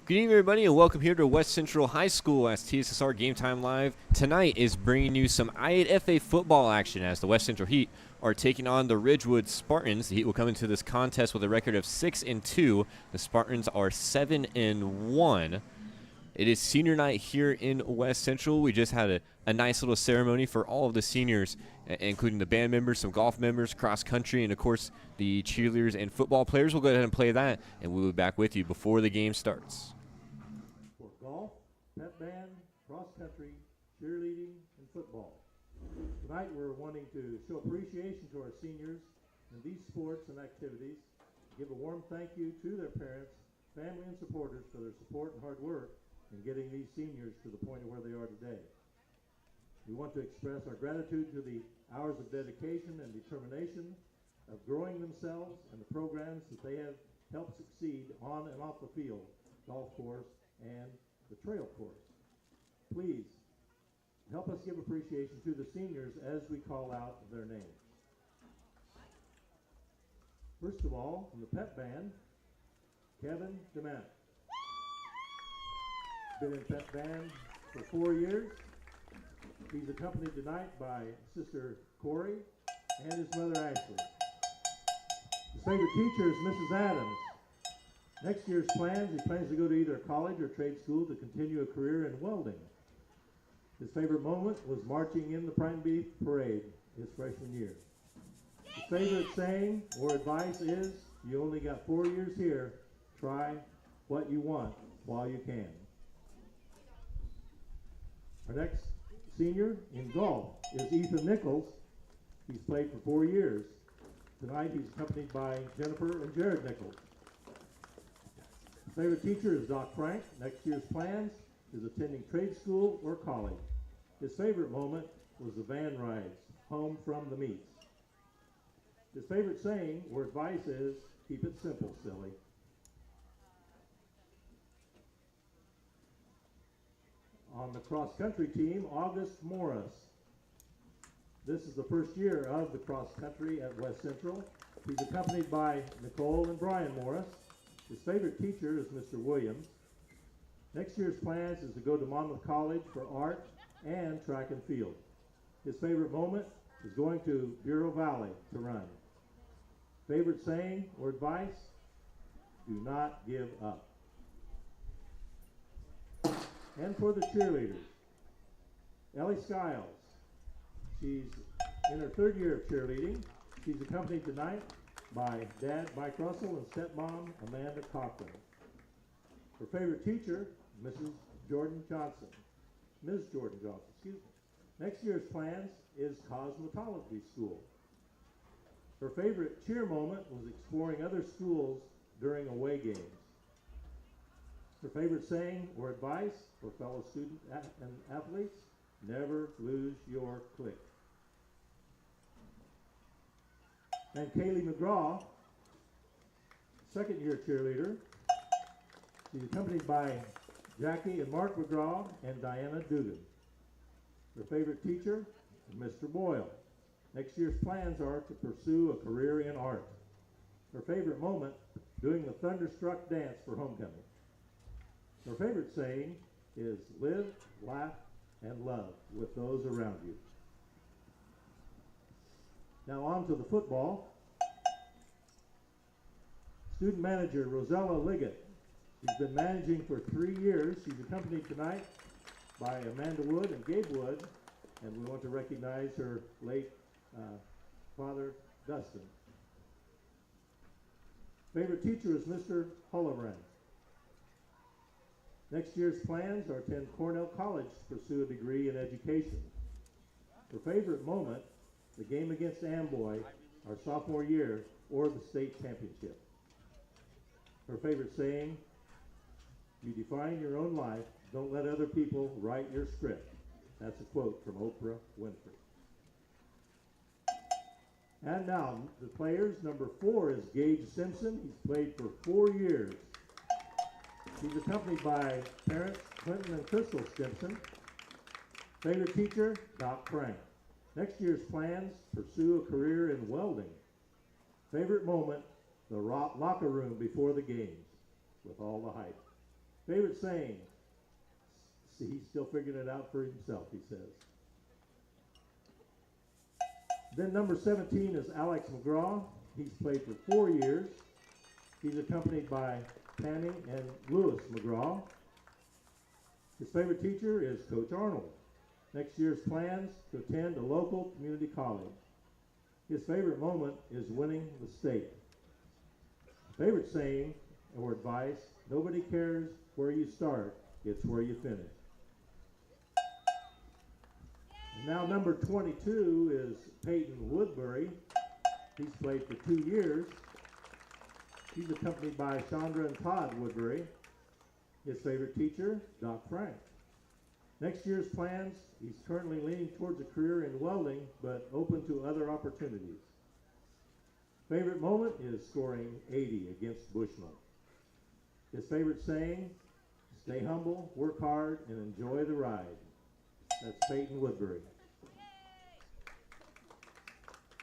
Good evening, everybody, and welcome here to West Central High School as TSSR Game Time Live. Tonight is bringing you some I8FA football action as the West Central Heat are taking on the Ridgewood Spartans. The Heat will come into this contest with a record of 6-2. The Spartans are 7-1. It is senior night here in West Central. We just had a nice little ceremony for all of the seniors, including the band members, some golf members, cross country, and of course the cheerleaders and football players. We'll go ahead and play that, and we'll be back with you before the game starts. For golf, pep band, cross country, cheerleading, and football. Tonight we're wanting to show appreciation to our seniors in these sports and activities, give a warm thank you to their parents, family, and supporters for their support and hard work in getting these seniors to the point of where they are today. We want to express our gratitude to the hours of dedication and determination of growing themselves and the programs that they have helped succeed on and off the field, golf course, and the trail course. Please help us give appreciation to the seniors as we call out their names. First of all, from the pep band, Kevin DeMant. Been in pep band for 4 years. He's accompanied tonight by sister Corey and his mother Ashley. His favorite teacher is Mrs. Adams. Next year's plans, he plans to go to either college or trade school to continue a career in welding. His favorite moment was marching in the Prime Beef Parade his freshman year. His favorite saying or advice is, you only got 4 years here, try what you want while you can. Our next senior in golf is Ethan Nichols. He's played for 4 years. Tonight he's accompanied by Jennifer and Jared Nichols. His favorite teacher is Doc Frank. Next year's plans is attending trade school or college. His favorite moment was the van rides home from the meets. His favorite saying or advice is, keep it simple, silly. On the cross-country team, August Morris. This is the first year of the cross-country at West Central. He's accompanied by Nicole and Brian Morris. His favorite teacher is Mr. Williams. Next year's plans is to go to Monmouth College for art and track and field. His favorite moment is going to Bureau Valley to run. Favorite saying or advice? Do not give up. And for the cheerleaders, Ellie Skiles. She's in her 3rd year of cheerleading. She's accompanied tonight by Dad Mike Russell and stepmom Amanda Cochran. Her favorite teacher, Mrs. Jordan Johnson. Ms. Jordan Johnson, excuse me. Next year's plans is cosmetology school. Her favorite cheer moment was exploring other schools during away games. Her favorite saying or advice for fellow students and athletes, never lose your click. And Kaylee McGraw, 2nd year cheerleader. She's accompanied by Jackie and Mark McGraw and Diana Dugan. Her favorite teacher, Mr. Boyle. Next year's plans are to pursue a career in art. Her favorite moment, doing the Thunderstruck dance for homecoming. Her favorite saying is live, laugh, and love with those around you. Now on to the football. Student manager Rosella Liggett. She's been managing for 3 years. She's accompanied tonight by Amanda Wood and Gabe Wood, and we want to recognize her late father, Dustin. Favorite teacher is Mr. Hullebrand. Next year's plans are to attend Cornell College to pursue a degree in education. Her favorite moment, the game against Amboy, our sophomore year, or the state championship. Her favorite saying, you define your own life, don't let other people write your script. That's a quote from Oprah Winfrey. And now, the players, number 4 is Gage Simpson. He's played for 4 years. He's accompanied by parents Clinton and Crystal Simpson. Favorite teacher, Doc Frank. Next year's plans, pursue a career in welding. Favorite moment, the locker room before the games with all the hype. Favorite saying? See, he's still figuring it out for himself, he says. Then number 17 is Alex McGraw. He's played for 4 years. He's accompanied by Tanning and Lewis McGraw. His favorite teacher is Coach Arnold. Next year's plans to attend a local community college. His favorite moment is winning the state. Favorite saying or advice, nobody cares where you start, it's where you finish. And now number 22 is Peyton Woodbury. He's played for 2 years. He's accompanied by Chandra and Todd Woodbury. His favorite teacher, Doc Frank. Next year's plans, he's currently leaning towards a career in welding, but open to other opportunities. Favorite moment is scoring 80 against Bushnell. His favorite saying, stay humble, work hard, and enjoy the ride. That's Peyton Woodbury.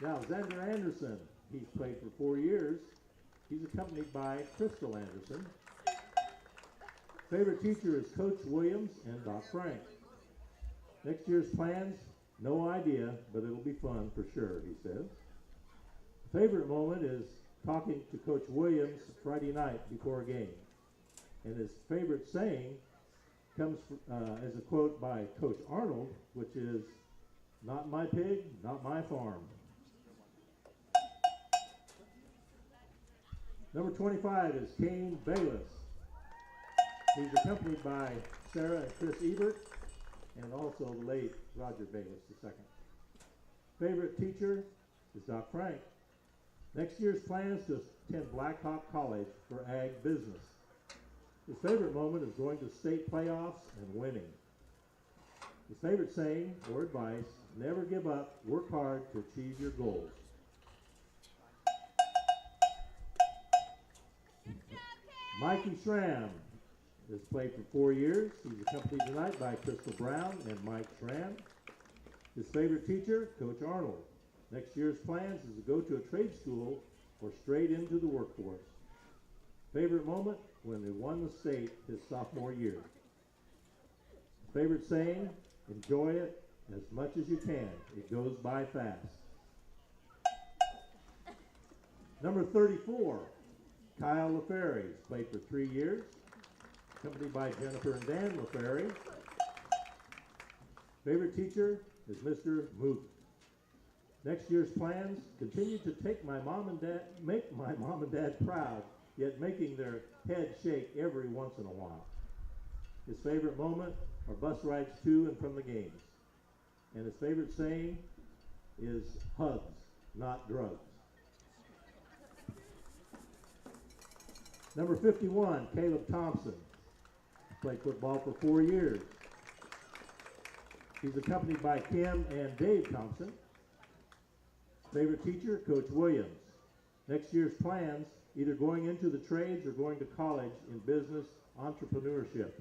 Now, Xander Anderson, he's played for 4 years. He's accompanied by Crystal Anderson. Favorite teacher is Coach Williams and Doc Frank. Next year's plans, no idea, but it'll be fun for sure, he says. Favorite moment is talking to Coach Williams Friday night before a game. And his favorite saying comes as a quote by Coach Arnold, which is, not my pig, not my farm. Number 25 is Kane Bayless. He's accompanied by Sarah and Chris Ebert, and also the late Roger Bayless II. Favorite teacher is Doc Frank. Next year's plans to attend Blackhawk College for Ag Business. His favorite moment is going to state playoffs and winning. His favorite saying or advice, never give up, work hard to achieve your goals. Mikey Schramm has played for 4 years. He's accompanied tonight by Crystal Brown and Mike Schramm. His favorite teacher, Coach Arnold. Next year's plans is to go to a trade school or straight into the workforce. Favorite moment, when they won the state his sophomore year. Favorite saying, enjoy it as much as you can. It goes by fast. Number 34, Kyle LaFerry. He's played for 3 years, accompanied by Jennifer and Dan LaFerry. Favorite teacher is Mr. Mook. Next year's plans, continue to make my mom and dad proud, yet making their head shake every once in a while. His favorite moment are bus rides to and from the games. And his favorite saying is hugs, not drugs. Number 51, Caleb Thompson. Played football for 4 years. He's accompanied by Kim and Dave Thompson. Favorite teacher, Coach Williams. Next year's plans, either going into the trades or going to college in business entrepreneurship.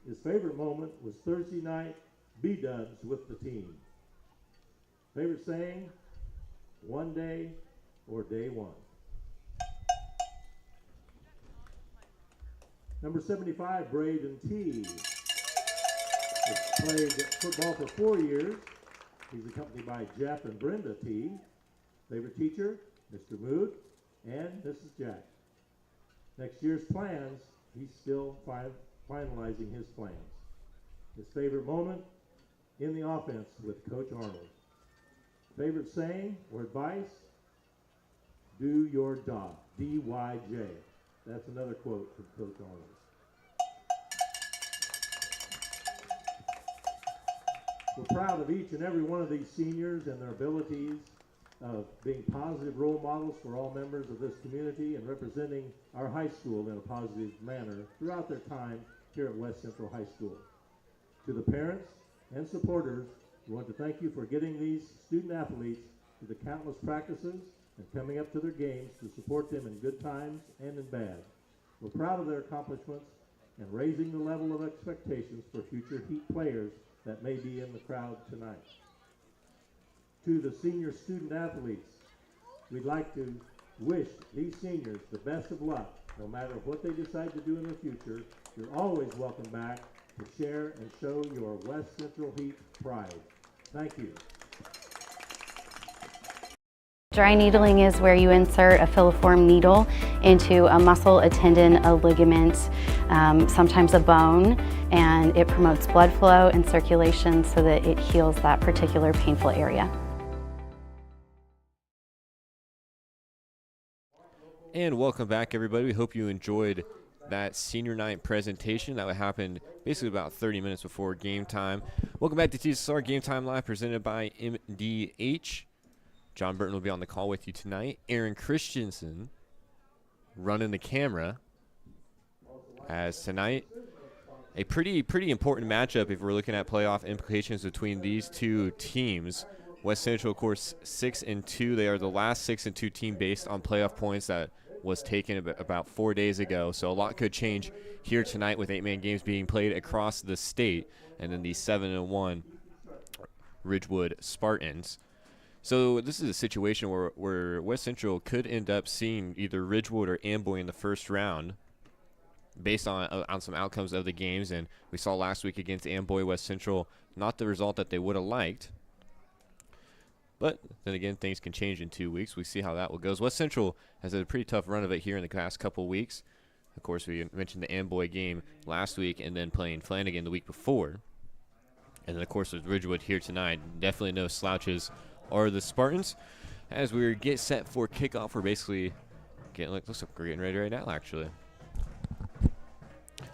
His favorite moment was Thursday night B-dubs with the team. Favorite saying, one day or day one. Number 75, Braden T. Has played football for 4 years. He's accompanied by Jeff and Brenda T. Favorite teacher, Mr. Mood and Mrs. Jack. Next year's plans, he's still finalizing his plans. His favorite moment, in the offense with Coach Arnold. Favorite saying or advice, do your job, D-Y-J. That's another quote from Coach Arnold. We're proud of each and every one of these seniors and their abilities of being positive role models for all members of this community and representing our high school in a positive manner throughout their time here at West Central High School. To the parents and supporters, we want to thank you for getting these student athletes to the countless practices and coming up to their games to support them in good times and in bad. We're proud of their accomplishments and raising the level of expectations for future Heat players that may be in the crowd tonight. To the senior student athletes, we'd like to wish these seniors the best of luck No matter what they decide to do in the future, you're always welcome back to share and show your West Central Heat pride. Thank you. Dry needling is where you insert a filiform needle into a muscle, a tendon, a ligament, sometimes a bone, and it promotes blood flow and circulation so that it heals that particular painful area. And welcome back, everybody. We hope you enjoyed that senior night presentation that happened basically about 30 minutes before game time. Welcome back to TSSR Game Time Live, presented by MDH. John Burton will be on the call with you tonight. Aaron Christensen running the camera, as tonight a pretty important matchup if we're looking at playoff implications between these two teams. West Central, of course, 6-2. They are the last 6-2 team based on playoff points that was taken about 4 days ago. So a lot could change here tonight with 8-man games being played across the state, and then the 7-1 Ridgewood Spartans. So this is a situation where West Central could end up seeing either Ridgewood or Amboy in the first round based on some outcomes of the games. And we saw last week against Amboy, West Central, not the result that they would have liked. But then again, things can change in 2 weeks. We see how that one goes. West Central has had a pretty tough run of it here in the past couple weeks. Of course, we mentioned the Amboy game last week and then playing Flanagan the week before. And then, of course, with Ridgewood here tonight, definitely no slouches are the Spartans. As we get set for kickoff, we're basically looks like we're getting ready right now, actually.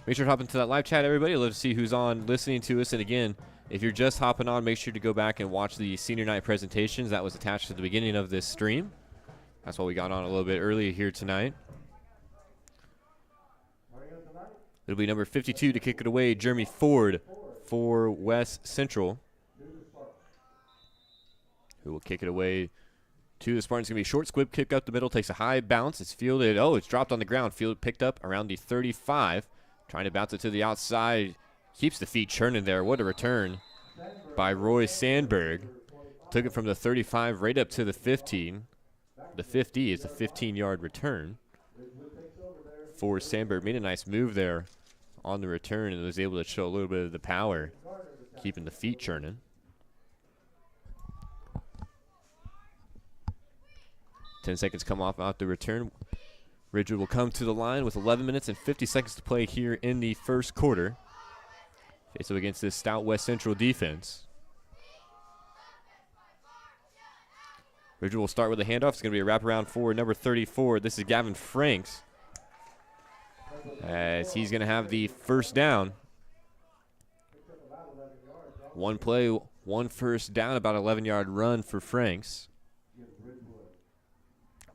Make sure to hop into that live chat, everybody. Let's see who's on listening to us. And again, if you're just hopping on, make sure to go back and watch the senior night presentations. That was attached to the beginning of this stream. That's why we got on a little bit earlier here tonight. It'll be number 52 to kick it away, Jeremy Ford for West Central, who will kick it away to the Spartans. Going to be a short squib kick up the middle, takes a high bounce. It's fielded. Oh, it's dropped on the ground. Field picked up around the 35. Trying to bounce it to the outside. Keeps the feet churning there. What a return by Roy Sandberg. Took it from the 35 right up to the 15. The 50 is a 15-yard return for Sandberg. Made a nice move there on the return and was able to show a little bit of the power, keeping the feet churning. 10 seconds come off out the return. Ridgewood will come to the line with 11 minutes and 50 seconds to play here in the first quarter. Face up against this stout West Central defense. Ridgewood will start with a handoff. It's going to be a wraparound for number 34. This is Gavin Franks, as he's going to have the first down. One play, one first down, about 11-yard run for Franks.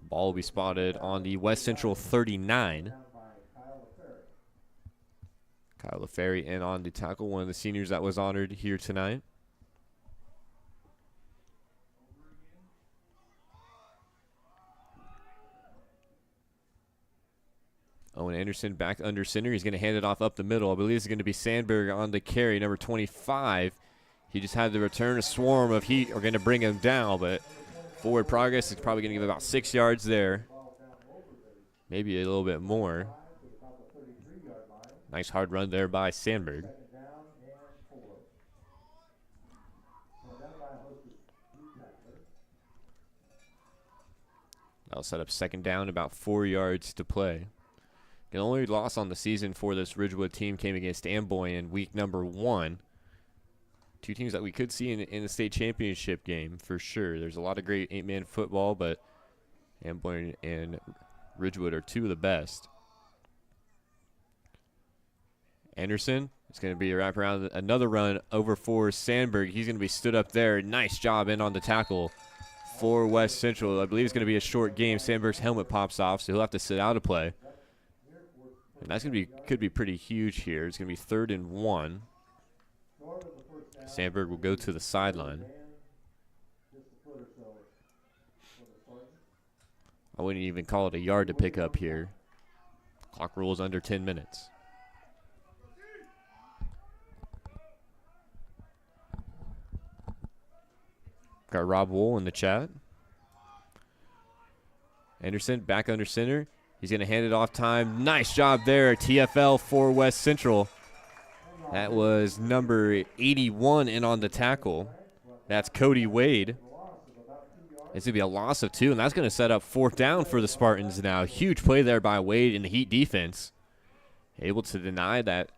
Ball will be spotted on the West Central 39. Kyle LaFerry in on the tackle, one of the seniors that was honored here tonight. Owen Anderson back under center. He's going to hand it off up the middle. I believe it's going to be Sandberg on the carry, number 25. He just had the return. A swarm of Heat are going to bring him down, but forward progress is probably going to give about 6 yards there. Maybe a little bit more. Nice hard run there by Sandberg. That'll set up second down, about 4 yards to play. The only loss on the season for this Ridgewood team came against Amboy in week number 1. Two teams that we could see in the state championship game for sure. There's a lot of great 8-man football, but Amboy and Ridgewood are two of the best. Anderson, it's going to be a wraparound, another run over for Sandberg. He's going to be stood up there. Nice job in on the tackle for West Central. I believe it's going to be a short game. Sandberg's helmet pops off, so he'll have to sit out of play. And that's going to be, could be pretty huge here. It's going to be 3rd and 1. Sandberg will go to the sideline. I wouldn't even call it a yard to pick up here. Clock rules under 10 minutes. Got Rob Wool in the chat. Anderson back under center. He's going to hand it off time. Nice job there, TFL for West Central. That was number 81 in on the tackle. That's Cody Wade. It's going to be a loss of 2, and that's going to set up 4th down for the Spartans now. Huge play there by Wade in the Heat defense. Able to deny that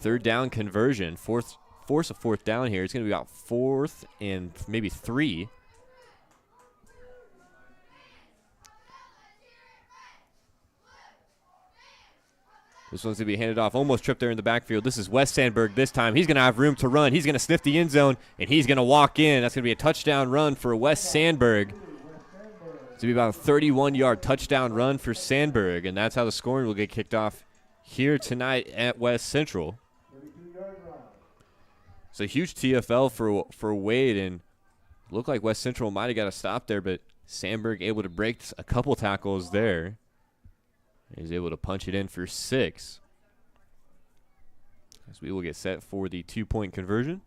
3rd down conversion. Force a 4th down here. It's going to be about 4th and maybe 3. This one's going to be handed off. Almost tripped there in the backfield. This is Wes Sandberg this time. He's going to have room to run. He's going to sniff the end zone, and he's going to walk in. That's going to be a touchdown run for Wes Sandberg. It's going to be about a 31-yard touchdown run for Sandberg, and that's how the scoring will get kicked off here tonight at West Central. So huge TFL for Wade, and looked like West Central might have got a stop there, but Sandberg able to break a couple tackles there. He's able to punch it in for 6. As we will get set for the 2-point conversion.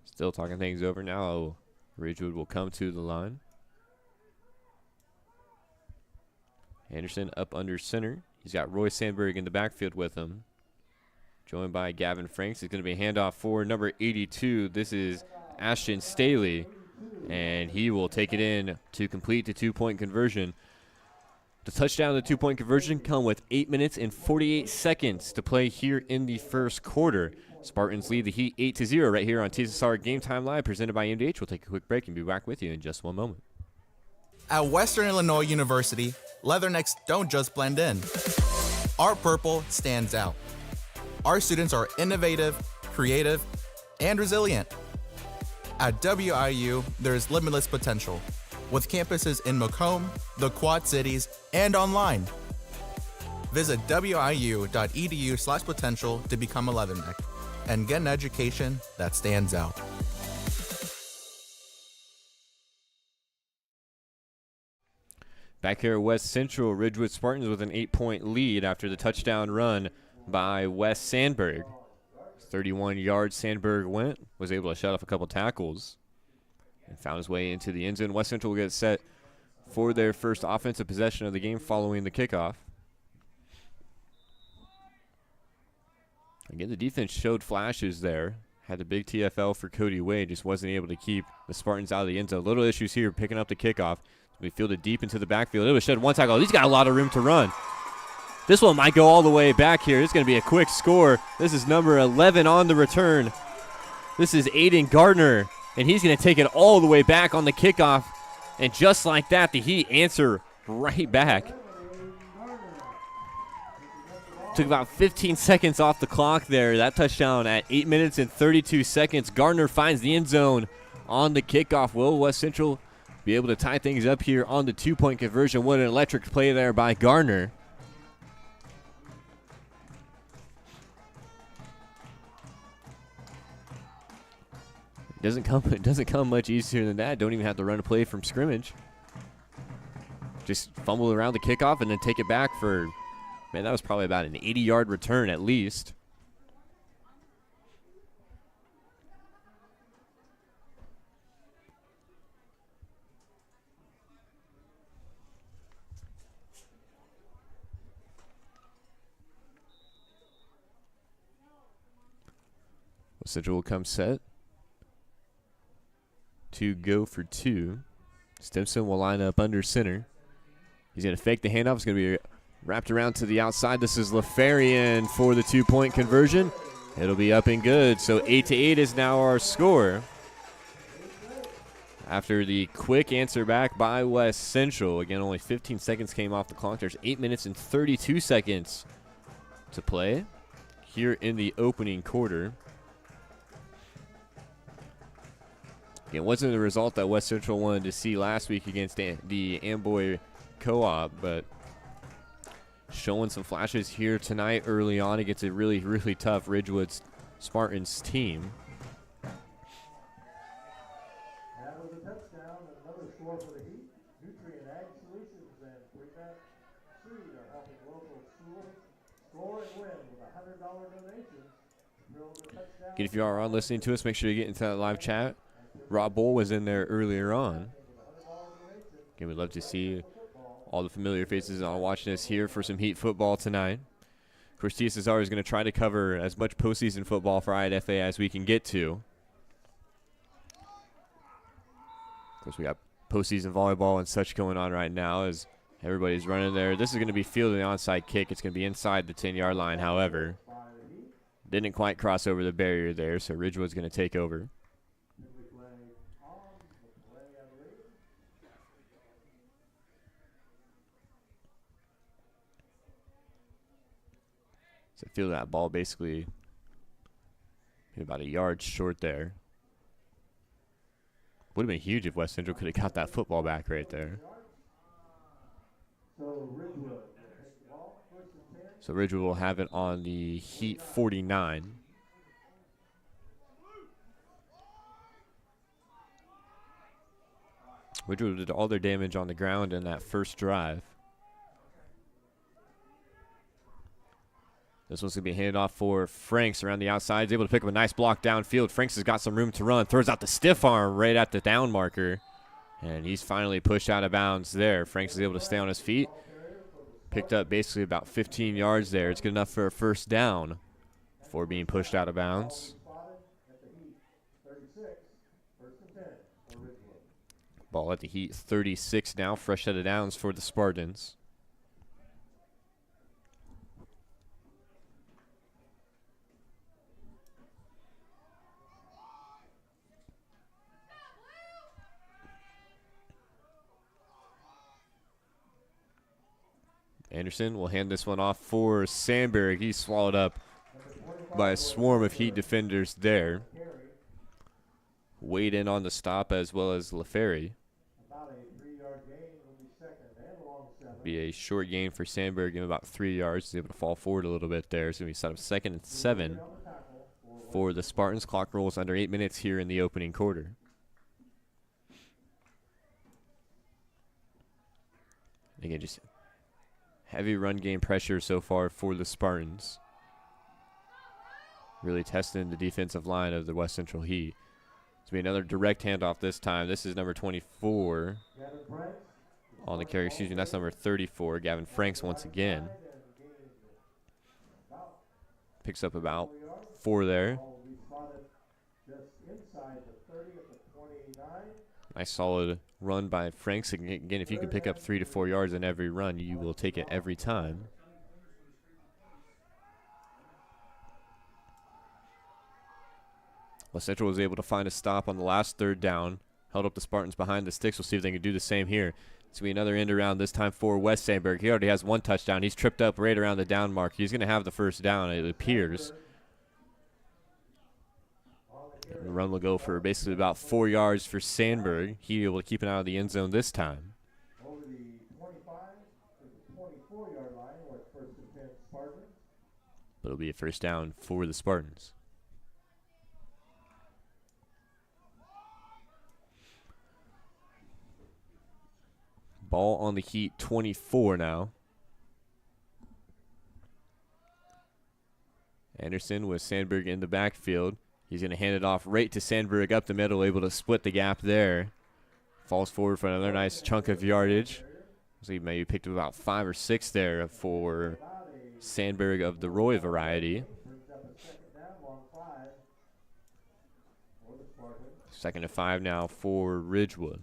Still talking things over now. Ridgewood will come to the line. Anderson up under center. He's got Roy Sandberg in the backfield with him. Joined by Gavin Franks. It's going to be a handoff for number 82. This is Ashton Staley. And he will take it in to complete the 2-point conversion. The touchdown and the 2-point conversion come with 8 minutes and 48 seconds to play here in the first quarter. Spartans lead the Heat 8-0 right here on TSSR Game Time Live, presented by MDH. We'll take a quick break and be back with you in just one moment. At Western Illinois University, Leathernecks don't just blend in. Our purple stands out. Our students are innovative, creative, and resilient. At WIU, there is limitless potential, with campuses in Macomb, the Quad Cities, and online. Visit wiu.edu/potential to become a Leatherneck and get an education that stands out. Back here at West Central, Ridgewood Spartans with an 8-point lead after the touchdown run by Wes Sandberg. 31 yards Sandberg was able to shut off a couple tackles, and found his way into the end zone. West Central will get set for their first offensive possession of the game following the kickoff. Again, the defense showed flashes there. Had the big TFL for Cody Wade, just wasn't able to keep the Spartans out of the end zone. Little issues here picking up the kickoff. We fielded deep into the backfield. It was shed one tackle. He's got a lot of room to run. This one might go all the way back here. It's going to be a quick score. This is number 11 on the return. This is Aiden Gardner, and he's going to take it all the way back on the kickoff. And just like that, the Heat answer right back. Took about 15 seconds off the clock there. That touchdown at 8 minutes and 32 seconds. Gardner finds the end zone on the kickoff. Will West Central be able to tie things up here on the 2-point conversion? What an electric play there by Gardner. It doesn't come much easier than that. Don't even have to run a play from scrimmage. Just fumble around the kickoff and then take it back for, man, that was probably about an 80-yard return at least. Central will come set to go for 2. Stimson will line up under center. He's going to fake the handoff. It's going to be wrapped around to the outside. This is LaFarian for the 2-point conversion. It'll be up and good. So 8-8 is now our score. After the quick answer back by West Central. Again, only 15 seconds came off the clock. There's 8 minutes and 32 seconds to play here in the opening quarter. It wasn't the result that West Central wanted to see last week against the Amboy Co-op, but showing some flashes here tonight early on against a really, really tough Ridgewood Spartans team. That was a touchdown, another score for the Heat. Nutrient Ag Solutions and Pregame Street are helping local schools score and win with a $100 donation. Again, if you are on listening to us, make sure you get into that live chat. Rob Bull was in there earlier on. Again, we'd love to see all the familiar faces on watching us here for some Heat football tonight. Of course, TSSR is going to try to cover as much postseason football for I8FA as we can get to. Of course, we got postseason volleyball and such going on right now as everybody's running there. This is going to be fielding the onside kick. It's going to be inside the 10-yard line, however. Didn't quite cross over the barrier there, so Ridgewood's going to take over. So I feel that ball basically about a yard short there. Would have been huge if West Central could have got that football back right there. So Ridgewood will have it on the Heat 49. Ridgewood did all their damage on the ground in that first drive. This one's going to be handed off for Franks around the outside. He's able to pick up a nice block downfield. Franks has got some room to run. Throws out the stiff arm right at the down marker. And he's finally pushed out of bounds there. Franks is able to stay on his feet. Picked up basically about 15 yards there. It's good enough for a first down before being pushed out of bounds. Ball at the Heat 36 now. Fresh set of downs for the Spartans. Anderson will hand this one off for Sandberg. He's swallowed up by a swarm of Heat defenders there. Wade in on the stop as well as LaFerry. Be a short gain for Sandberg, give him about 3 yards. He's able to fall forward a little bit there. It's going to be set up 2nd and 7 for the Spartans. Clock rolls under 8 minutes here in the opening quarter. Again, just heavy run game pressure so far for the Spartans. Really testing the defensive line of the West Central Heat. It's going to be another direct handoff this time. This is number 24 on the carry. Excuse me, that's number 34. Gavin Franks once again. Picks up about 4 there. Nice solid run by Franks. Again, if you can pick up 3 to 4 yards in every run, you will take it every time. West Central was able to find a stop on the last 3rd down. Held up the Spartans behind the sticks. We'll see if they can do the same here. It's going to be another end around this time for Wes Sandberg. He already has 1 touchdown. He's tripped up right around the down mark. He's going to have the first down, it appears. And the run will go for basically about 4 yards for Sandberg. He'll be able to keep it out of the end zone this time. Over the 25 to the 24-yard line, where it's 1st and 10 Spartans. But it'll be a first down for the Spartans. Ball on the Heat 24 now. Anderson with Sandberg in the backfield. He's going to hand it off right to Sandberg up the middle, able to split the gap there. Falls forward for another nice chunk of yardage. So he maybe picked up about 5 or 6 there for Sandberg of the Roy variety. 2nd and 5 now for Ridgewood.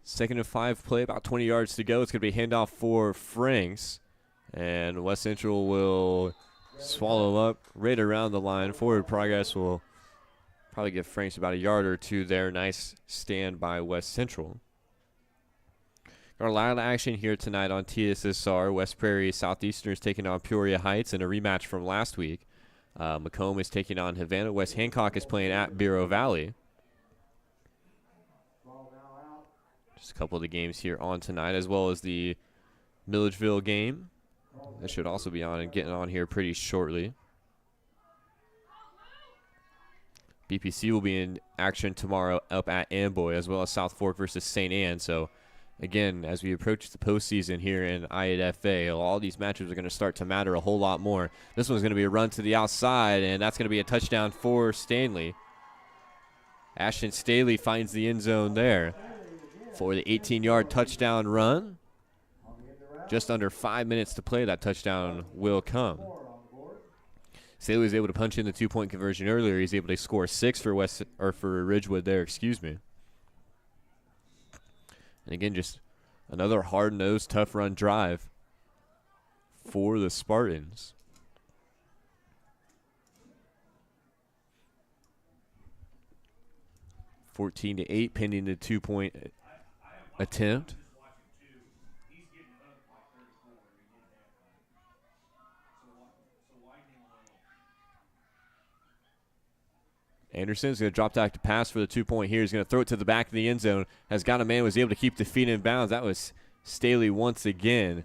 Second and 5 play, about 20 yards to go. It's going to be a handoff for Franks. And West Central will swallow up right around the line. Forward progress will probably give Franks about a yard or 2 there. Nice stand by West Central. Got a lot of action here tonight on TSSR. West Prairie Southeastern is taking on Peoria Heights in a rematch from last week. Macomb is taking on Havana. West Hancock is playing at Bureau Valley. Just a couple of the games here on tonight, as well as the Milledgeville game. That should also be on and getting on here pretty shortly. BPC will be in action tomorrow up at Amboy, as well as South Fork versus St. Anne. So, again, as we approach the postseason here in I8FA, all these matches are going to start to matter a whole lot more. This one's going to be a run to the outside, and that's going to be a touchdown for Stanley. Ashton Staley finds the end zone there for the 18-yard touchdown run. Just under 5 minutes to play, that touchdown will come. Staley was able to punch in the 2-point conversion earlier. He's able to score 6 for Ridgewood there, excuse me. And again, just another hard-nosed, tough-run drive for the Spartans. (14-8) pending the 2-point attempt. Anderson's going to drop back to pass for the 2-point here. He's going to throw it to the back of the end zone. Has got a man, was able to keep the feet in bounds. That was Staley once again.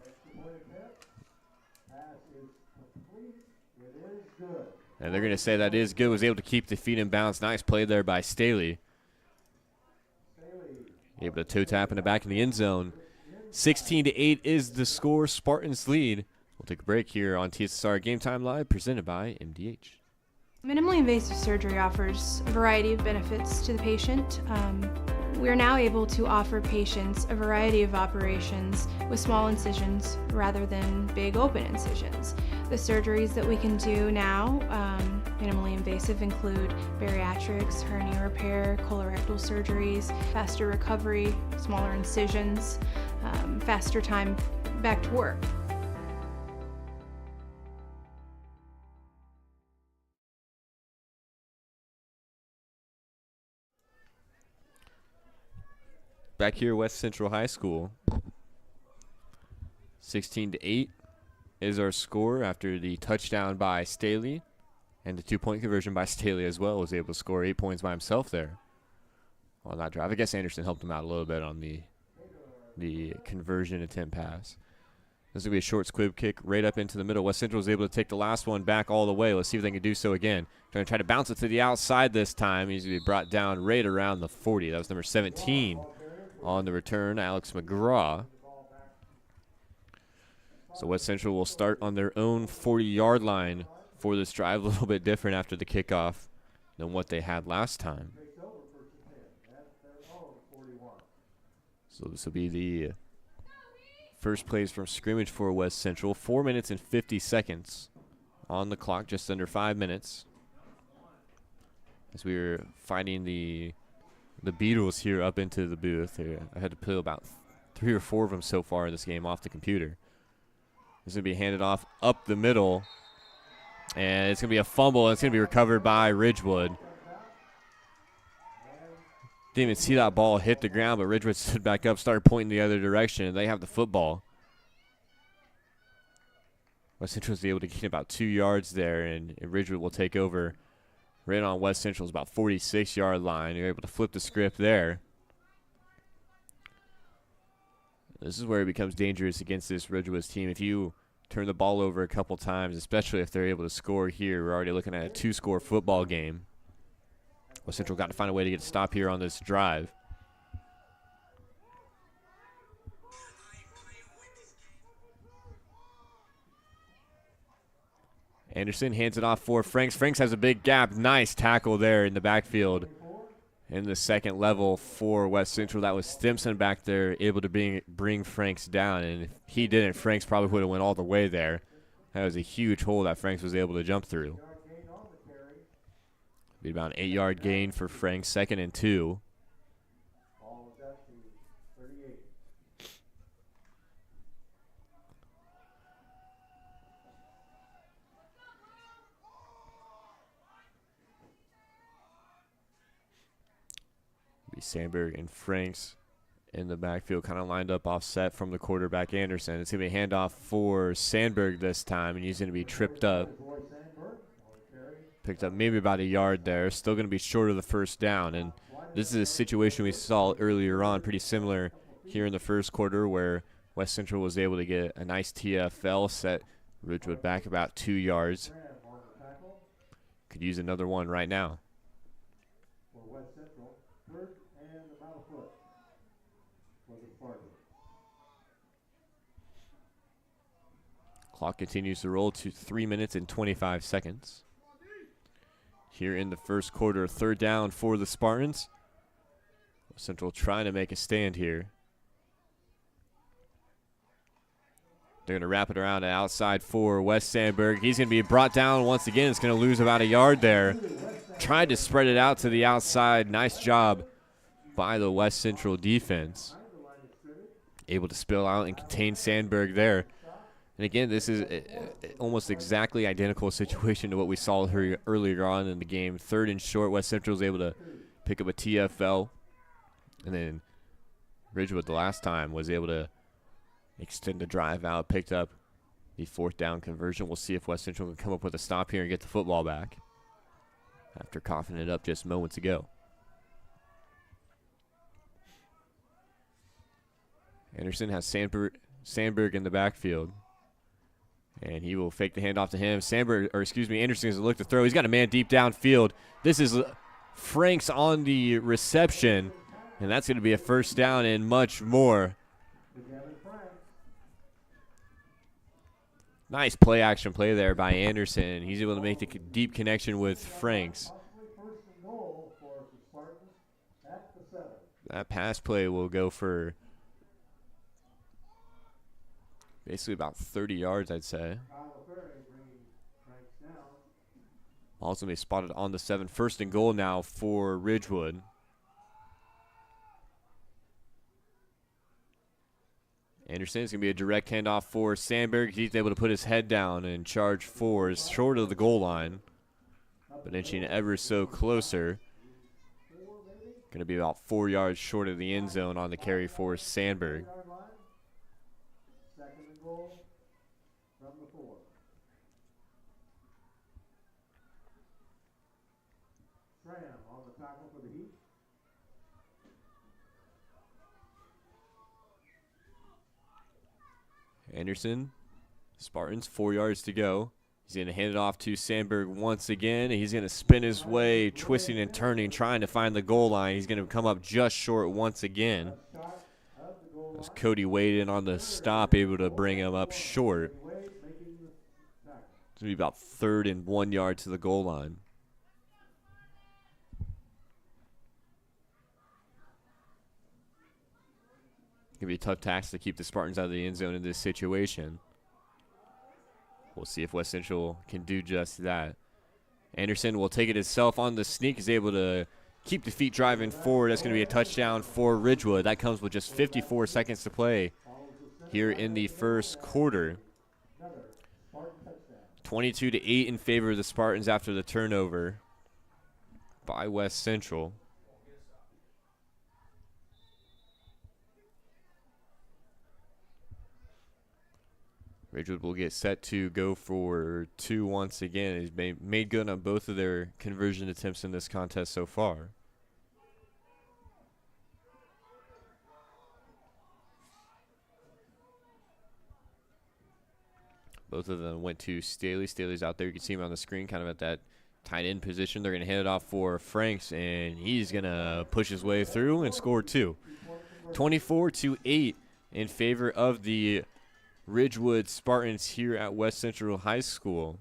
And they're going to say that is good. Was able to keep the feet in bounds. Nice play there by Staley. Able to toe tap in the back of the end zone. 16-8 is the score. Spartans lead. We'll take a break here on TSSR Game Time Live, presented by MDH. Minimally invasive surgery offers a variety of benefits to the patient. We are now able to offer patients a variety of operations with small incisions rather than big open incisions. The surgeries that we can do now, minimally invasive, include bariatrics, hernia repair, colorectal surgeries, faster recovery, smaller incisions, faster time back to work. Back here, West Central High School. 16-8 is our score after the touchdown by Staley, and the 2-point conversion by Staley as well. Was able to score 8 points by himself there on that drive. I guess Anderson helped him out a little bit on the conversion attempt pass. This will be a short squib kick right up into the middle. West Central was able to take the last one back all the way. Let's see if they can do so again. Trying to bounce it to the outside this time. He's going to be brought down right around the 40. That was number 17 on the return, Alex McGraw. So West Central will start on their own 40-yard line for this drive. A little bit different after the kickoff than what they had last time. So this will be the first plays from scrimmage for West Central. 4 minutes and 50 seconds on the clock, just under 5 minutes. As we were fighting the Beatles here up into the booth here. I had to pull about 3 or 4 of them so far in this game off the computer. This is going to be handed off up the middle. And it's going to be a fumble. It's going to be recovered by Ridgewood. Didn't even see that ball hit the ground, but Ridgewood stood back up, started pointing the other direction, and they have the football. West Central was able to gain about 2 yards there, and Ridgewood will take over right on West Central's about 46-yard line. You're able to flip the script there. This is where it becomes dangerous against this Ridgewood's team. If you turn the ball over a couple times, especially if they're able to score here, we're already looking at a 2-score football game. West Central got to find a way to get a stop here on this drive. Anderson hands it off for Franks. Franks has a big gap. Nice tackle there in the backfield in the second level for West Central. That was Stimson back there able to bring Franks down. And if he didn't, Franks probably would have went all the way there. That was a huge hole that Franks was able to jump through. Be about an 8-yard gain for Franks, 2nd and 2. Sandberg and Franks in the backfield, kind of lined up offset from the quarterback Anderson. It's going to be a handoff for Sandberg this time, and he's going to be tripped up. Picked up maybe about a yard there. Still going to be short of the first down, and this is a situation we saw earlier on, pretty similar here in the first quarter, where West Central was able to get a nice TFL, set Ridgewood back about 2 yards. Could use another one right now. For West Central, third and about a foot for the Spartans. Clock continues to roll to 3 minutes and 25 seconds. Here in the first quarter, third down for the Spartans. West Central trying to make a stand here. They're going to wrap it around the outside for Wes Sandberg. He's going to be brought down once again. It's going to lose about a yard there. Tried to spread it out to the outside. Nice job by the West Central defense. Able to spill out and contain Sandberg there. And again, this is almost exactly identical situation to what we saw here earlier on in the game. Third and short, West Central was able to pick up a TFL. And then Ridgewood the last time was able to extend the drive out, picked up the fourth down conversion. We'll see if West Central can come up with a stop here and get the football back after coughing it up just moments ago. Anderson has Sandberg in the backfield, and he will fake the handoff to him. Anderson has looked to throw. He's got a man deep downfield. This is Franks on the reception, and that's going to be a first down and much more. Nice play-action play there by Anderson. He's able to make the deep connection with Franks. That pass play will go for basically about 30 yards, I'd say. Also be spotted on the 7. First and goal now for Ridgewood. Anderson is going to be a direct handoff for Sandberg. He's able to put his head down and charge forward, short of the goal line, but inching ever so closer. Going to be about 4 yards short of the end zone on the carry for Sandberg. Second and goal from the 4. Tram on the tackle for the Heat. Anderson, Spartans, 4 yards to go. He's going to hand it off to Sandberg once again. He's going to spin his way, twisting and turning, trying to find the goal line. He's going to come up just short once again. As Cody Wade in on the stop, able to bring him up short. It's going to be about 3rd and 1 yard to the goal line. Going to be a tough task to keep the Spartans out of the end zone in this situation. We'll see if West Central can do just that. Anderson will take it himself on the sneak. He's able to keep the feet driving forward. That's going to be a touchdown for Ridgewood. That comes with just 54 seconds to play here in the first quarter. 22-8 in favor of the Spartans after the turnover by West Central. Ridgewood will get set to go for 2 once again. He's made good on both of their conversion attempts in this contest so far. Both of them went to Staley. Staley's out there. You can see him on the screen kind of at that tight end position. They're going to hand it off for Franks, and he's going to push his way through and score 2. 24-8 in favor of the Ridgewood Spartans here at West Central High School.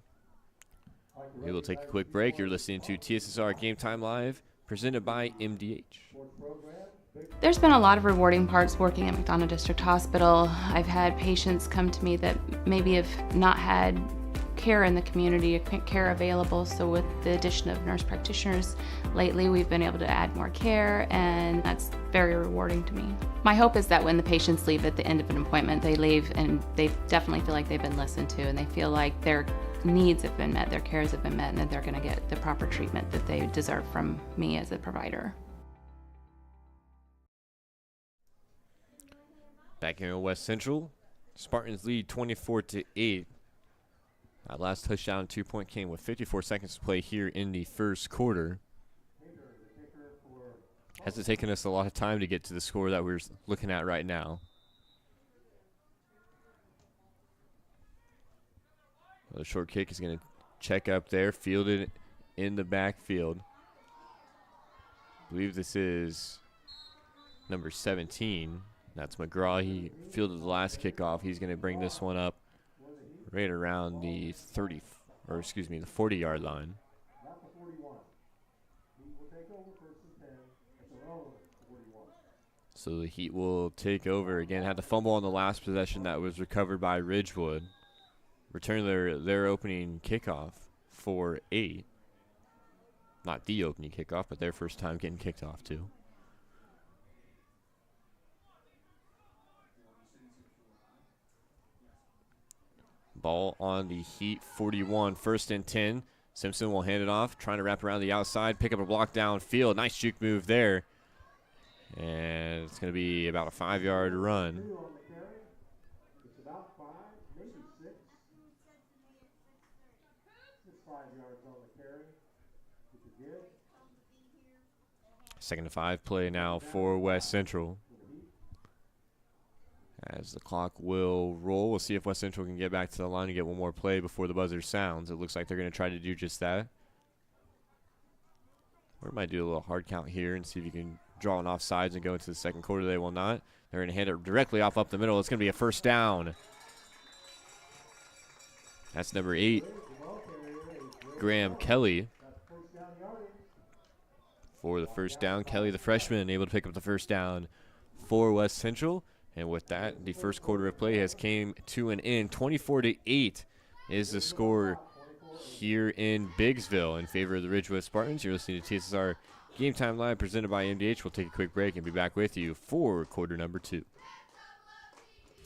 We will take a quick break. You're listening to TSSR Game Time Live, presented by MDH. There's been a lot of rewarding parts working at McDonough District Hospital. I've had patients come to me that maybe have not had care in the community, care available. So with the addition of nurse practitioners lately, we've been able to add more care, and that's very rewarding to me. My hope is that when the patients leave at the end of an appointment, they leave and they definitely feel like they've been listened to, and they feel like their needs have been met, their cares have been met, and that they're going to get the proper treatment that they deserve from me as a provider. Back here in West Central, Spartans lead 24-8. That last touchdown 2-point came with 54 seconds to play here in the first quarter. Has it taken us a lot of time to get to the score that we're looking at right now? The short kick is going to check up there, fielded in the backfield. I believe this is number 17. That's McGraw. He fielded the last kickoff. He's going to bring this one up right around the 40-yard line. So the Heat will take over. Again, had the fumble on the last possession that was recovered by Ridgewood. Return their opening kickoff for 8. Not the opening kickoff, but their first time getting kicked off too. Ball on the Heat 41, 1st and 10. Simpson will hand it off, trying to wrap around the outside, pick up a block downfield. Nice juke move there. And it's going to be about a 5-yard run. It's about 5, maybe 6. It's 5 yards on the carry. It's a give. 2nd and 5 play now for West Central. As the clock will roll, we'll see if West Central can get back to the line and get one more play before the buzzer sounds. It looks like they're going to try to do just that. Or might do a little hard count here and see if you can draw an offsides and go into the second quarter. They will not. They're going to hand it directly off up the middle. It's going to be a first down. That's number 8, Graham Kelly. For the first down, Kelly, the freshman, able to pick up the first down for West Central. And with that, the first quarter of play has came to an end. 24-8 is the score here in Biggsville in favor of the Ridgewood Spartans. You're listening to TSSR Game Time Live presented by MDH. We'll take a quick break and be back with you for quarter number 2.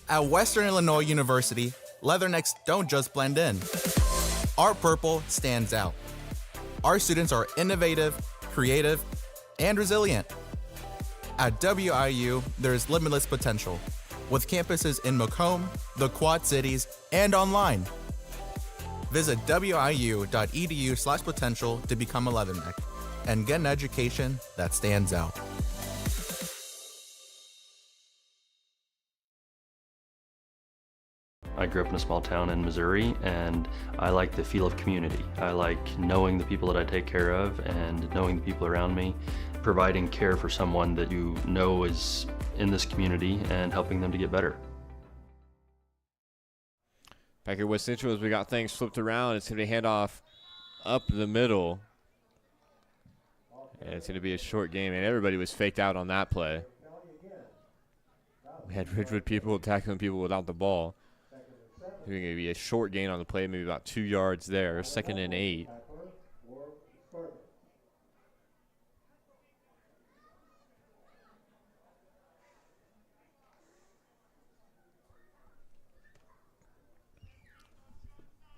At Western Illinois University, leathernecks don't just blend in. Our purple stands out. Our students are innovative, creative, and resilient. At WIU, there is limitless potential, with campuses in Macomb, the Quad Cities, and online. Visit wiu.edu/potential to become a leatherneck and get an education that stands out. I grew up in a small town in Missouri, and I like the feel of community. I like knowing the people that I take care of and knowing the people around me, providing care for someone that you know is in this community and helping them to get better. Back here West Central, as we got things flipped around, it's going to be handoff up the middle. And it's going to be a short game, and everybody was faked out on that play. We had Ridgewood people tackling people without the ball. It's going to be a short gain on the play, maybe about 2 yards there. 2nd and 8.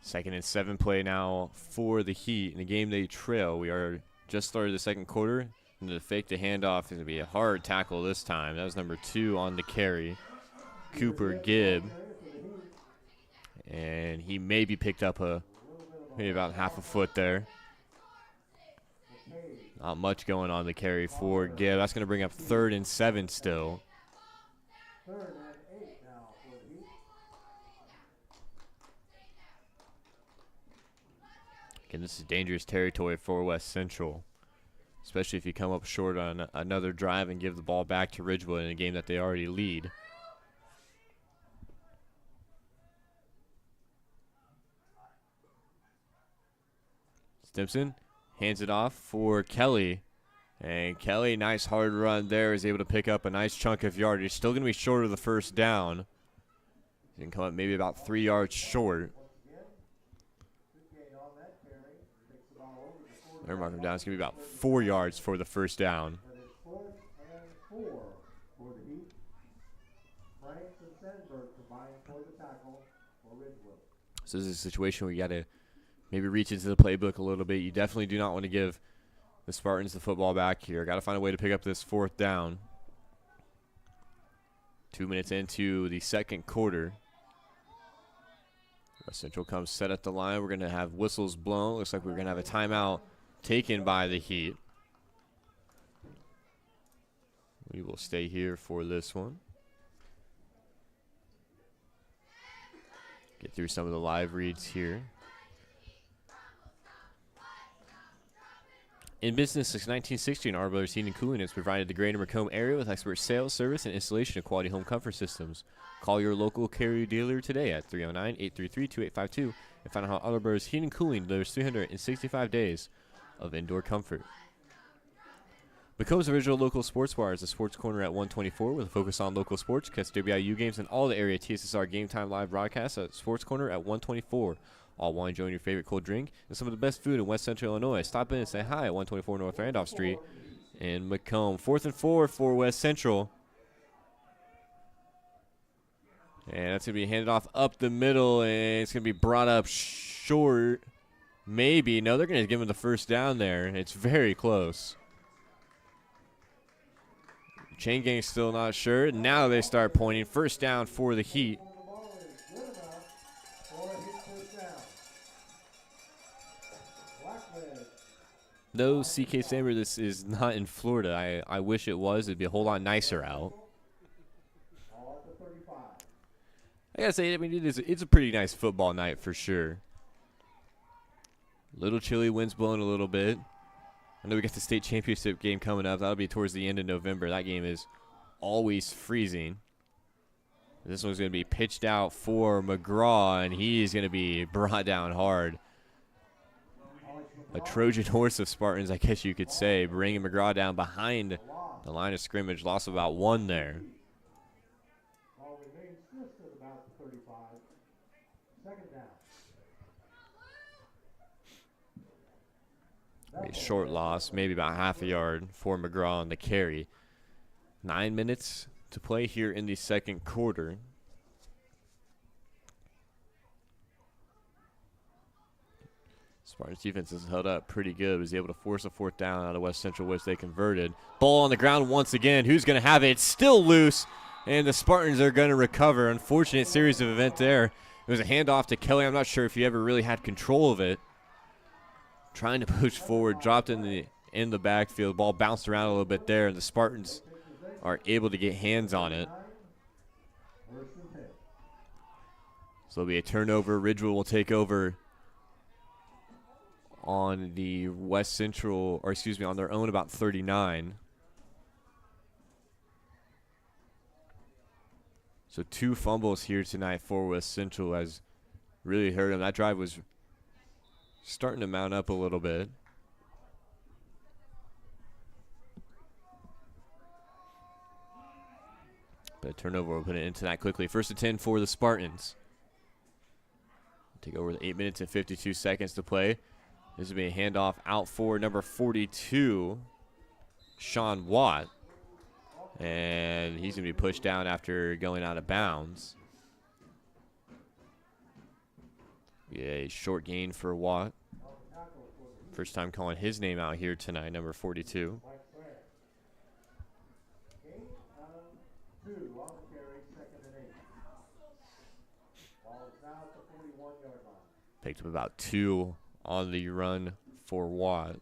Second and 7 play now for the Heat in a game they trail. We are just started the second quarter. And to fake the handoff is going to be a hard tackle this time. That was number 2 on the carry, Cooper Gibb. And he maybe picked up maybe about half a foot there. Not much going on the carry for Gibb. That's going to bring up 3rd and 7 still. 3rd and 8 now for the Heat. Again, this is dangerous territory for West Central, especially if you come up short on another drive and give the ball back to Ridgewood in a game that they already lead. Stimson hands it off for Kelly. And Kelly, nice hard run there, is able to pick up a nice chunk of yardage. Still going to be short of the first down. He can come up maybe about 3 yards short. They're marking down. It's going to be about 4 yards for the first down. That is 4th and 4 for the Heat. Franks and Sandberg combined for the tackle for Ridgewood. So this is a situation where you got to maybe reach into the playbook a little bit. You definitely do not want to give the Spartans the football back here. Got to find a way to pick up this 4th down. 2 minutes into the second quarter. West Central comes set at the line. We're going to have whistles blown. Looks like we're going to have a timeout taken by the Heat. We will stay here for this one. Get through some of the live reads here. In business since 1960, Our Brothers Heating and Cooling has provided the greater Macomb area with expert sales, service, and installation of quality home comfort systems. Call your local Carrier dealer today at 309-833-2852 and find out how Our Brothers Heating and Cooling delivers 365 days of indoor comfort. Macomb's original local sports bar is the Sports Corner at 124 with a focus on local sports. Catch WIU games and all the area TSSR Game Time live broadcasts at Sports Corner at 124. All while enjoying your favorite cold drink and some of the best food in West Central Illinois. Stop in and say hi at 124 North Randolph Street in Macomb. 4th and 4 for West Central. And that's going to be handed off up the middle, and it's going to be brought up short. Maybe. No, they're going to give him the first down there. It's very close. Chain Gang's still not sure. Now they start pointing. First down for the Heat. Though CK Saber, this is not in Florida. I wish it was. It'd be a whole lot nicer out. I gotta say, I mean, it's a pretty nice football night for sure. Little chilly, wind's blowing a little bit. I know we got the state championship game coming up. That'll be towards the end of November. That game is always freezing. This one's going to be pitched out for McGraw, and he's going to be brought down hard. A Trojan horse of Spartans, I guess you could say, bringing McGraw down behind the line of scrimmage. Loss of about 1 there. A short loss, maybe about half a yard for McGraw on the carry. 9 minutes to play here in the second quarter. Spartans defense has held up pretty good. Was able to force a 4th down out of West Central, which they converted. Ball on the ground once again. Who's going to have it? It's still loose, and the Spartans are going to recover. Unfortunate series of event there. It was a handoff to Kelly. I'm not sure if he ever really had control of it. Trying to push forward, dropped in the backfield. Ball bounced around a little bit there, and the Spartans are able to get hands on it. So it'll be a turnover. Ridgewood will take over on the West Central, or excuse me, on their own about 39. So 2 fumbles here tonight for West Central has really hurt them. That drive was starting to mount up a little bit. But a turnover will put it into that quickly. 1st and 10 for the Spartans. Take over the 8 minutes and 52 seconds to play. This will be a handoff out for number 42, Sean Watt. And he's going to be pushed down after going out of bounds. A short gain for Watt. First time calling his name out here tonight, number 42. Picked up about 2 on the run for Watt.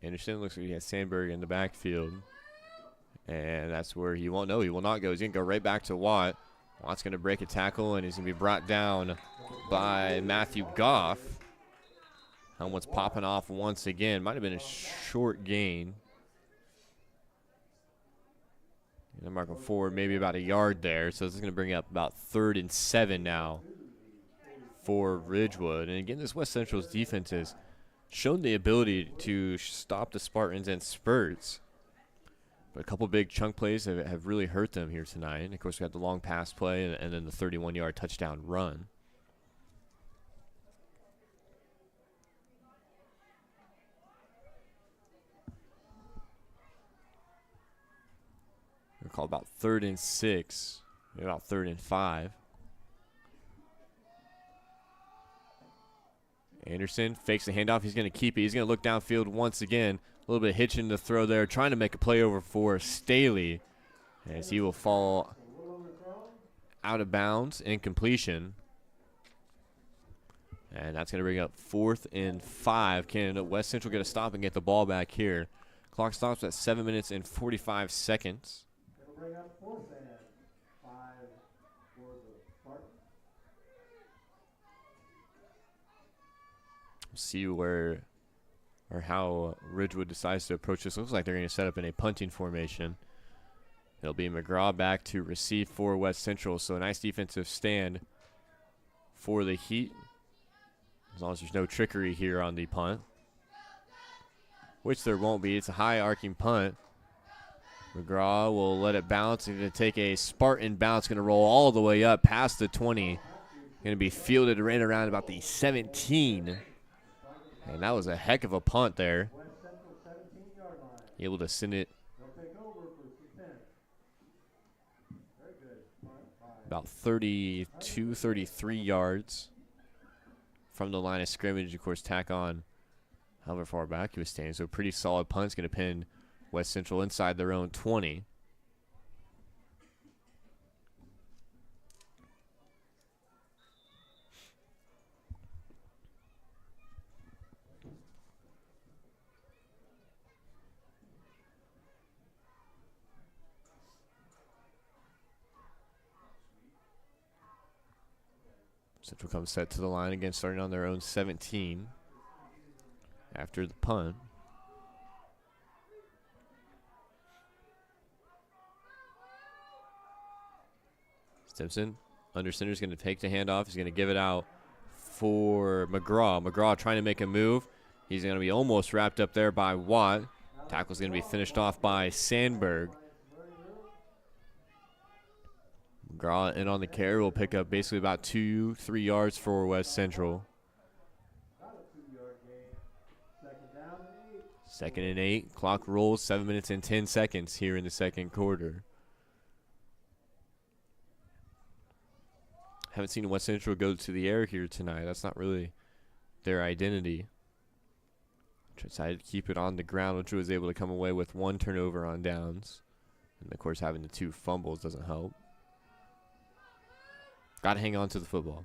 Anderson looks like he has Sandberg in the backfield. And that's where he won't know. He will not go. He's going to go right back to Watt. Watt's going to break a tackle, and he's going to be brought down by Matthew Goff. Helmet's popping off once again. Might have been a short gain. And they're marking forward maybe about a yard there. So this is going to bring up about 3rd and 7 now for Ridgewood. And again, this West Central's defense has shown the ability to stop the Spartans in spurts. But a couple big chunk plays have really hurt them here tonight. And of course, we had the long pass play and then the 31-yard touchdown run. We're called about 3rd and 6, maybe about 3rd and 5. Anderson fakes the handoff. He's going to keep it. He's going to look downfield once again. A little bit hitching the throw there, trying to make a play over for Staley as he will fall out of bounds, incompletion. And that's going to bring up 4th and 5. Can West Central get a stop and get the ball back here Clock stops at 7 minutes and 45 seconds. It'll bring up fourth and 5 for the Spartans. See where or how Ridgewood decides to approach this. Looks like they're going to set up in a punting formation. It'll be McGraw back to receive for West Central. So a nice defensive stand for the Heat. As long as there's no trickery here on the punt, which there won't be. It's a high arcing punt. McGraw will let it bounce. He's going to take a Spartan bounce. Going to roll all the way up past the 20. Going to be fielded right around about the 17. And that was a heck of a punt there. Able to send it about 32, 33 yards from the line of scrimmage. Of course, tack on however far back he was standing. So pretty solid punt. It's going to pin West Central inside their own 20. Central comes set to the line again, starting on their own 17 after the punt. Stimson, under center, is going to take the handoff. He's going to give it out for McGraw. McGraw trying to make a move. He's going to be almost wrapped up there by Watt. Tackle's going to be finished off by Sandberg. McGraw in on the carry will pick up basically about 2-3 yards for West Central. 2nd and 8. Clock rolls. 7 minutes and 10 seconds here in the second quarter. Haven't seen West Central go to the air here tonight. That's not really their identity. Decided to keep it on the ground, which was able to come away with 1 turnover on downs. And, of course, having the 2 fumbles doesn't help. Got to hang on to the football.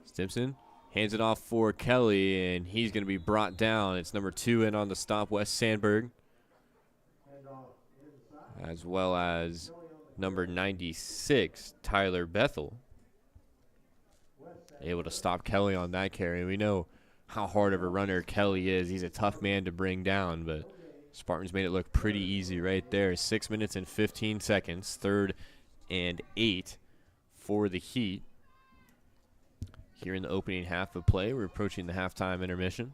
Stimson hands it off for Kelly, and he's going to be brought down. It's number 2 in on the stop, Wes Sandberg, as well as number 96, Tyler Bethel. Able to stop Kelly on that carry. We know how hard of a runner Kelly is. He's a tough man to bring down, but Spartans made it look pretty easy right there. 6 minutes and 15 seconds. 3rd and 8 for the Heat. Here in the opening half of play, we're approaching the halftime intermission.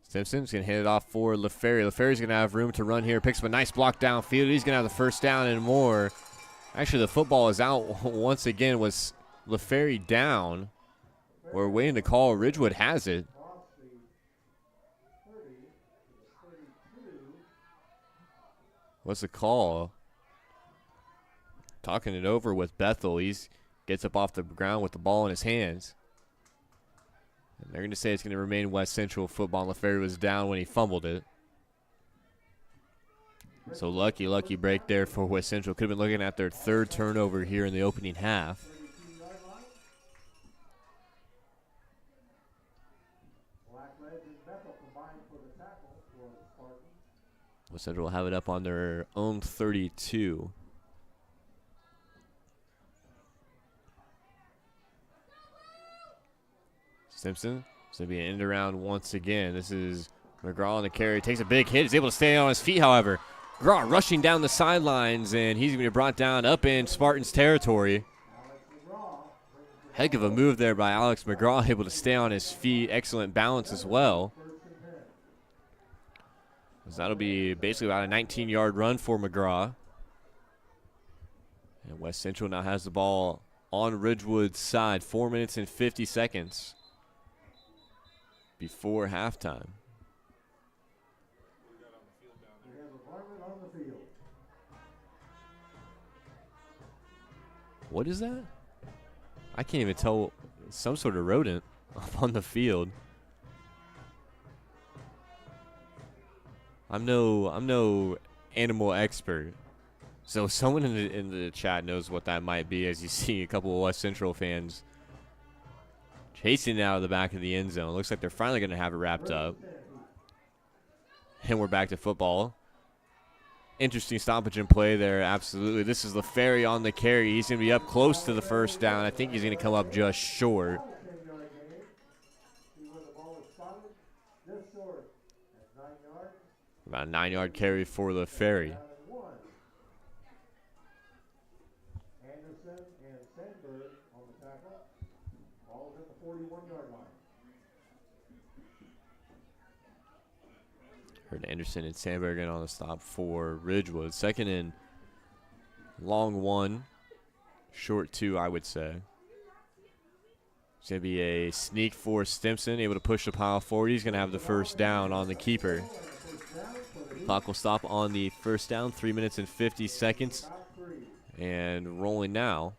Simpson's going to hand it off for LaFerry. LaFerry's going to have room to run here. Picks up a nice block downfield. He's going to have the first down and more. Actually, the football is out once again. Was LaFerry down? We're waiting to call. Ridgewood has it. What's the call? Talking it over with Bethel. He gets up off the ground with the ball in his hands. And they're going to say it's going to remain West Central football. LaFerry was down when he fumbled it. So lucky break there for West Central. Could have been looking at their 3rd turnover here in the opening half. West Central will have it up on their own 32. Simpson, it's going to be an end around once again. This is McGraw on the carry. Takes a big hit. He's able to stay on his feet, however. McGraw rushing down the sidelines, and he's going to be brought down up in Spartans territory. Heck of a move there by Alex McGraw, able to stay on his feet. Excellent balance as well. So that'll be basically about a 19-yard run for McGraw. And West Central now has the ball on Ridgewood's side. 4 minutes and 50 seconds before halftime. What is that? I can't even tell. Some sort of rodent up on the field. I'm no animal expert, so someone in the chat knows what that might be. As you see, a couple of West Central fans chasing it out of the back of the end zone. Looks like they're finally going to have it wrapped up, and we're back to football. Interesting stoppage in play there. Absolutely, this is LaFerry on the carry. He's going to be up close to the first down. I think he's going to come up just short. About a 9-yard carry for LaFerry. Anderson and Sandberg on the tackle. Ball's at the 41-yard line. Heard Anderson and Sandberg in on the stop for Ridgewood. Second and long 1, short 2, I would say. It's going to be a sneak for Stimson, able to push the pile forward. He's going to have the first down on the keeper. Clock will stop on the first down, 3 minutes and 50 seconds. And rolling now.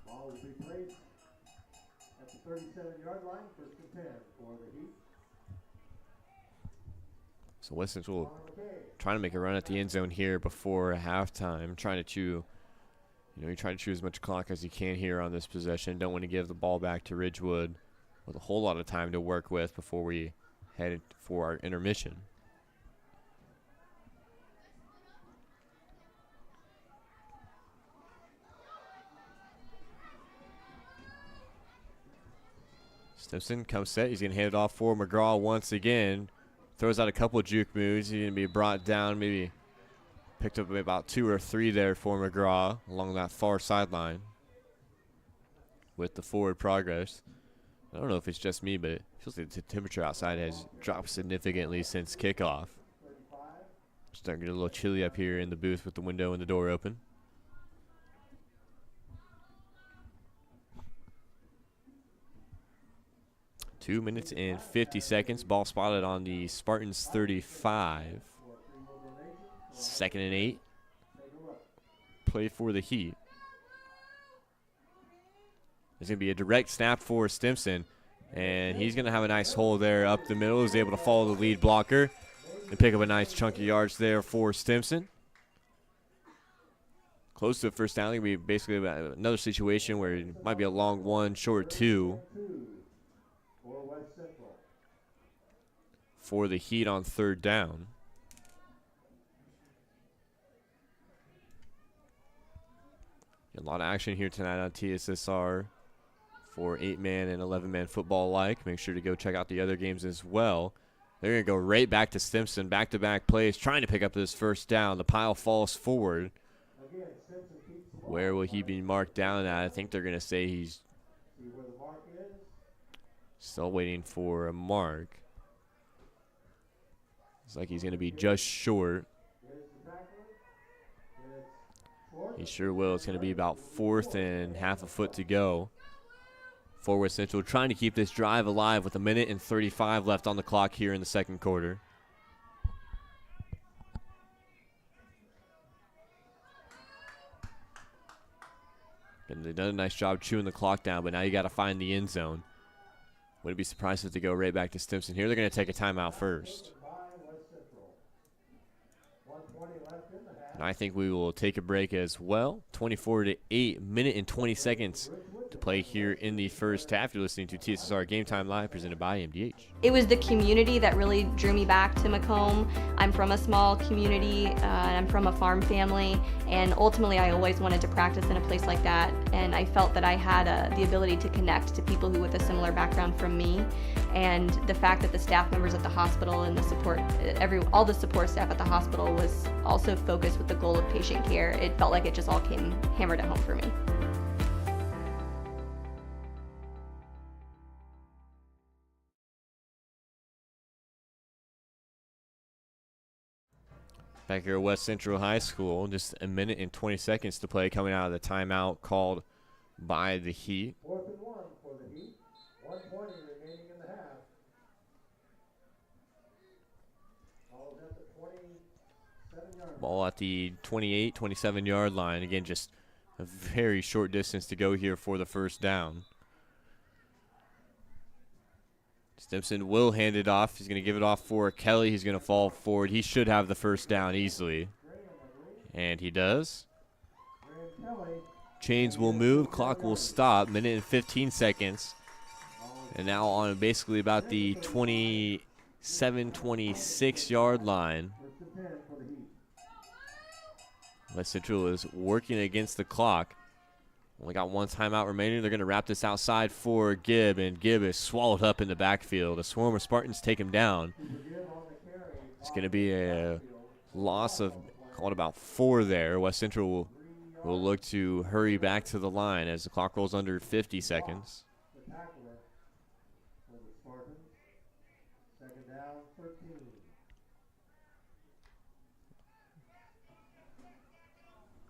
Ball will be placed at the 37-yard line, first and 10 for the Heat. So West Central trying to make a run at the end zone here before halftime. Trying to chew, you try to chew as much clock as you can here on this possession. Don't want to give the ball back to Ridgewood with a whole lot of time to work with before we head for our intermission. Stimson comes set. He's going to hand it off for McGraw once again. Throws out a couple of juke moves. He's going to be brought down, maybe picked up about 2 or 3 there for McGraw along that far sideline with the forward progress. I don't know if it's just me, but it feels like the temperature outside has dropped significantly since kickoff. Starting to get a little chilly up here in the booth with the window and the door open. Two minutes and 50 seconds. Ball spotted on the Spartans 35. Second and 8. Play for the Heat. There's going to be a direct snap for Stimson. And he's going to have a nice hole there up the middle. He's able to follow the lead blocker and pick up a nice chunk of yards there for Stimson. Close to the first down. It'll be basically another situation where it might be a long 1, short 2. For the Heat on third down. A lot of action here tonight on TSSR for 8-man and 11-man football alike. Make sure to go check out the other games as well. They're going to go right back to Stimson. Back-to-back plays, trying to pick up this first down. The pile falls forward. Where will he be marked down at? I think they're going to say he's still waiting for a mark. Looks like he's going to be just short. He sure will. It's going to be about 4th and half a foot to go. For West Central trying to keep this drive alive with 1 minute and 35 left on the clock here in the second quarter. And they've done a nice job chewing the clock down, but now you got to find the end zone. Wouldn't be surprised if they go right back to Stimson here. They're going to take a timeout first. And I think we will take a break as well. 24-8, minute and 20 seconds to play here in the first half. You're listening to TSSR Game Time Live, presented by MDH. It was the community that really drew me back to Macomb. I'm from a small community, and I'm from a farm family, and ultimately I always wanted to practice in a place like that, and I felt that I had the ability to connect to people who with a similar background from me, and the fact that the staff members at the hospital and the support, all the support staff at the hospital was also focused with the goal of patient care. It felt like it just all came hammered at home for me. Back here at West Central High School, just 1 minute and 20 seconds to play coming out of the timeout called by the Heat. 4th and 1 for the Heat. 1:20 remaining in the half. Ball at the 27-yard line. Ball at the 28, 27-yard line. Again, just a very short distance to go here for the first down. Stimson will hand it off. He's going to give it off for Kelly. He's going to fall forward. He should have the first down easily. And he does. Chains will move. Clock will stop. Minute and 15 seconds. And now on basically about the 27, 26-yard line. West Central is working against the clock. Only got one timeout remaining. They're going to wrap this outside for Gibb, and Gibb is swallowed up in the backfield. A swarm of Spartans take him down. It's going to be a loss of, call it about 4 there. West Central will look to hurry back to the line as the clock rolls under 50 seconds.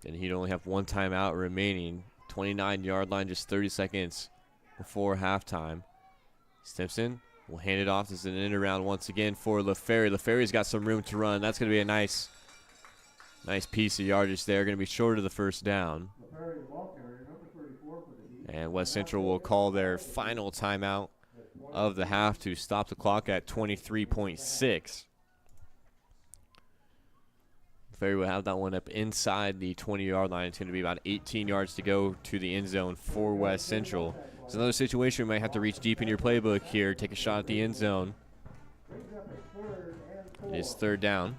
And he'd only have one timeout remaining. 29-yard line, just 30 seconds before halftime. Stimson will hand it off. This is an end around once again for LaFerry. LaFerry's got some room to run. That's going to be a nice piece of yardage there. Going to be short of the first down. And West Central will call their final timeout of the half to stop the clock at 23.6. LaFerry will have that one up inside the 20-yard line. It's going to be about 18 yards to go to the end zone for West Central. It's another situation we might have to reach deep in your playbook here, take a shot at the end zone. It is third down.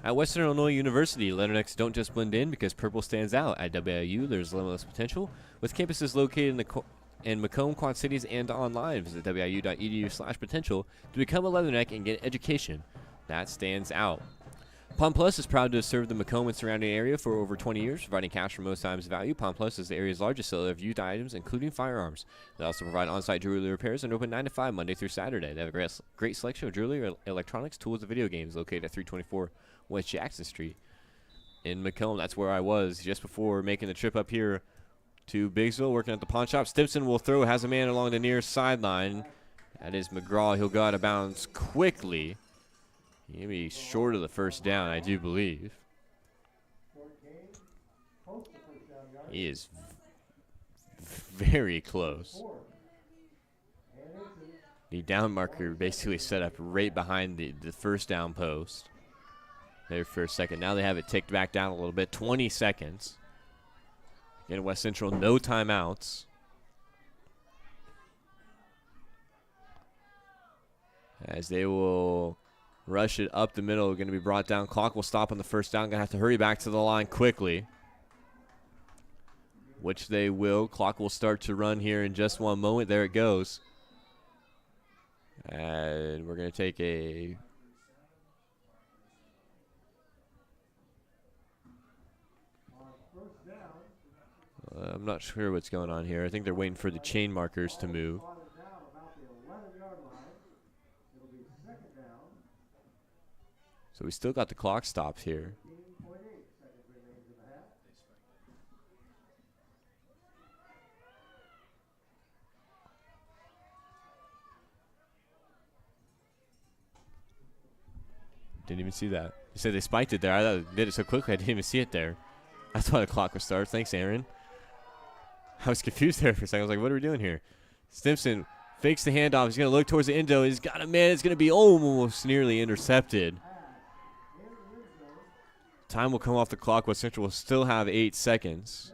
At Western Illinois University, Leathernecks don't just blend in because purple stands out. At WIU, there's limitless potential. With campuses located in Macomb, Quad Cities, and online, visit wiu.edu/potential to become a Leatherneck and get education that stands out. Palm Plus is proud to have served the Macomb and surrounding area for over 20 years, providing cash for most times value. Palm Plus is the area's largest seller of used items, including firearms. They also provide on-site jewelry repairs and open 9 to 5 Monday through Saturday. They have a great selection of jewelry, electronics, tools, and video games located at 324 West Jackson Street in Macomb. That's where I was just before making the trip up here to Bigsville, working at the pawn shop. Stimson will throw, has a man along the near sideline. That is McGraw. He'll go out of bounds quickly. He'll be short of the first down, I do believe. He is very close. The down marker basically set up right behind the first down post there for a second. Now they have it ticked back down a little bit. 20 seconds. Again, West Central, no timeouts. As they will rush it up the middle, going to be brought down. Clock will stop on the first down. Going to have to hurry back to the line quickly, which they will. Clock will start to run here in just one moment. There it goes. And we're going to take a I'm not sure what's going on here. I think they're waiting for the chain markers to move. So we still got the clock stopped here. Didn't even see that. You said they spiked it there. I thought they did it so quickly I didn't even see it there. That's why the clock was started. Thanks, Aaron. I was confused there for a second. I was like, what are we doing here? Stimson fakes the handoff. He's going to look towards the end zone. He's got a man. It's going to be almost nearly intercepted. Time will come off the clock. West Central will still have 8 seconds.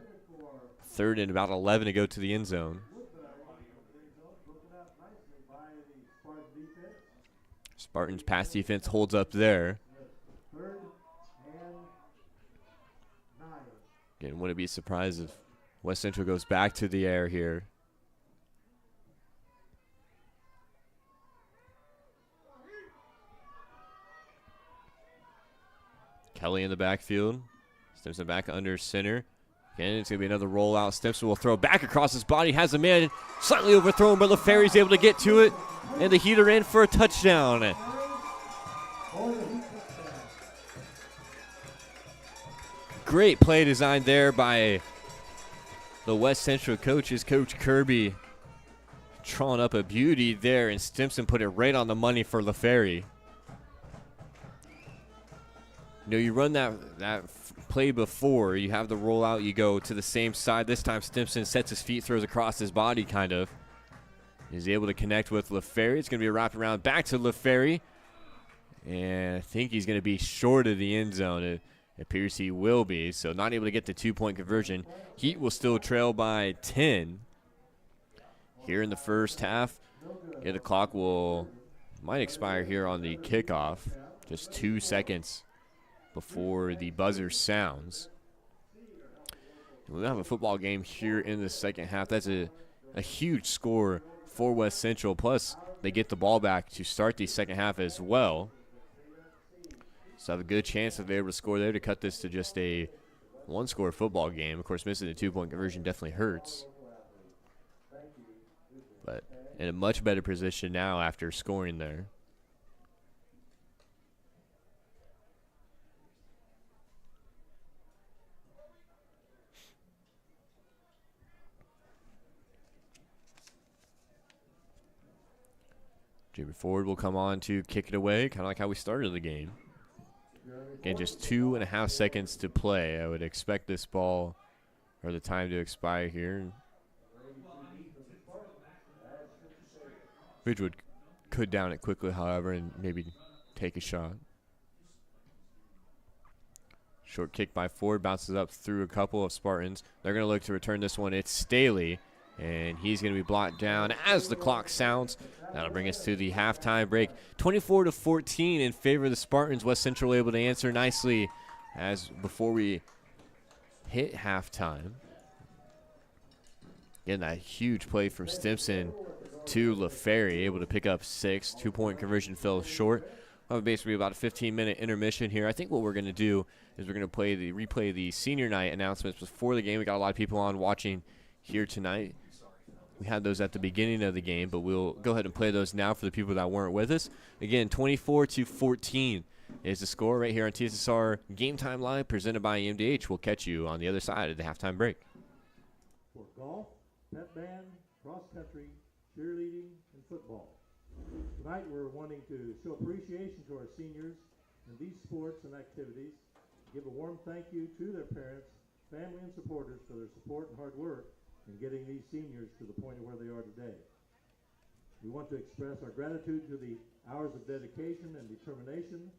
Third and about 11 to go to the end zone. Spartans pass defense holds up there. Again, wouldn't be surprised if West Central goes back to the air here. Kelly in the backfield. Stimson back under center. Again, it's going to be another rollout. Stimson will throw back across his body. Has a man slightly overthrown, but LaFerry's able to get to it. And the heater in for a touchdown. Great play design there by the West Central coaches. Coach Kirby drawing up a beauty there, and Stimson put it right on the money for LaFerry. You know, you run that play before, you have the rollout, you go to the same side. This time Stimson sets his feet, throws across his body kind of. is able to connect with LaFerry. It's going to be a wraparound back to LaFerry. And I think he's going to be short of the end zone. It appears he will be, so not able to get the 2-point conversion. Heat will still trail by 10 here in the first half. Yeah, the clock might expire here on the kickoff. Just 2 seconds before the buzzer sounds. We'll have a football game here in the second half. That's a huge score for West Central. Plus, they get the ball back to start the second half as well. So have a good chance that they're able to score there to cut this to just a one-score football game. Of course, missing the 2-point conversion definitely hurts. But in a much better position now after scoring there. Jimmy Ford will come on to kick it away, kind of like how we started the game. Again, just 2.5 seconds to play. I would expect this ball or the time to expire here. Ridgewood could down it quickly, however, and maybe take a shot. Short kick by Ford, bounces up through a couple of Spartans. They're going to look to return this one. It's Staley, and he's going to be blocked down as the clock sounds. That'll bring us to the halftime break. 24-14 in favor of the Spartans. West Central able to answer nicely as before we hit halftime. Again, that huge play from Stimson to LaFerry, able to pick up 6. 2-point conversion fell short. We'll have basically about a 15-minute intermission here. I think what we're going to do is we're going to replay the senior night announcements before the game. We got a lot of people on watching here tonight. We had those at the beginning of the game, but we'll go ahead and play those now for the people that weren't with us. Again, 24-14 is the score right here on TSSR Game Time Live, presented by EMDH. We'll catch you on the other side of the halftime break. For golf, pep band, cross country, cheerleading, and football. Tonight we're wanting to show appreciation to our seniors in these sports and activities, give a warm thank you to their parents, family, and supporters for their support and hard work in getting these seniors to the point of where they are today. We want to express our gratitude to the hours of dedication and determination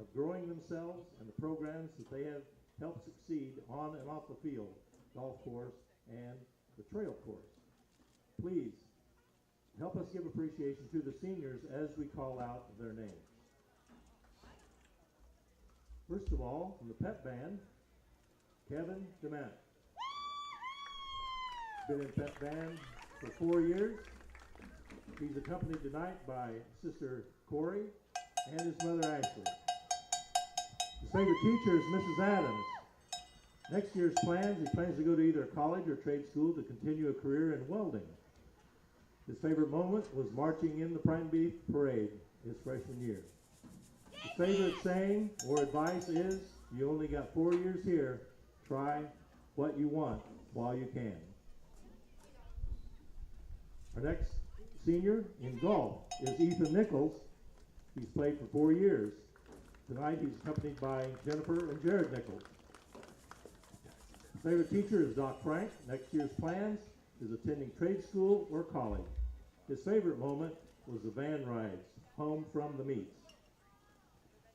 of growing themselves and the programs that they have helped succeed on and off the field, golf course, and the trail course. Please help us give appreciation to the seniors as we call out their names. First of all, from the pep band, Kevin DeMant. Been in pep band for 4 years. He's accompanied tonight by sister Corey and his mother Ashley. His favorite teacher is Mrs. Adams. Next year's plans, he plans to go to either college or trade school to continue a career in welding. His favorite moment was marching in the Prime Beef Parade his freshman year. His favorite saying or advice is, you only got 4 years here, try what you want while you can. Our next senior in golf is Ethan Nichols. He's played for 4 years. Tonight he's accompanied by Jennifer and Jared Nichols. His favorite teacher is Doc Frank. Next year's plans is attending trade school or college. His favorite moment was the van rides home from the meets.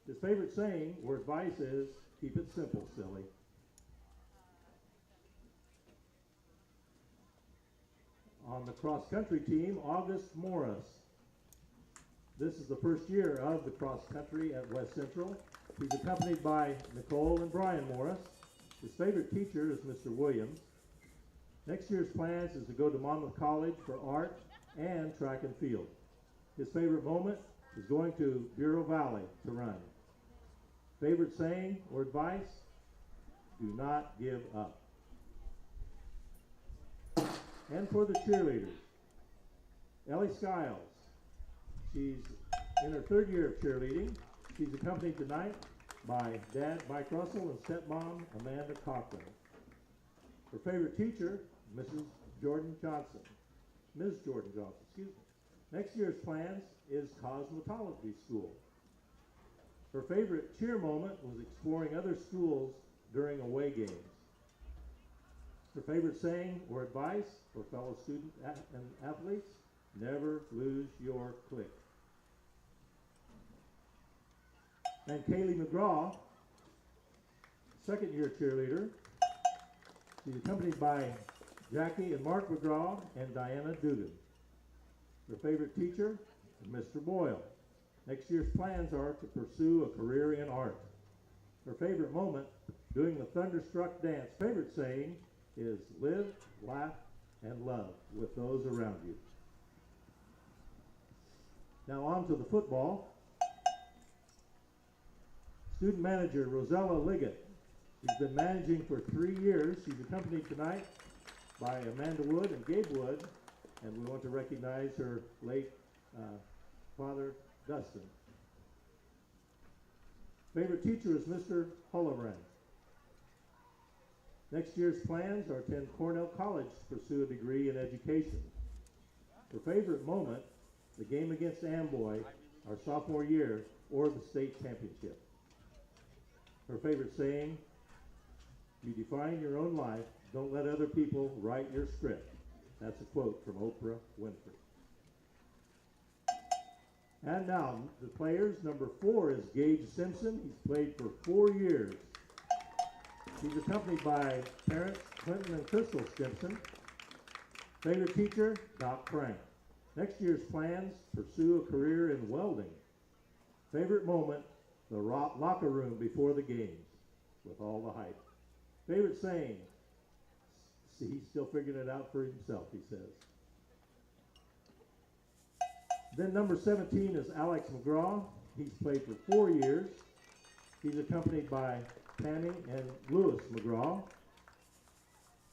His favorite saying or advice is, keep it simple, silly. On the cross-country team, August Morris. This is the first year of the cross-country at West Central. He's accompanied by Nicole and Brian Morris. His favorite teacher is Mr. Williams. Next year's plans is to go to Monmouth College for art and track and field. His favorite moment is going to Bureau Valley to run. Favorite saying or advice, do not give up. And for the cheerleaders, Ellie Skiles. She's in her 3rd year of cheerleading. She's accompanied tonight by Dad Mike Russell and stepmom Amanda Cochran. Her favorite teacher, Mrs. Jordan Johnson. Ms. Jordan Johnson, excuse me. Next year's plans is cosmetology school. Her favorite cheer moment was exploring other schools during away games. Her favorite saying or advice for fellow students and athletes, never lose your click. And Kaylee McGraw, second-year cheerleader. She's accompanied by Jackie and Mark McGraw and Diana Dugan. Her favorite teacher is Mr. Boyle. Next year's plans are to pursue a career in art. Her favorite moment, doing the Thunderstruck dance. Favorite saying is live, laugh, and love with those around you. Now on to the football. Student manager Rosella Liggett. She's been managing for 3 years. She's accompanied tonight by Amanda Wood and Gabe Wood, and we want to recognize her late father, Dustin. Favorite teacher is Mr. Hulett. Next year's plans are to attend Cornell College to pursue a degree in education. Her favorite moment, the game against Amboy, our sophomore year, or the state championship. Her favorite saying, you define your own life, don't let other people write your script. That's a quote from Oprah Winfrey. And now, the players. Number 4 is Gage Simpson. He's played for 4 years. He's accompanied by parents Clinton and Crystal Simpson. Favorite teacher, Doc Frank. Next year's plans, pursue a career in welding. Favorite moment, the locker room before the games with all the hype. Favorite saying, see, he's still figuring it out for himself, he says. Then number 17 is Alex McGraw. He's played for 4 years. He's accompanied by Tammy and Lewis McGraw.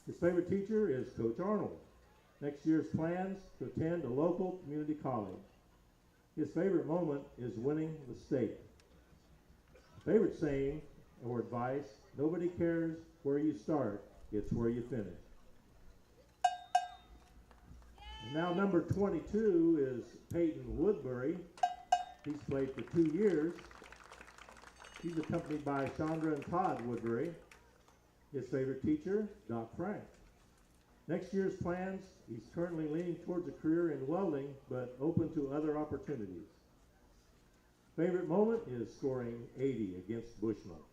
His favorite teacher is Coach Arnold. Next year's plans to attend a local community college. His favorite moment is winning the state. Favorite saying or advice, nobody cares where you start, it's where you finish. And now number 22 is Peyton Woodbury. He's played for 2 years. He's accompanied by Chandra and Todd Woodbury. His favorite teacher, Doc Frank. Next year's plans, he's currently leaning towards a career in welding, but open to other opportunities. Favorite moment is scoring 80 against Bushnell.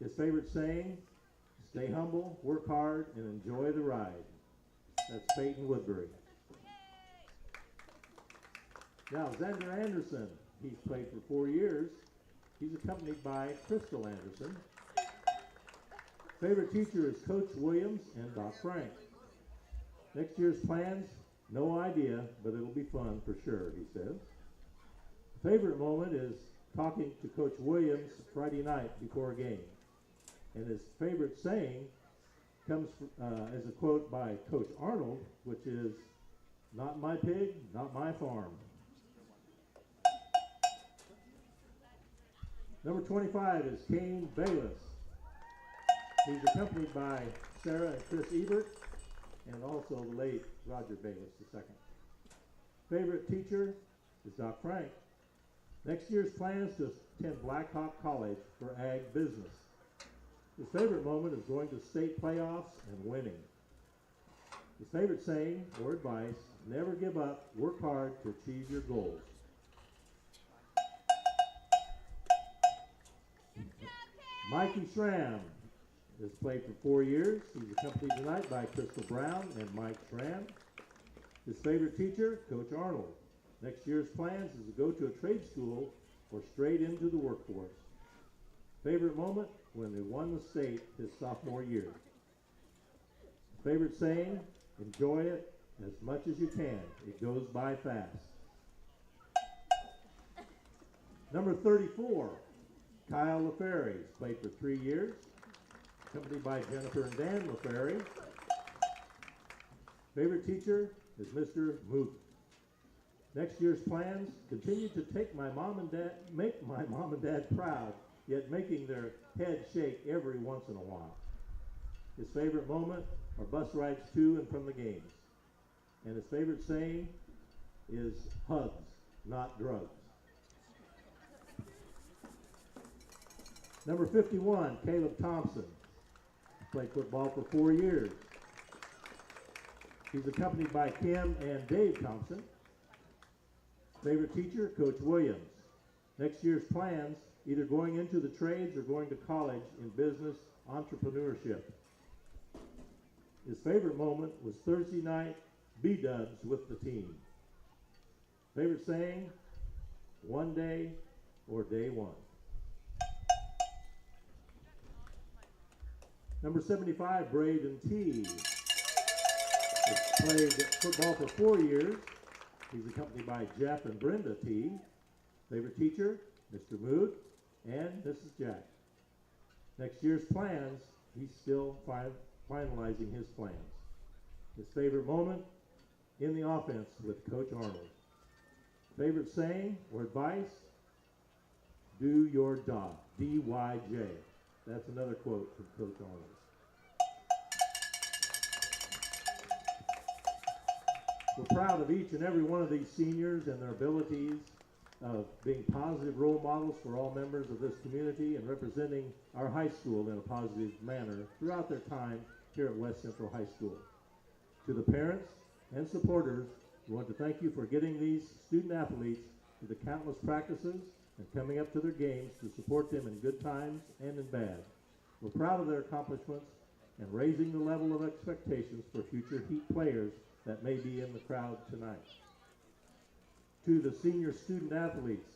His favorite saying, stay humble, work hard, and enjoy the ride. That's Peyton Woodbury. Now, Xander Anderson, he's played for 4 years. He's accompanied by Crystal Anderson. Favorite teacher is Coach Williams and Doc Frank. Next year's plans, no idea, but it'll be fun for sure, he says. Favorite moment is talking to Coach Williams Friday night before a game. And his favorite saying comes as a quote by Coach Arnold, which is, not my pig, not my farm. Number 25 is Kane Bayless. He's accompanied by Sarah and Chris Ebert, and also the late Roger Bayless II. Favorite teacher is Doc Frank. Next year's plans to attend Blackhawk College for ag business. His favorite moment is going to state playoffs and winning. His favorite saying or advice, never give up, work hard to achieve your goals. Mikey Schramm has played for 4 years. He's accompanied tonight by Crystal Brown and Mike Schramm. His favorite teacher, Coach Arnold. Next year's plans is to go to a trade school or straight into the workforce. Favorite moment, when they won the state his sophomore year. Favorite saying, enjoy it as much as you can. It goes by fast. Number 34, Kyle LaFerry. He's played for 3 years, accompanied by Jennifer and Dan LaFerry. Favorite teacher is Mr. Moot. Next year's plans, continue to make my mom and dad proud, yet making their head shake every once in a while. His favorite moment are bus rides to and from the games. And his favorite saying is hugs, not drugs. Number 51, Caleb Thompson. Played football for 4 years. He's accompanied by Kim and Dave Thompson. Favorite teacher, Coach Williams. Next year's plans, either going into the trades or going to college in business entrepreneurship. His favorite moment was Thursday night B-dubs with the team. Favorite saying, one day or day one. Number 75, Braden T. Has played football for 4 years. He's accompanied by Jeff and Brenda T. Favorite teacher, Mr. Mood and Mrs. Jack. Next year's plans, he's still finalizing his plans. His favorite moment, in the offense with Coach Arnold. Favorite saying or advice, do your job, D-Y-J. That's another quote from Coach Arnold. We're proud of each and every one of these seniors and their abilities of being positive role models for all members of this community and representing our high school in a positive manner throughout their time here at West Central High School. To the parents and supporters, we want to thank you for getting these student athletes to the countless practices and coming up to their games to support them in good times and in bad. We're proud of their accomplishments and raising the level of expectations for future Heat players that may be in the crowd tonight. To the senior student athletes,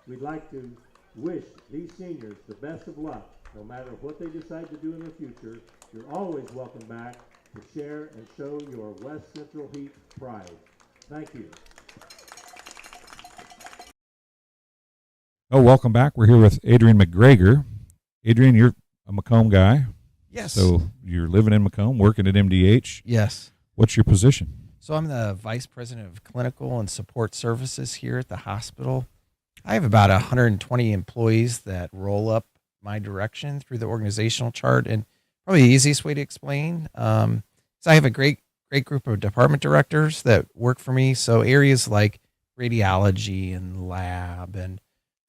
we'd like to wish these seniors the best of luck. No matter what they decide to do in the future, you're always welcome back to share and show your West Central Heat pride. Thank you. Oh, welcome back. We're here with Adrian McGregor. Adrian, you're a Macomb guy. Yes. So you're living in Macomb, working at MDH. Yes. What's your position? So I'm the Vice President of Clinical and Support Services here at the hospital. I have about 120 employees that roll up my direction through the organizational chart. And probably the easiest way to explain, is I have a great group of department directors that work for me. So areas like radiology and lab and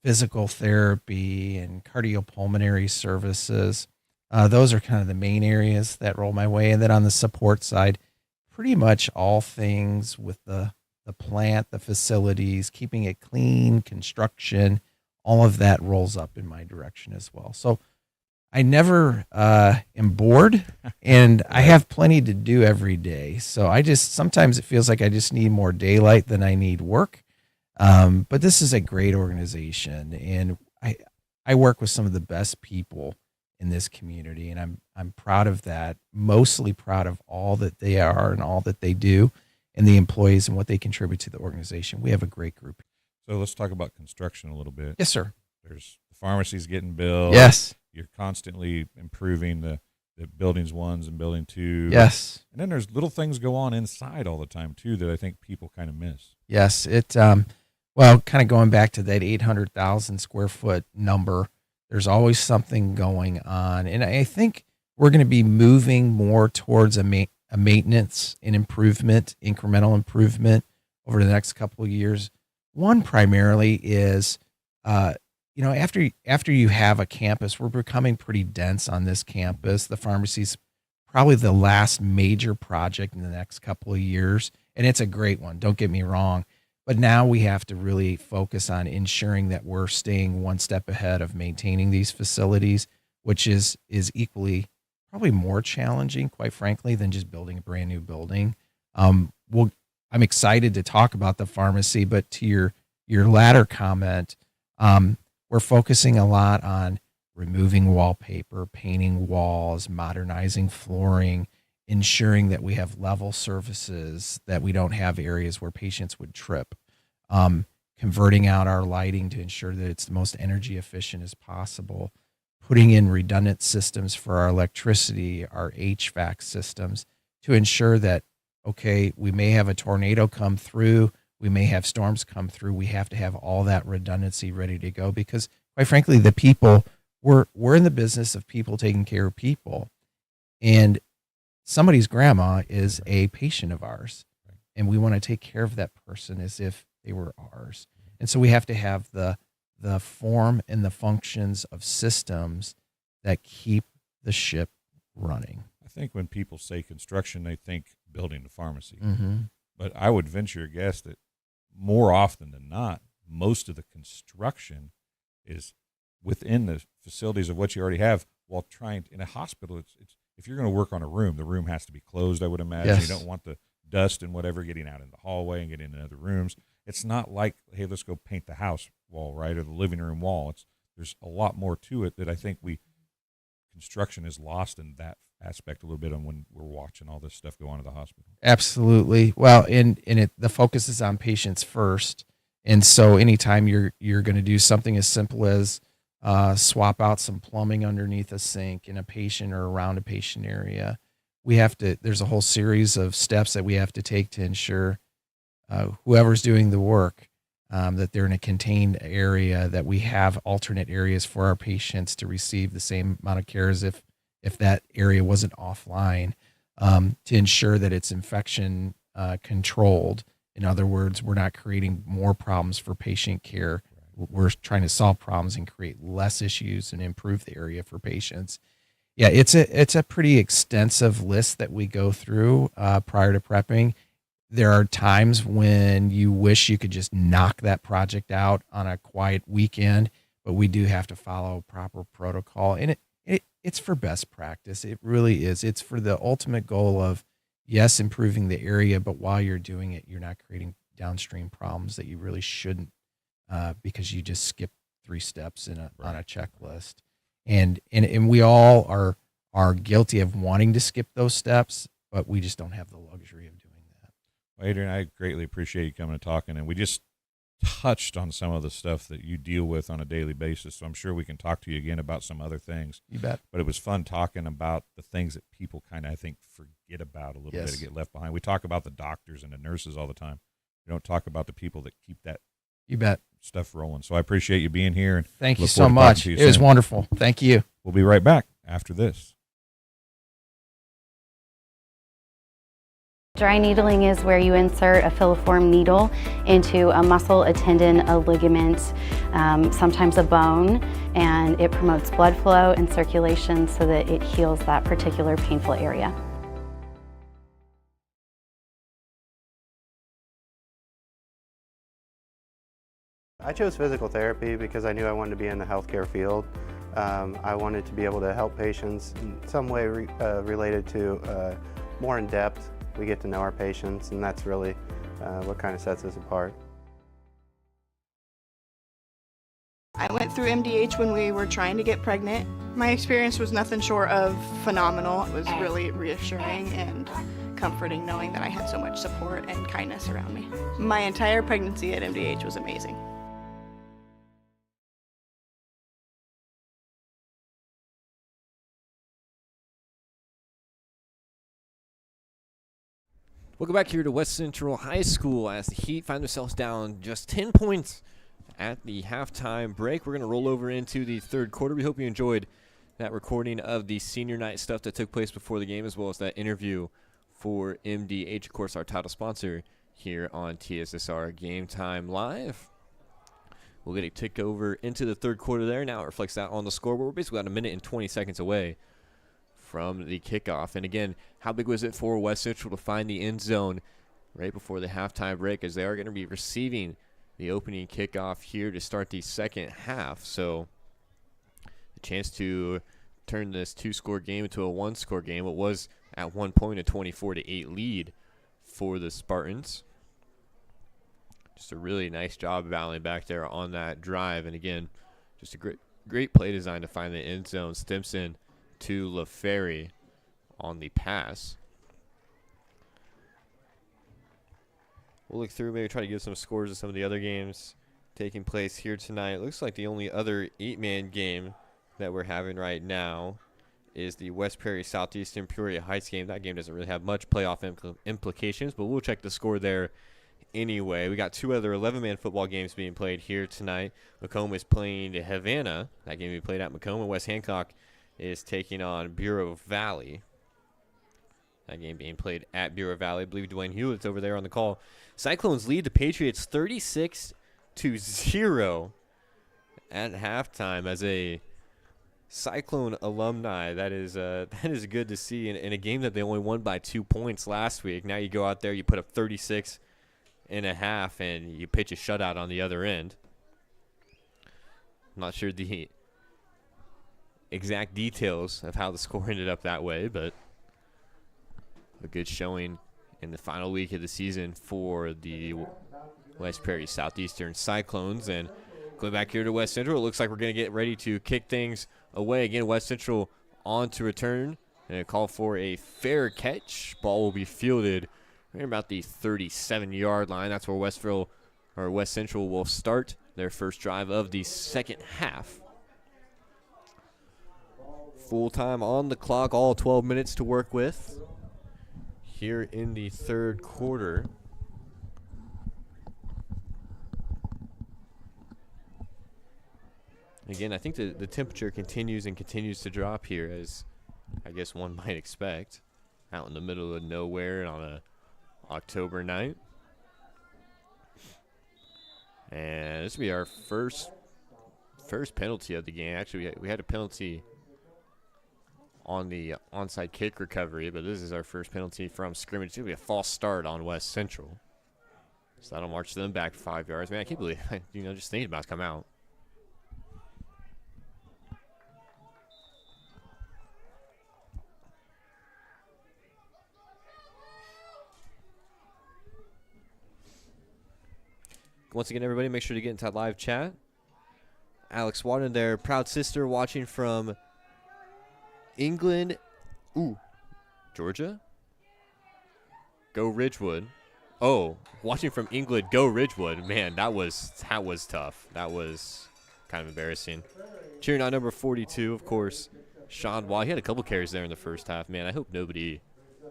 physical therapy and cardiopulmonary services, those are kind of the main areas that roll my way. And then on the support side, pretty much all things with the plant, the facilities, keeping it clean, construction, all of that rolls up in my direction as well. So I never am bored, and I have plenty to do every day. So sometimes it feels like I just need more daylight than I need work. But this is a great organization, and I work with some of the best people in this community, and I'm proud of that. Mostly proud of all that they are and all that they do, and the employees and what they contribute to the organization. We have a great group. So let's talk about construction a little bit. Yes, sir. There's the pharmacies getting built. Yes. You're constantly improving the buildings 1s and building 2. Yes. And then there's little things go on inside all the time too that I think people kind of miss. Yes. Well, kind of going back to that 800,000 square foot number, there's always something going on. And I think we're going to be moving more towards a maintenance and improvement, incremental improvement over the next couple of years. One primarily is, after you have a campus, we're becoming pretty dense on this campus. The pharmacy's probably the last major project in the next couple of years, and it's a great one, don't get me wrong. But now we have to really focus on ensuring that we're staying one step ahead of maintaining these facilities, which is equally probably more challenging, quite frankly, than just building a brand new building. I'm excited to talk about the pharmacy, but to your latter comment, we're focusing a lot on removing wallpaper, painting walls, modernizing flooring, ensuring that we have level surfaces, that we don't have areas where patients would trip, converting out our lighting to ensure that it's the most energy efficient as possible, putting in redundant systems for our electricity, our HVAC systems to ensure that, okay, we may have a tornado come through, we may have storms come through, we have to have all that redundancy ready to go because, quite frankly, the people, we're in the business of people taking care of people. And somebody's grandma is a patient of ours, and we want to take care of that person as if they were ours. And so we have to have the form and the functions of systems that keep the ship running. think when people say construction, they think building a pharmacy. Mm-hmm. But I would venture a guess that more often than not, most of the construction is within the facilities of what you already have. While trying in a hospital, it's if you're going to work on a room, the room has to be closed, I would imagine. Yes. You don't want the dust and whatever getting out in the hallway and getting into other rooms. It's not like, hey, let's go paint the house wall, right, or the living room wall. There's a lot more to it that I think construction is lost in that aspect a little bit on when we're watching all this stuff go on at the hospital. Absolutely. Well, the focus is on patients first. And so anytime you're going to do something as simple as swap out some plumbing underneath a sink in a patient or around a patient area, there's a whole series of steps that we have to take to ensure whoever's doing the work, that they're in a contained area, that we have alternate areas for our patients to receive the same amount of care as if that area wasn't offline, to ensure that it's infection controlled. In other words, we're not creating more problems for patient care. We're trying to solve problems and create less issues and improve the area for patients. Yeah, it's a pretty extensive list that we go through prior to prepping. There are times when you wish you could just knock that project out on a quiet weekend, but we do have to follow proper protocol. And it's for best practice. It really is. It's for the ultimate goal of, yes, improving the area, but while you're doing it, you're not creating downstream problems that you really shouldn't, because you just skip 3 steps on a checklist. And we all are guilty of wanting to skip those steps, but we just don't have the luxury of doing that. Well, Adrian, I greatly appreciate you coming and talking, and we just touched on some of the stuff that you deal with on a daily basis, so I'm sure we can talk to you again about some other things. You bet. But it was fun talking about the things that people kind of, I think, forget about a little bit or get left behind. We talk about the doctors and the nurses all the time. We don't talk about the people that keep that You bet. stuff rolling. So I appreciate you being here. And Thank you look so forward to talking much. to you It was soon. wonderful. Thank you. We'll be right back after this. Dry needling is where you insert a filiform needle into a muscle, a tendon, a ligament, sometimes a bone, and it promotes blood flow and circulation so that it heals that particular painful area. I chose physical therapy because I knew I wanted to be in the healthcare field. I wanted to be able to help patients in some way related to more in depth. We get to know our patients, and that's really what kind of sets us apart. I went through MDH when we were trying to get pregnant. My experience was nothing short of phenomenal. It was really reassuring and comforting knowing that I had so much support and kindness around me. My entire pregnancy at MDH was amazing. Welcome back here to West Central High School as the Heat find themselves down just 10 points at the halftime break. We're going to roll over into the third quarter. We hope you enjoyed that recording of the senior night stuff that took place before the game, as well as that interview for MDH, of course, our title sponsor here on TSSR Game Time Live. We'll get a tick over into the third quarter there. Now it reflects that on the scoreboard. We're basically about a minute and 20 seconds away from the kickoff. And again, how big was it for West Central to find the end zone right before the halftime break, as they are going to be receiving the opening kickoff here to start the second half. So a chance to turn this 2-score game into a 1-score game. It was at one point a 24-8 lead for the Spartans. Just a really nice job battling back there on that drive. And again, just a great play design to find the end zone. Stimson to LaFerry on the pass. We'll look through, maybe try to give some scores of some of the other games taking place here tonight. It looks like the only other 8-man game that we're having right now is the West Prairie Southeastern Peoria Heights game. That game doesn't really have much playoff implications, but we'll check the score there anyway. We got 2 other 11-man football games being played here tonight. Macomb is playing Havana. That game will be played at Macomb, and West Hancock is taking on Bureau Valley. That game being played at Bureau Valley. I believe Dwayne Hulett's over there on the call. Cyclones lead the Patriots 36-0 at halftime as a Cyclone alumni. That is good to see in a game that they only won by 2 points last week. Now you go out there, you put up 36 and a half, and you pitch a shutout on the other end. I'm not sure the exact details of how the score ended up that way, but a good showing in the final week of the season for the West Prairie Southeastern Cyclones. And going back here to West Central, it looks like we're going to get ready to kick things away. Again, West Central on to return, and a call for a fair catch. Ball will be fielded right about the 37-yard line. That's where West Central will start their first drive of the second half. Full time on the clock, all 12 minutes to work with here in the third quarter. Again, I think the temperature continues to drop here, as I guess one might expect, out in the middle of nowhere on a October night. And this will be our first penalty of the game. Actually, we had a penalty on the onside kick recovery, but this is our first penalty from scrimmage. It's going to be a false start on West Central. So that'll march them back 5 yards. Man, I can't believe, just thinking about it come out. Once again, everybody, make sure to get into that live chat. Alex Wadden, their proud sister, watching from England. Georgia? Go Ridgewood. Oh, watching from England, go Ridgewood. Man, that was tough. That was kind of embarrassing. Cheering on number 42, of course, Sean Waugh. He had a couple carries there in the first half. Man, I hope nobody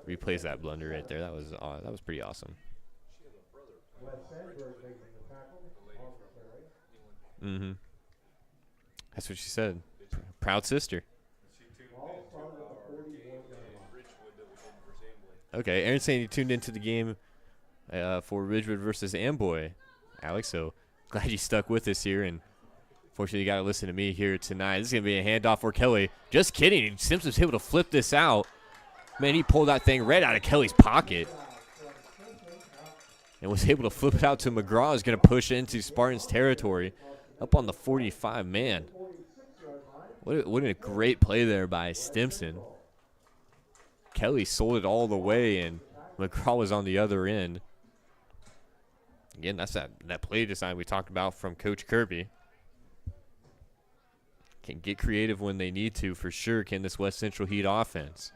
replays that blunder right there. That was pretty awesome. Mm-hmm. That's what she said. Proud sister. Okay, Aaron's saying he tuned into the game for Ridgewood versus Amboy, Alex. So glad you stuck with us here, and fortunately you got to listen to me here tonight. This is gonna be a handoff for Kelly. Just kidding. Simpson's able to flip this out. Man, he pulled that thing right out of Kelly's pocket and was able to flip it out to McGraw. Who's gonna push into Spartans territory. Up on the 45, man. What a great play there by Stimson. Kelly sold it all the way, and McGraw was on the other end. Again, that's that play design we talked about from Coach Kirby. Can get creative when they need to, for sure, can this West Central Heat offense.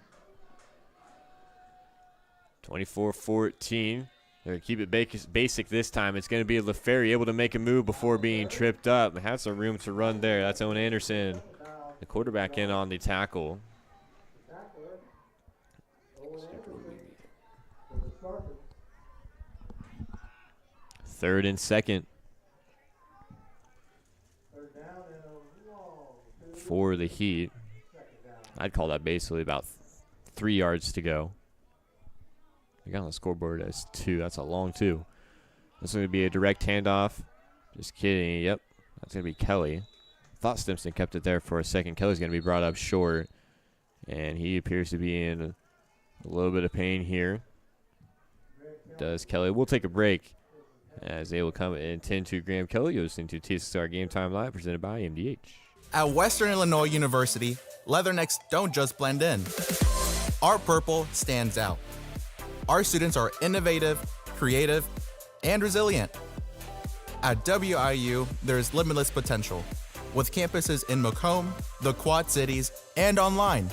24-14. They're going to keep it basic this time. It's going to be LaFerry able to make a move before being tripped up. Has some room to run there. That's Owen Anderson, the quarterback, in on the tackle. Third and second for the Heat. I'd call that basically about 3 yards to go. I got on the scoreboard as 2. That's a long 2. This is going to be a direct handoff. Just kidding. Yep. That's going to be Kelly. Thought Stimson kept it there for a second. Kelly's going to be brought up short, and he appears to be in a little bit of pain here. Does Kelly. We'll take a break as they will come and tend to Graham Kelly. You're listening to TSSR Game Time Live, presented by MDH. At Western Illinois University, leathernecks don't just blend in. Our purple stands out. Our students are innovative, creative, and resilient. At WIU, there is limitless potential, with campuses in Macomb, the Quad Cities, and online.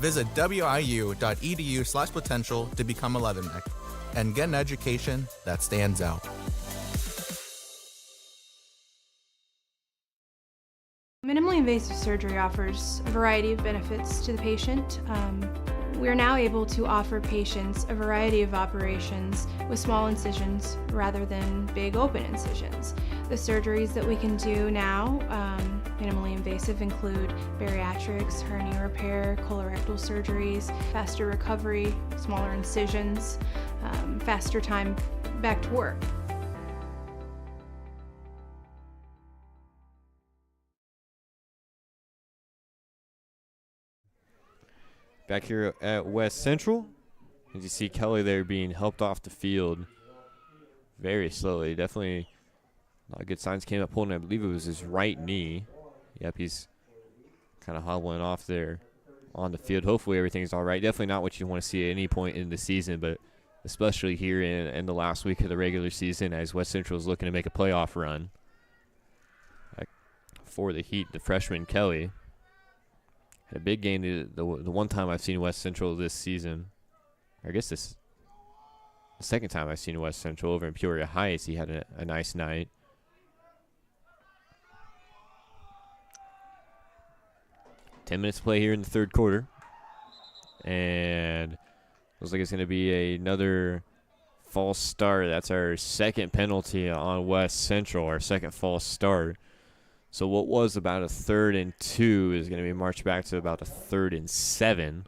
Visit wiu.edu/potential to become a leatherneck and get an education that stands out. Minimally invasive surgery offers a variety of benefits to the patient. We are now able to offer patients a variety of operations with small incisions rather than big open incisions. The surgeries that we can do now, minimally invasive, include bariatrics, hernia repair, colorectal surgeries, faster recovery, smaller incisions, faster time back to work. Back here at West Central, as you see Kelly there being helped off the field very slowly. Definitely a lot of good signs came up pulling. I believe it was his right knee. Yep, he's kind of hobbling off there on the field. Hopefully everything's all right. Definitely not what you want to see at any point in the season, but especially here in the last week of the regular season as West Central is looking to make a playoff run. For the Heat, the freshman Kelly had a big game the one time I've seen West Central this season. I guess this the second time I've seen West Central over in Peoria Heights. He had a nice night. Minutes to play here in the third quarter. And looks like it's going to be another false start. That's our second penalty on West Central, our second false start. So what was about a 3rd and 2 is going to be marched back to about a 3rd and 7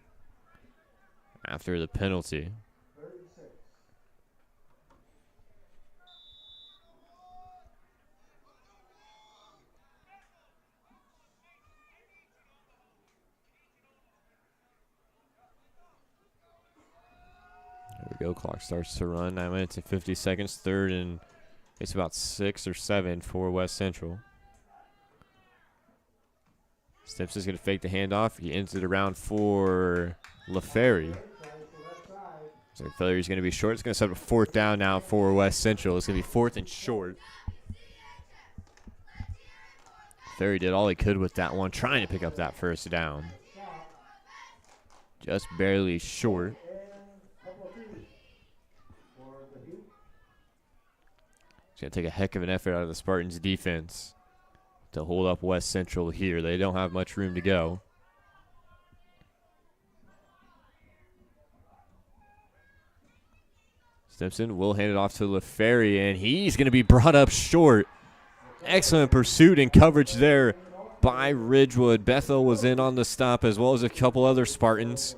after the penalty. There we go. Clock starts to run. 9 minutes and 50 seconds. 3rd and it's about 6 or 7 for West Central. Stimpson's going to fake the handoff. He ends it around for LaFerry. So LaFerry's going to be short. It's going to set up a 4th down now for West Central. It's going to be 4th and short. LaFerry did all he could with that one, trying to pick up that 1st down. Just barely short. It's going to take a heck of an effort out of the Spartans defense to hold up West Central here. They don't have much room to go. Stimpson will hand it off to LaFerry, and he's going to be brought up short. Excellent pursuit and coverage there by Ridgewood. Bethel was in on the stop as well as a couple other Spartans.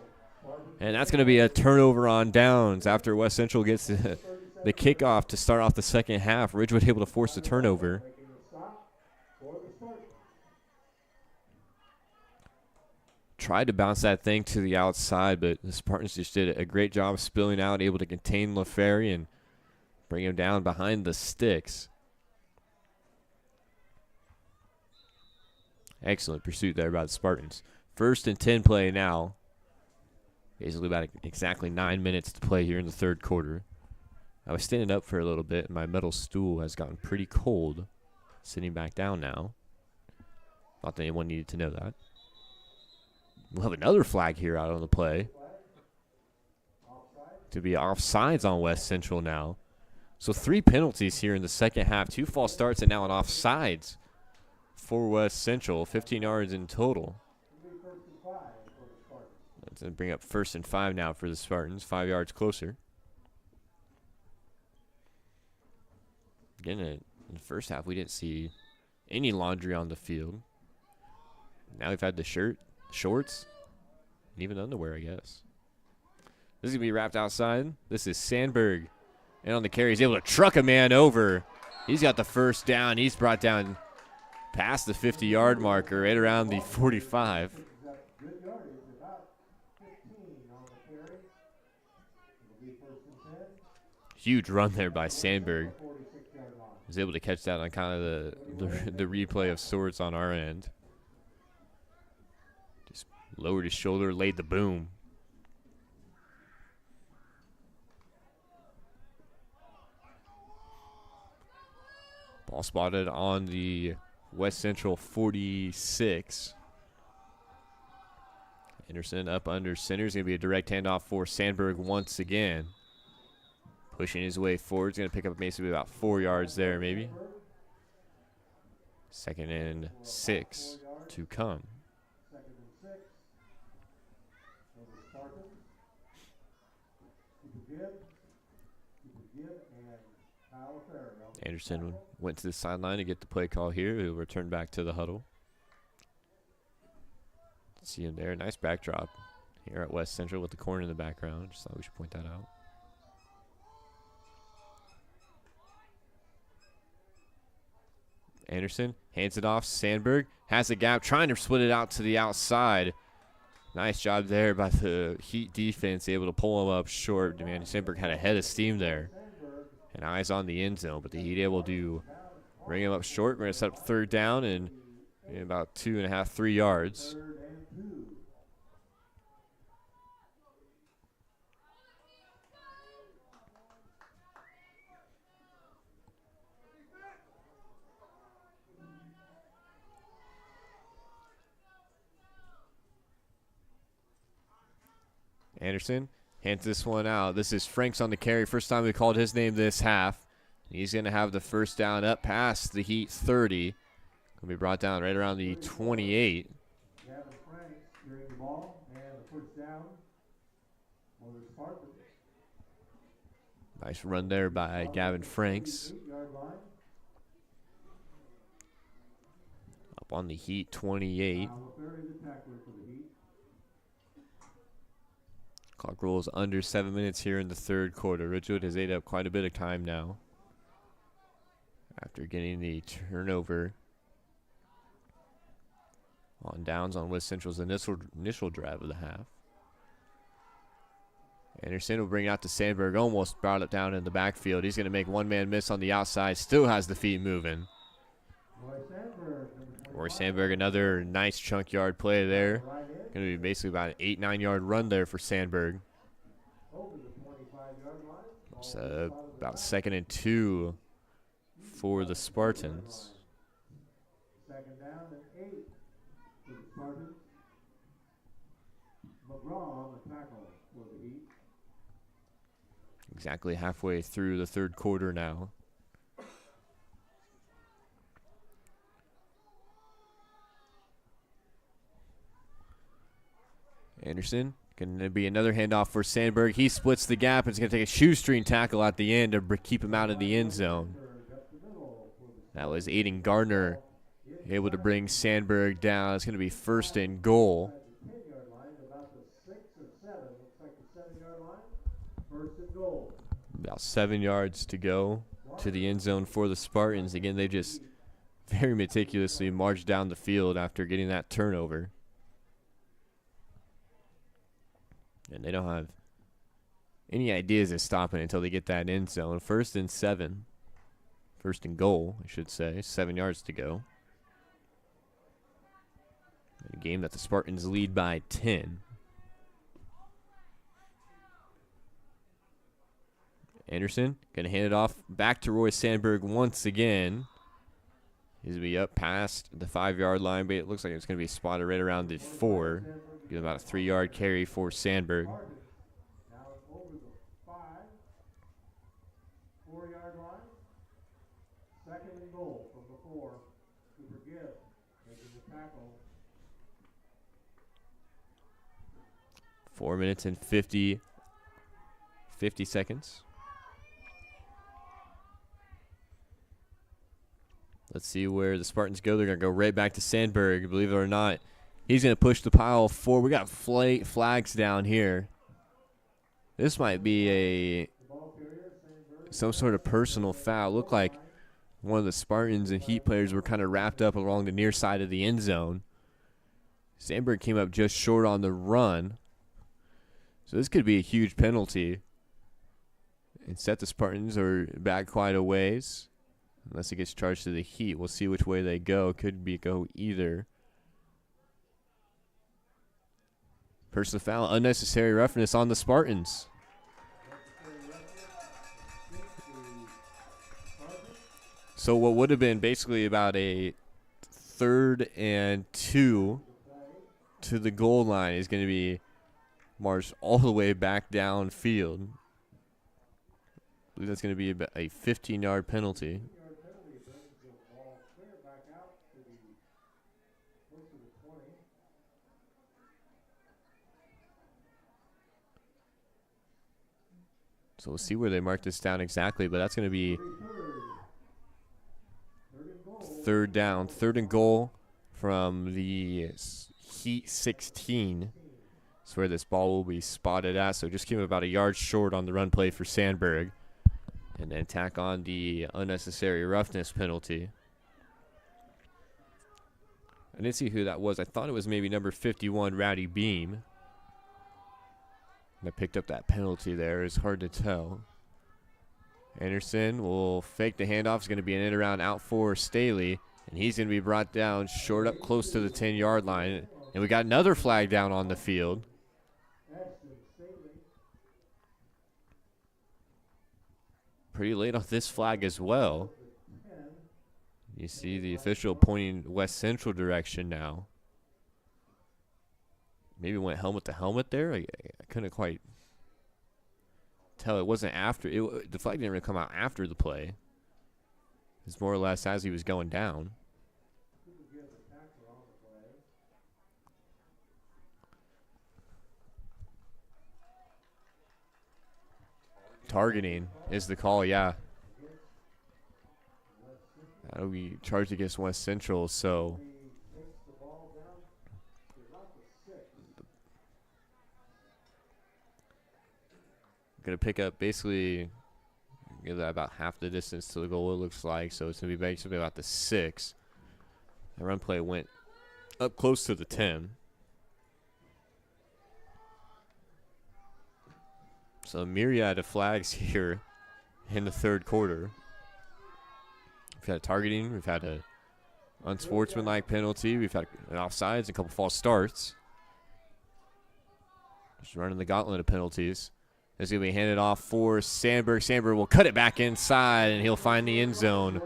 And that's going to be a turnover on downs after West Central gets the kickoff to start off the second half. Ridgewood able to force the turnover. Tried to bounce that thing to the outside, but the Spartans just did a great job of spilling out, able to contain LaFerry and bring him down behind the sticks. Excellent pursuit there by the Spartans. 1st and 10 play now. Basically about exactly 9 minutes to play here in the third quarter. I was standing up for a little bit, and my metal stool has gotten pretty cold. Sitting back down now. Not that anyone needed to know that. We'll have another flag here out on the play. To be offsides on West Central now. So 3 penalties here in the second half. 2 false starts and now an offsides for West Central. 15 yards in total. That's going to bring up 1st and 5 now for the Spartans. 5 yards closer. Again, in the first half, we didn't see any laundry on the field. Now we've had the shorts, and even underwear, I guess. This is going to be wrapped outside. This is Sandberg. And on the carry, he's able to truck a man over. He's got the 1st down. He's brought down past the 50-yard marker, right around the 45. Huge run there by Sandberg. Was able to catch that on kind of the replay of sorts on our end. Just lowered his shoulder, laid the boom. Ball spotted on the West Central 46. Anderson up under center. Is going to be a direct handoff for Sandberg once again. Pushing his way forward. He's going to pick up basically about 4 yards there, maybe. 2nd and 6 to come. Anderson went to the sideline to get the play call here. He'll return back to the huddle. See him there. Nice backdrop here at West Central with the corner in the background. Just thought we should point that out. Anderson hands it off. Sandberg has a gap, trying to split it out to the outside. Nice job there by the Heat defense, able to pull him up short. Demanding Sandberg had a head of steam there. And eyes on the end zone, but the Heat able to bring him up short. We're going to set up third down and about 2.5, 3 yards. Anderson hands this one out. This is Franks on the carry. First time we called his name this half. He's going to have the first down up past the Heat 30. Going to be brought down right around the 28. Gavin Franks carrying the ball and the first down for the Spartans. Nice run there by Gavin Franks. Up on the Heat 28. Clock rolls under 7 minutes here in the third quarter. Ridgewood has ate up quite a bit of time now after getting the turnover on downs on West Central's initial drive of the half. Anderson will bring it out to Sandberg. Almost brought it down in the backfield. He's going to make one-man miss on the outside. Still has the feet moving. Roy Sandberg, another nice chunk yard play there. Going to be basically about an 8-9 yard run there for Sandberg. It's about 2nd and 2 for the Spartans. Second down and 8 for the Spartans. McGraw on the tackle for the Heat. Exactly halfway through the third quarter now. Anderson, going to be another handoff for Sandberg. He splits the gap and is going to take a shoestring tackle at the end to keep him out of the end zone. That was Aiden Gardner able to bring Sandberg down. It's going to be 1st and goal. About 7 yards to go to the end zone for the Spartans. Again, they just very meticulously marched down the field after getting that turnover. And they don't have any ideas of stopping until they get that end zone. 1st and 7. 1st and goal, I should say. 7 yards to go. A game that the Spartans lead by 10. Anderson going to hand it off back to Roy Sandberg once again. He's going to be up past the 5 yard line, but it looks like it's going to be spotted right around the 4. Give about a 3 yard carry for Sandberg. Now over the 5, 4 yard line. 2nd and goal from the 4. Cooper Gibb making the tackle. 4 minutes and 50 seconds. Let's see where the Spartans go. They're going to go right back to Sandberg, believe it or not. He's going to push the pile forward. We got flags down here. This might be some sort of personal foul. Looked like one of the Spartans and Heat players were kind of wrapped up along the near side of the end zone. Sandberg came up just short on the run. So this could be a huge penalty. And set the Spartans are back quite a ways. Unless it gets charged to the Heat. We'll see which way they go. Could be go either. Personal foul, unnecessary roughness on the Spartans. So what would have been basically about a 3rd and 2 to the goal line is going to be marched all the way back downfield. I believe that's going to be about a 15 yard penalty. So we'll see where they mark this down exactly, but that's going to be 3rd down, 3rd and goal from the Heat 16. That's where this ball will be spotted at. So just came about a yard short on the run play for Sandberg. And then tack on the unnecessary roughness penalty. I didn't see who that was. I thought it was maybe number 51, Rowdy Beam. That picked up that penalty there. It's hard to tell. Anderson will fake the handoff. It's going to be an in-around out for Staley. And he's going to be brought down short up close to the 10-yard line. And we got another flag down on the field. Pretty late on this flag as well. You see the official pointing West Central direction now. Maybe went helmet to helmet there. I couldn't quite tell. It wasn't after. The flag didn't really come out after the play. It's more or less as he was going down. Targeting is the call, yeah. That'll be charged against West Central, so gonna pick up basically, give that about half the distance to the goal, it looks like. So it's gonna be basically about the 6. The run play went up close to the 10. So a myriad of flags here in the third quarter. We've had targeting, we've had a unsportsmanlike penalty, we've had an offsides, a couple false starts. Just running the gauntlet of penalties. It's going to be handed off for Sandberg. Sandberg will cut it back inside, and he'll find the end zone.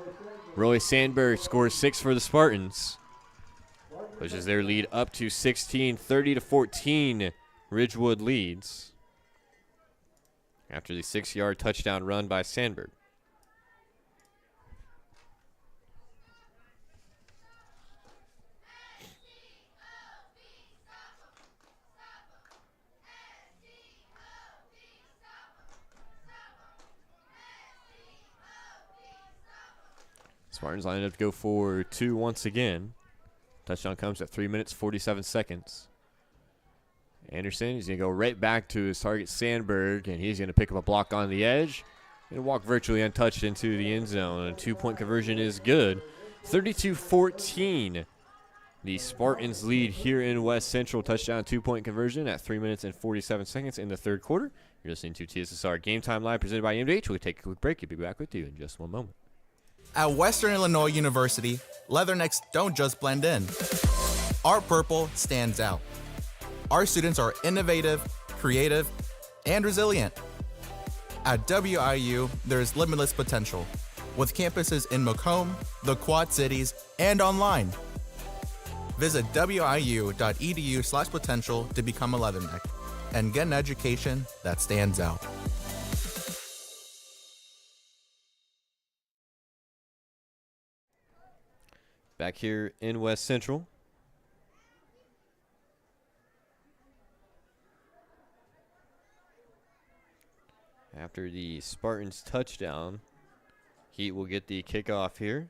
Roy Sandberg scores 6 for the Spartans. Pushes their lead up to 16, 30-14. Ridgewood leads after the 6-yard touchdown run by Sandberg. Spartans lined up to go for 2 once again. Touchdown comes at 3 minutes, 47 seconds. Anderson, he's going to go right back to his target, Sandberg, and he's going to pick up a block on the edge and walk virtually untouched into the end zone. A 2-point conversion is good. 32-14. The Spartans lead here in West Central. Touchdown 2-point conversion at 3 minutes and 47 seconds in the third quarter. You're listening to TSSR Game Time Live presented by MDH. We'll take a quick break. We'll be back with you in just one moment. At Western Illinois University, Leathernecks don't just blend in. Our purple stands out. Our students are innovative, creative, and resilient. At WIU, there's limitless potential, with campuses in Macomb, the Quad Cities, and online. Visit wiu.edu/potential to become a Leatherneck and get an education that stands out. Back here in West Central. After the Spartans touchdown, Heat will get the kickoff here.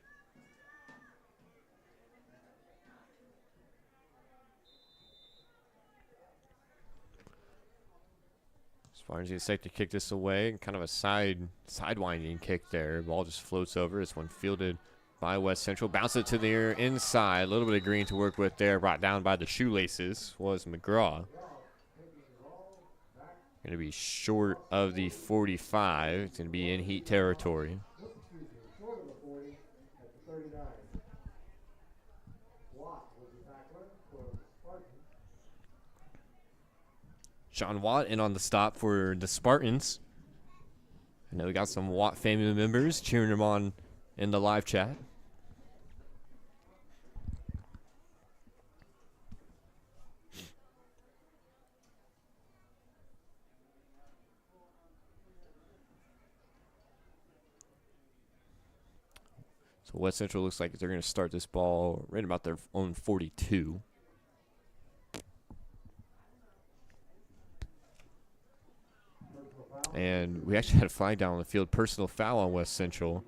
Spartans going to kick this away. Kind of a sidewinding kick there. Ball just floats over. It's one fielded by West Central. Bounce it to the inside. A little bit of green to work with there. Brought down by the shoelaces was McGraw. Going to be short of the 45. It's going to be in Heat territory. Sean Watt in on the stop for the Spartans. I know we got some Watt family members cheering him on in the live chat. So West Central looks like they're going to start this ball right about their own 42. And we actually had a flag down on the field, personal foul on West Central.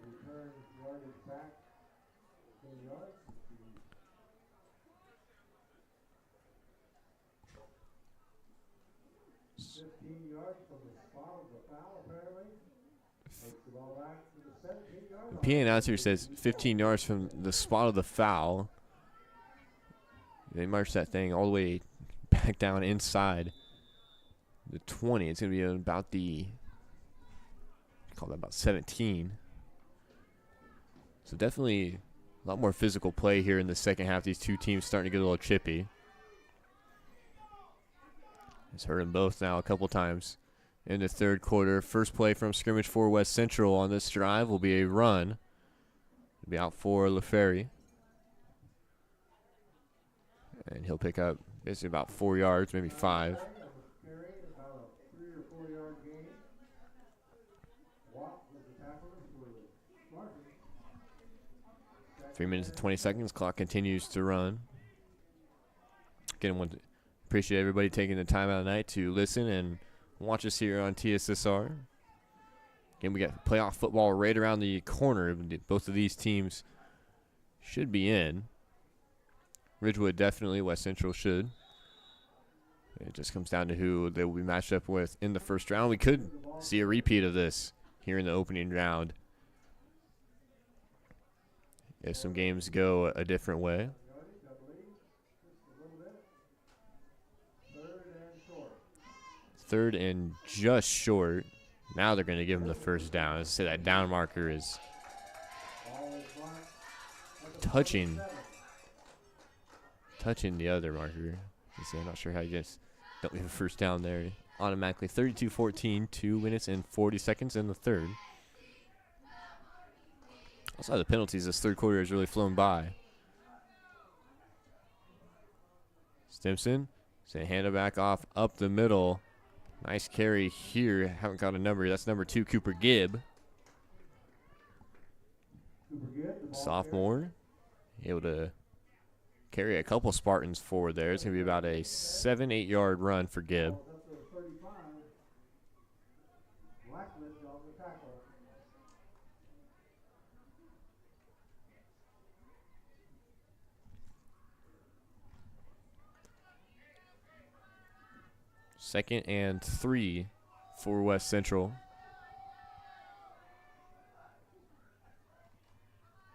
The PA announcer says 15 yards from the spot of the foul. They march that thing all the way back down inside the 20. It's going to be about about 17. So definitely a lot more physical play here in the second half. These two teams starting to get a little chippy. It's hurt them both now a couple times in the third quarter. First play from scrimmage for West Central on this drive will be a run. It'll be out for LaFerry. And he'll pick up basically about 4 yards, maybe 5. 3 minutes and 20 seconds. Clock continues to run. Again, I want to appreciate everybody taking the time out of the night to listen and watch us here on TSSR. Again, we got playoff football right around the corner. Both of these teams should be in. Ridgewood definitely. West Central should. It just comes down to who they will be matched up with in the first round. We could see a repeat of this here in the opening round if some games go a different way. Third and just short. Now they're going to give him the first down. As I say, that down marker is touching the other marker. I'm not sure how you just don't leave a first down there. Automatically 32-14, 2 minutes and 40 seconds in the third. Also, the penalties this third quarter has really flown by. Stimson, hand it back off up the middle. Nice carry here. Haven't got a number. That's number 2, Cooper Gibb. Sophomore. Able to carry a couple Spartans forward there. It's going to be about a 7-8 yard run for Gibb. Second and 3 for West Central.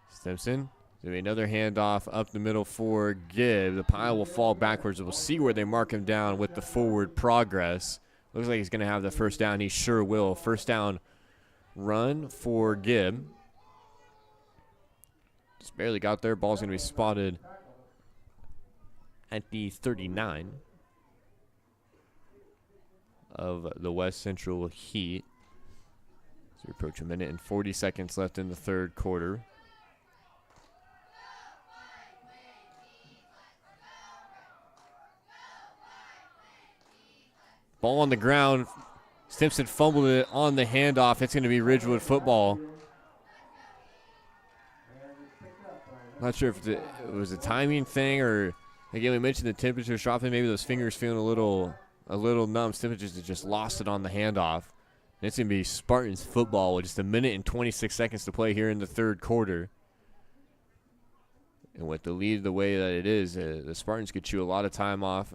Stimson. There'll be another handoff up the middle for Gibb. The pile will fall backwards. We'll see where they mark him down with the forward progress. Looks like he's going to have the first down. He sure will. First down run for Gibb. Just barely got there. Ball's going to be spotted at the 39 of the West Central Heat. So we approach a minute and 40 seconds left in the third quarter. Ball on the ground. Stimson fumbled it on the handoff. It's going to be Ridgewood football. Not sure if it was a timing thing or, again, we mentioned the temperature dropping. Maybe those fingers feeling a little numb. Stimson just lost it on the handoff. And it's going to be Spartans football with just a minute and 26 seconds to play here in the third quarter. And with the lead the way that it is, the Spartans could chew a lot of time off.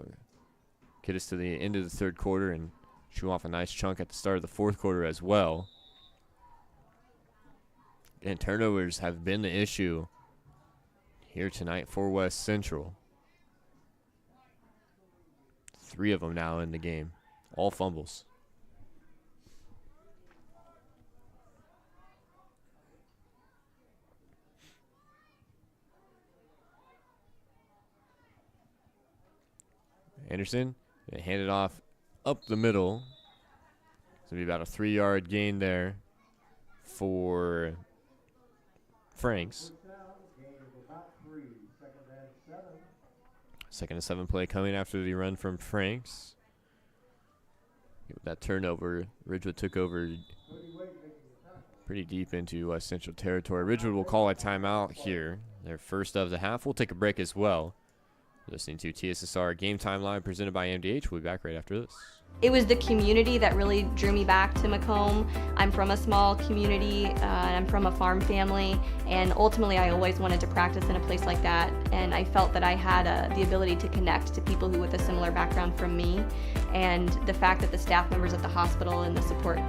Get us to the end of the third quarter and chew off a nice chunk at the start of the fourth quarter as well. And turnovers have been the issue here tonight for West Central. 3 of them now in the game. All fumbles. Anderson. They hand it off up the middle. It's going to be about a 3 yard gain there for Franks. Second and 7 play coming after the run from Franks. That turnover, Ridgewood took over pretty deep into West Central territory. Ridgewood will call a timeout here. Their first of the half. We'll take a break as well. Listening to TSSR Game Time Live presented by MDH. We'll be back right after this. It was the community that really drew me back to Macomb. I'm from a small community, and I'm from a farm family, and ultimately I always wanted to practice in a place like that, and I felt that I had the ability to connect to people who with a similar background from me, and the fact that the staff members at the hospital and the support,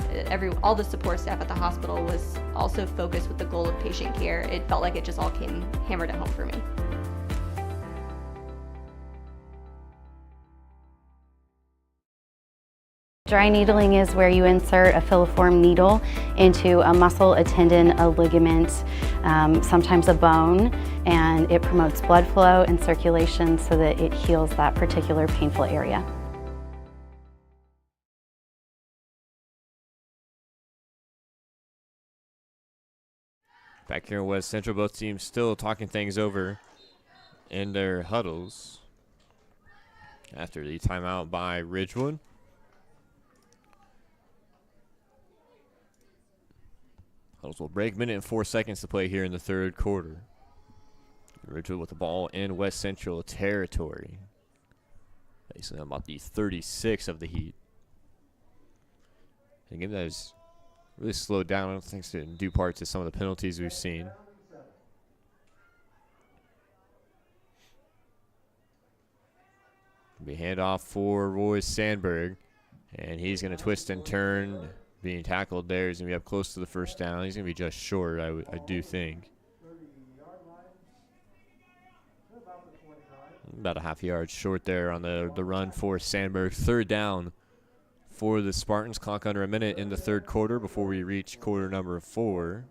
all the support staff at the hospital was also focused with the goal of patient care. It felt like it just all came hammered at home for me. Dry needling is where you insert a filiform needle into a muscle, a tendon, a ligament, sometimes a bone, and it promotes blood flow and circulation so that it heals that particular painful area. Back here in West Central, both teams still talking things over in their huddles after the timeout by Ridgewood. Huddles will break. Minute and 4 seconds to play here in the third quarter. Ridgewood with the ball in West Central territory. Facing about the 36 of the Heat. A game that has really slowed down, thanks to due part to some of the penalties we've seen. Be handoff for Roy Sandberg, and he's going to twist and turn. Being tackled there, he's going to be up close to the first down. He's going to be just short, I do think. About a half yard short there on the run for Sandberg. Third down for the Spartans. Clock under a minute in the third quarter before we reach quarter number 4.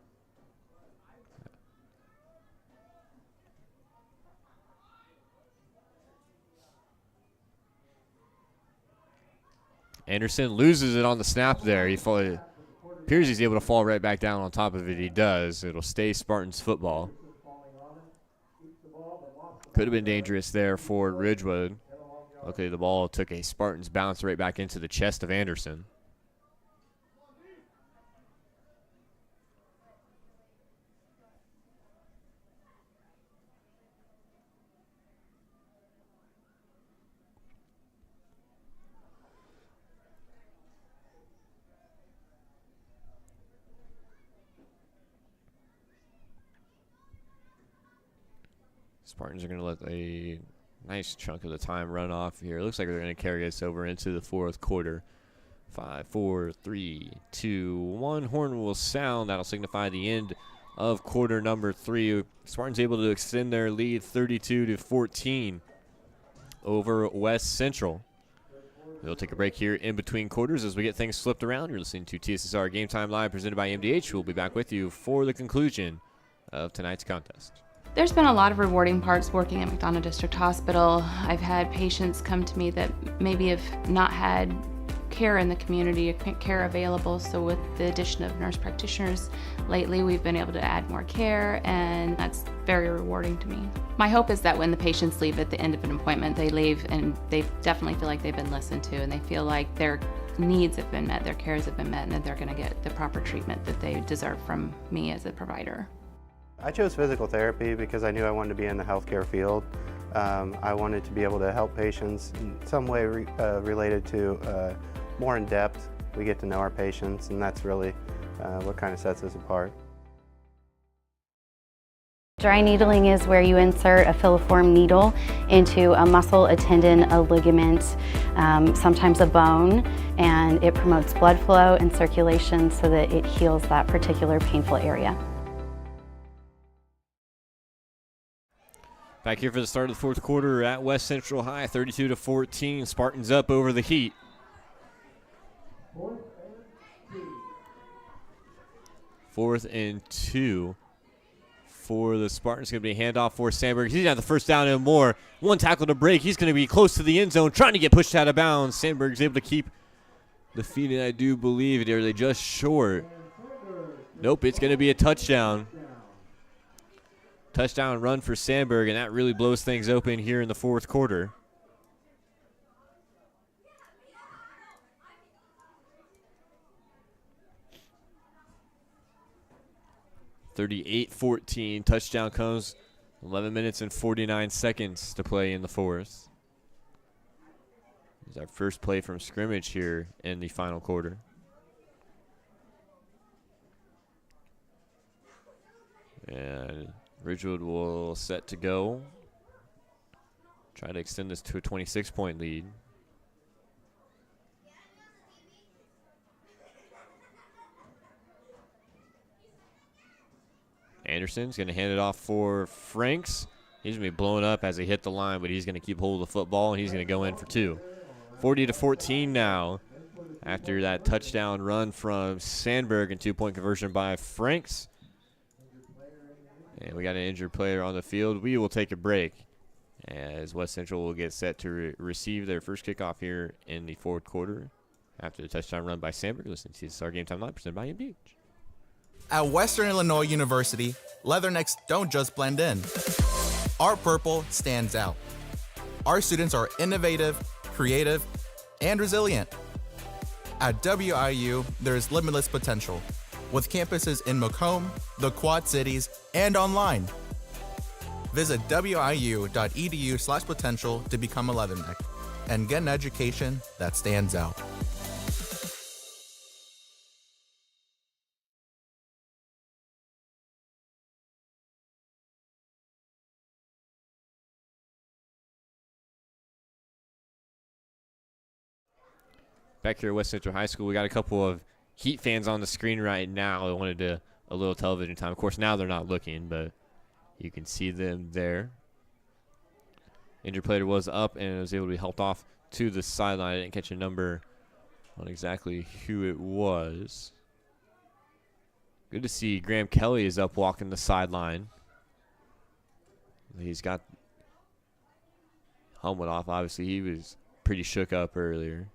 Anderson loses it on the snap there. Appears he's able to fall right back down on top of it. He does. It'll stay Spartans football. Could have been dangerous there for Ridgewood. Luckily, the ball took a Spartans bounce right back into the chest of Anderson. Spartans are going to let a nice chunk of the time run off here. It looks like they're going to carry us over into the fourth quarter. 5, 4, 3, 2, 1. Horn will sound. That'll signify the end of quarter number 3. Spartans able to extend their lead 32-14 over West Central. We'll take a break here in between quarters as we get things flipped around. You're listening to TSSR Game Time Live presented by MDH. We'll be back with you for the conclusion of tonight's contest. There's been a lot of rewarding parts working at McDonough District Hospital. I've had patients come to me that maybe have not had care in the community, care available. So with the addition of nurse practitioners lately, we've been able to add more care, and that's very rewarding to me. My hope is that when the patients leave at the end of an appointment, they leave and they definitely feel like they've been listened to, and they feel like their needs have been met, their cares have been met, and that they're going to get the proper treatment that they deserve from me as a provider. I chose physical therapy because I knew I wanted to be in the healthcare field. I wanted to be able to help patients in some way related to more in depth. We get to know our patients, and that's really what kind of sets us apart. Dry needling is where you insert a filiform needle into a muscle, a tendon, a ligament, sometimes a bone, and it promotes blood flow and circulation so that it heals that particular painful area. Back here for the start of the fourth quarter at West Central High, 32-14. Spartans up over the Heat. Fourth and 2 for the Spartans. Going to be a handoff for Sandberg. He's got the first down and more. One tackle to break. He's going to be close to the end zone, trying to get pushed out of bounds. Sandberg's able to keep the feet, and I do believe they're just short. Nope, it's going to be a touchdown. Touchdown run for Sandberg, and that really blows things open here in the fourth quarter. (38-14). Touchdown comes 11 minutes and 49 seconds to play in the fourth. This is our first play from scrimmage here in the final quarter. And Ridgewood will set to go. Try to extend this to a 26-point lead. Anderson's going to hand it off for Franks. He's going to be blown up as he hit the line, but he's going to keep hold of the football, and he's going to go in for 2. 40-14 now. after that touchdown run from Sandberg and 2-point conversion by Franks. And we got an injured player on the field. We will take a break as West Central will get set to receive their first kickoff here in the fourth quarter after the touchdown run by Sandberg. Listening to TSSR Game Time Live, presented by MDH. At Western Illinois University, leathernecks don't just blend in. Our purple stands out. Our students are innovative, creative, and resilient. At WIU, there is limitless potential, with campuses in Macomb, the Quad Cities, and online. Visit wiu.edu/potential to become a leatherneck and get an education that stands out. Back here at West Central High School, we got a couple of Heat fans on the screen right now. They wanted a little television time. Of course, now they're not looking, but you can see them there. Injured player was up and was able to be helped off to the sideline. I didn't catch a number on exactly who it was. Good to see Graham Kelly is up walking the sideline. He's got helmet off. Obviously, he was pretty shook up earlier.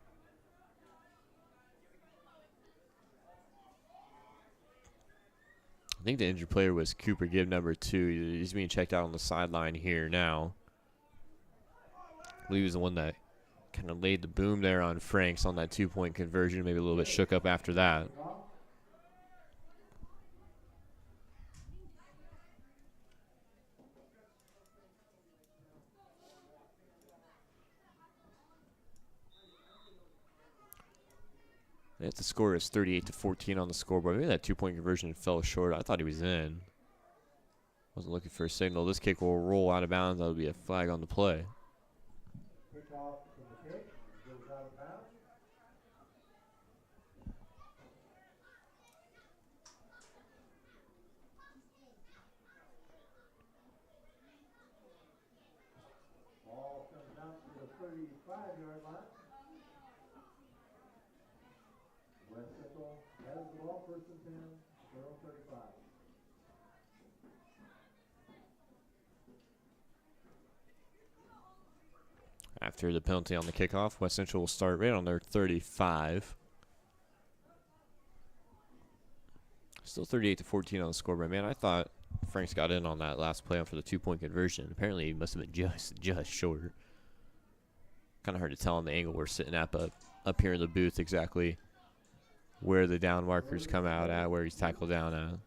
I think the injured player was Cooper Gibb, number 2. He's being checked out on the sideline here now. I believe he was the one that kind of laid the boom there on Franks on that 2-point conversion. Maybe a little bit shook up after that. The score is 38-14 on the scoreboard. Maybe that 2-point conversion fell short. I thought he was in. Wasn't looking for a signal. This kick will roll out of bounds. That'll be a flag on the play. Kickoff from the kick, goes out of bounds. Ball comes out to the 35-yard line. West Central has the ball, first and 10, their own 35. After the penalty on the kickoff, West Central will start right on their 35. Still 38-14 on the scoreboard. Man, I thought Franks got in on that last play for the 2-point conversion. Apparently, he must have been just short. Kind of hard to tell on the angle we're sitting at, but up here in the booth exactly where the down markers come out at, where he's tackled down at.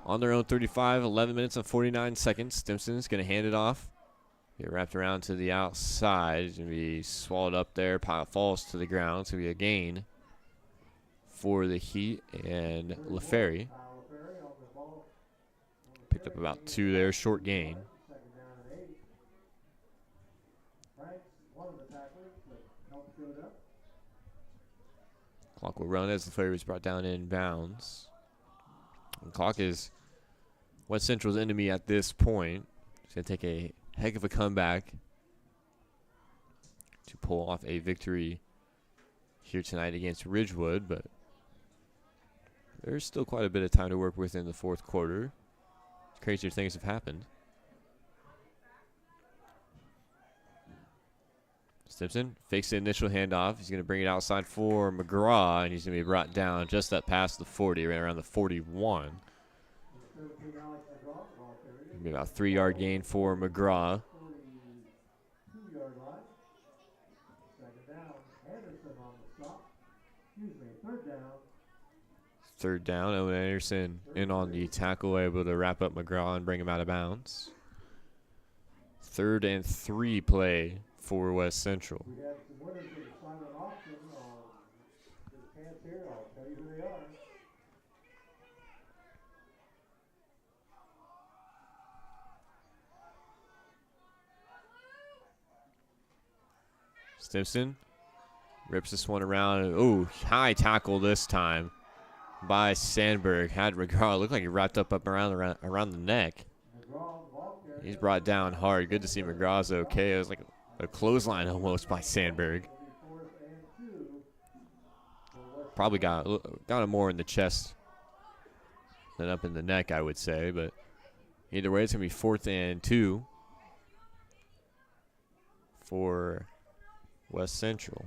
On their own 35, 11 minutes and 49 seconds. Stimson's going to hand it off. Get wrapped around to the outside. He's going to be swallowed up there. Falls to the ground. It's going to be a gain for the Heat. And LaFerry picked up about 2 there. Short gain. Clock will run as LaFerry was brought down in bounds. And clock is West Central's enemy at this point. It's going to take a heck of a comeback to pull off a victory here tonight against Ridgewood, but there's still quite a bit of time to work with in the fourth quarter. Crazier things have happened. Stimson fakes the initial handoff. He's going to bring it outside for McGraw, and he's going to be brought down just up past the 40, right around the 41. Maybe about a 3-yard gain for McGraw. Third down. Owen Anderson in on the tackle, able to wrap up McGraw and bring him out of bounds. 3rd and 3 play for West Central. We had some winners of the silent auction on this chance here. I'll tell you who they are. Stimson rips this one around. Oh, high tackle this time by Sandberg. Had McGraw. Looked like he wrapped up around the neck. He's brought down hard. Good to see McGraw's okay. It was like A clothesline almost by Sandberg. Probably got him more in the chest than up in the neck, I would say. But either way, it's going to be 4th and 2 for West Central.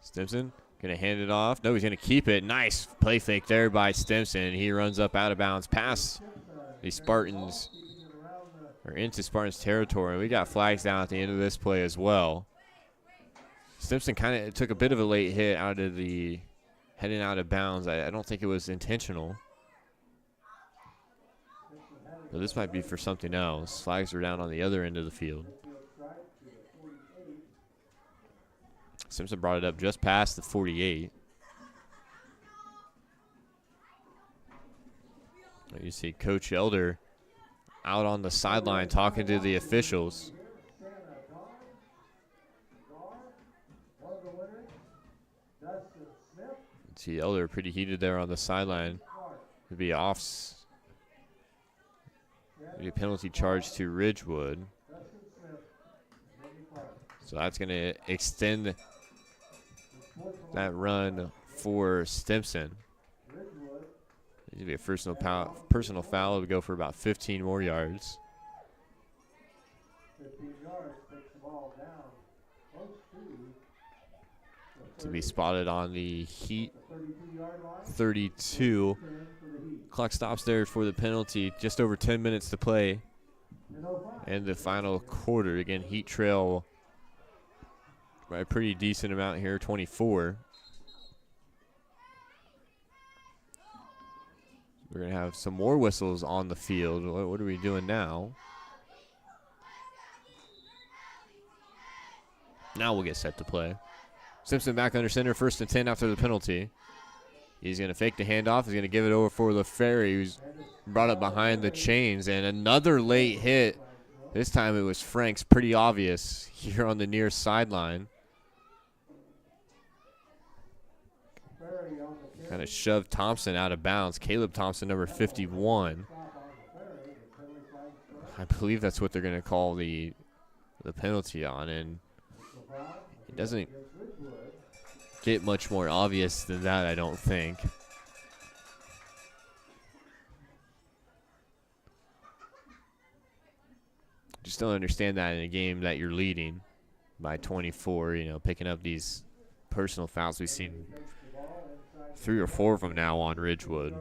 Stimson going to hand it off. No, he's going to keep it. Nice play fake there by Stimson. He runs up out of bounds past the Spartans, or into Spartans territory. And we got flags down at the end of this play as well. Stimson kind of took a bit of a late hit out of the heading out of bounds. I don't think it was intentional. But this might be for something else. Flags are down on the other end of the field. Simpson brought it up just past the 48. You see Coach Elder out on the sideline talking to the officials. See Elder pretty heated there on the sideline. It'd be off. Be a penalty charge to Ridgewood. So that's going to extend that run for Stimson. It's going to be a personal foul. It would go for about 15 more yards. To be spotted on the Heat 32. Clock stops there for the penalty. Just over 10 minutes to play. And the final quarter. Again, Heat trail by a pretty decent amount here, 24. We're going to have some more whistles on the field. What are we doing now? Now we'll get set to play. Simpson back under center, 1st and 10 after the penalty. He's going to fake the handoff. He's going to give it over for LaFerry, who's brought up behind the chains. And another late hit. This time it was Frank's, pretty obvious here on the near sideline. Kind of shoved Thompson out of bounds. Caleb Thompson, number 51. I believe that's what they're going to call the penalty on. And it doesn't get much more obvious than that, I don't think. Just don't understand that in a game that you're leading by 24, picking up these personal fouls. We've seen 3 or 4 of them now on Ridgewood.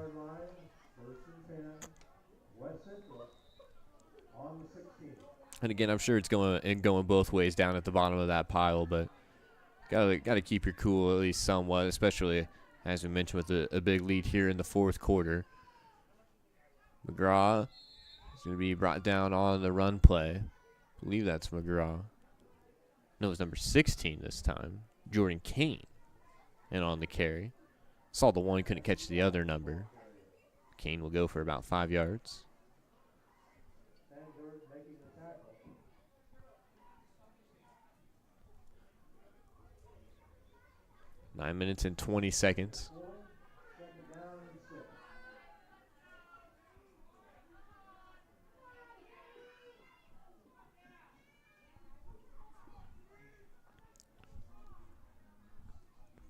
And again, I'm sure it's going both ways down at the bottom of that pile, but got to keep your cool at least somewhat, especially as we mentioned with a big lead here in the 4th quarter. McGraw is going to be brought down on the run play. I believe that's McGraw. No, it's number 16 this time. Jordan Kane. And on the carry. Saw the one, couldn't catch the other number. Kane will go for about 5 yards. Nine minutes and 20 seconds.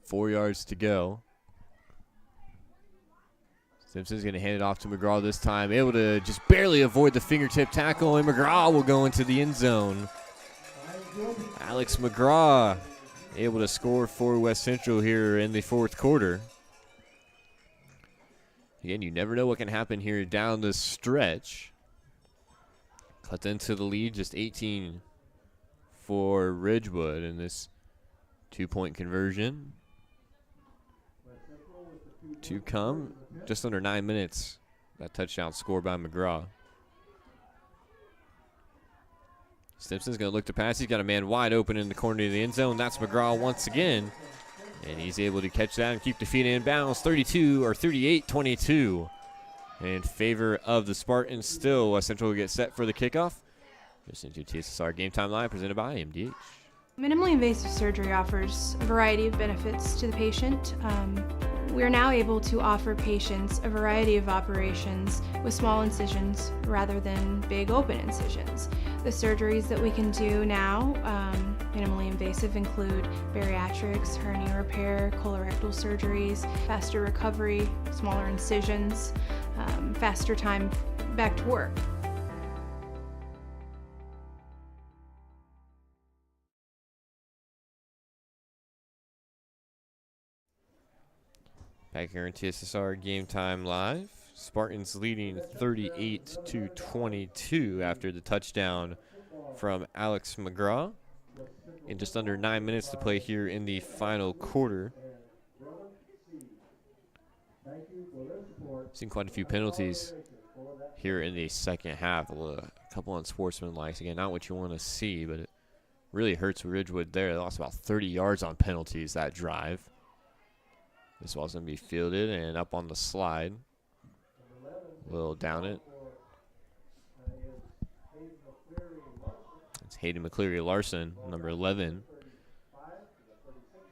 Four yards to go. Simpson's going to hand it off to McGraw this time. Able to just barely avoid the fingertip tackle, and McGraw will go into the end zone. Alex McGraw able to score for West Central here in the 4th quarter. Again, you never know what can happen here down the stretch. Cut into the lead, just 18 for Ridgewood in this 2-point conversion. To come, just under 9 minutes. That touchdown scored by McGraw. Stimson's going to look to pass. He's got a man wide open in the corner of the end zone. That's McGraw once again. And he's able to catch that and keep the feet in bounds. 38-22 in favor of the Spartans. Still, West Central will get set for the kickoff. Listen to TSSR Game Time Live, presented by MDH. Minimally invasive surgery offers a variety of benefits to the patient. We are now able to offer patients a variety of operations with small incisions rather than big open incisions. The surgeries that we can do now, minimally invasive, include bariatrics, hernia repair, colorectal surgeries, faster recovery, smaller incisions, faster time back to work. Back here in TSSR Game Time Live. Spartans leading 38-22 after the touchdown from Alex McGraw. In just under 9 minutes to play here in the final quarter. Seen quite a few penalties here in the second half. A couple unsportsmanlike. Again, not what you want to see, but it really hurts Ridgewood there. They lost about 30 yards on penalties that drive. This ball's going to be fielded and up on the slide. Will down it. It's Hayden McCleary-Larson, number 11.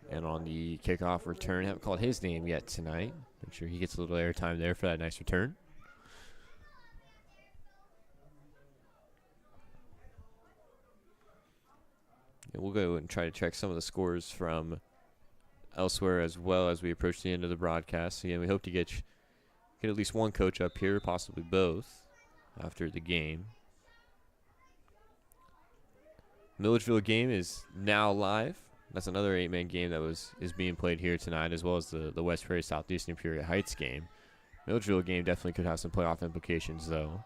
And on the kickoff return, haven't called his name yet tonight. Make sure he gets a little airtime there for that nice return. And we'll go and try to check some of the scores from elsewhere as well as we approach the end of the broadcast. Again, we hope to get at least one coach up here, possibly both, after the game. Milledgeville game is now live. That's another 8-man game that is being played here tonight, as well as the West Prairie Southeastern Imperial Heights game. Milledgeville game definitely could have some playoff implications, though.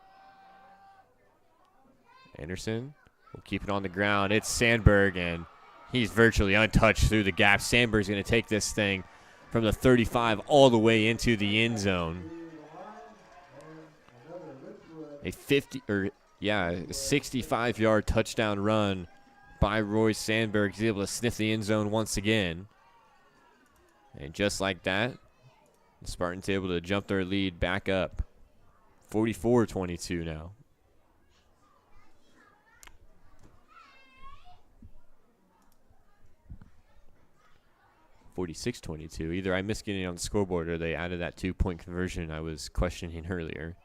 Anderson will keep it on the ground. It's Sandberg, and he's virtually untouched through the gap. Sandberg's going to take this thing from the 35 all the way into the end zone. A 65-yard touchdown run by Roy Sandberg. He's able to sniff the end zone once again. And just like that, the Spartans able to jump their lead back up. 44-22 now. (46-22). Either I missed getting on the scoreboard or they added that 2-point conversion I was questioning earlier.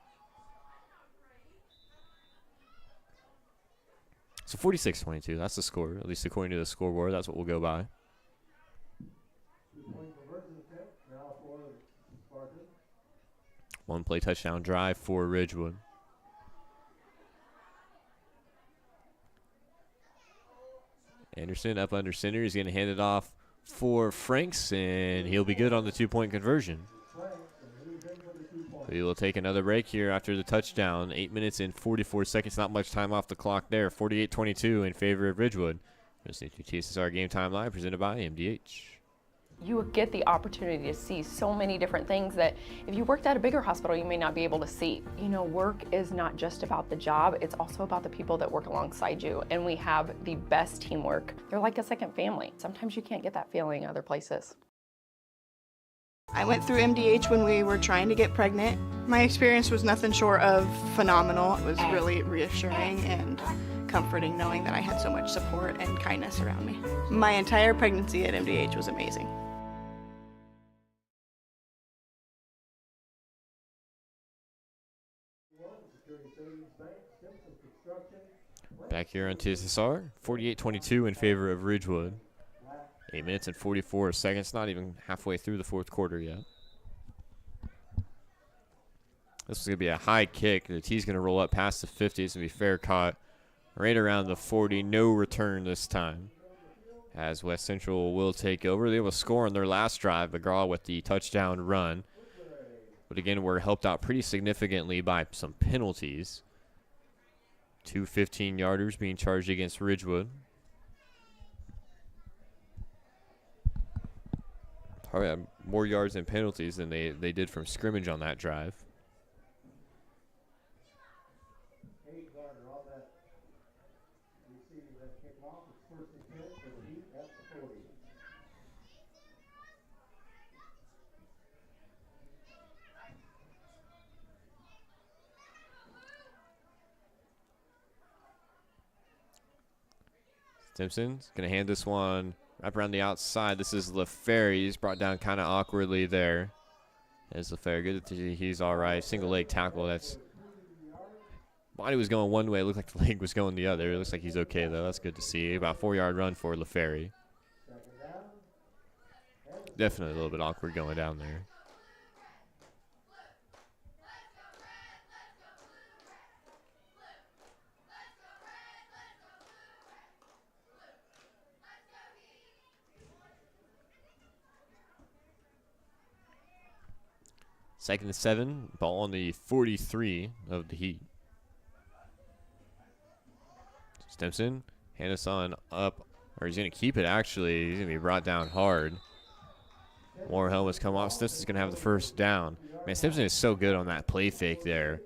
So 46-22, that's the score, at least according to the scoreboard. That's what we'll go by. One play touchdown drive for Ridgewood. Anderson up under center. He's going to hand it off for Franks, and he'll be good on the 2-point conversion. We will take another break here after the touchdown. 8 minutes and 44 seconds. Not much time off the clock there. 48-22 in favor of Ridgewood. Listening to TSSR Game Time Live, presented by MDH. You will get the opportunity to see so many different things that if you worked at a bigger hospital, you may not be able to see. You know, work is not just about the job, it's also about the people that work alongside you. And we have the best teamwork. They're like a second family. Sometimes you can't get that feeling other places. I went through MDH when we were trying to get pregnant. My experience was nothing short of phenomenal. It was really reassuring and comforting knowing that I had so much support and kindness around me. My entire pregnancy at MDH was amazing. Back here on TSSR, 48-22 in favor of Ridgewood. 8 minutes and 44 seconds, not even halfway through the fourth quarter yet. This is going to be a high kick. The tee's going to roll up past the 50. It's going to be fair caught right around the 40. No return this time, as West Central will take over. They will score on their last drive. McGraw with the touchdown run. But again, we're helped out pretty significantly by some penalties. 2 15-yarders being charged against Ridgewood. Probably had more yards and penalties than they did from scrimmage on that drive. Simpson's going to hand this one up around the outside. This is LaFerre. He's brought down kind of awkwardly there. As LaFleur, good to see he's all right. Single leg tackle. That's body was going one way. It looked like the leg was going the other. It looks like he's okay, though. That's good to see. About 4-yard run for LaFleur. Definitely a little bit awkward going down there. Second and 7, ball on the 43 of the Heat. Stimson, Hannison up, or he's going to keep it actually. He's going to be brought down hard. More helmets come off. Stimson's going to have the first down. Man, Stimson is so good on that play fake there.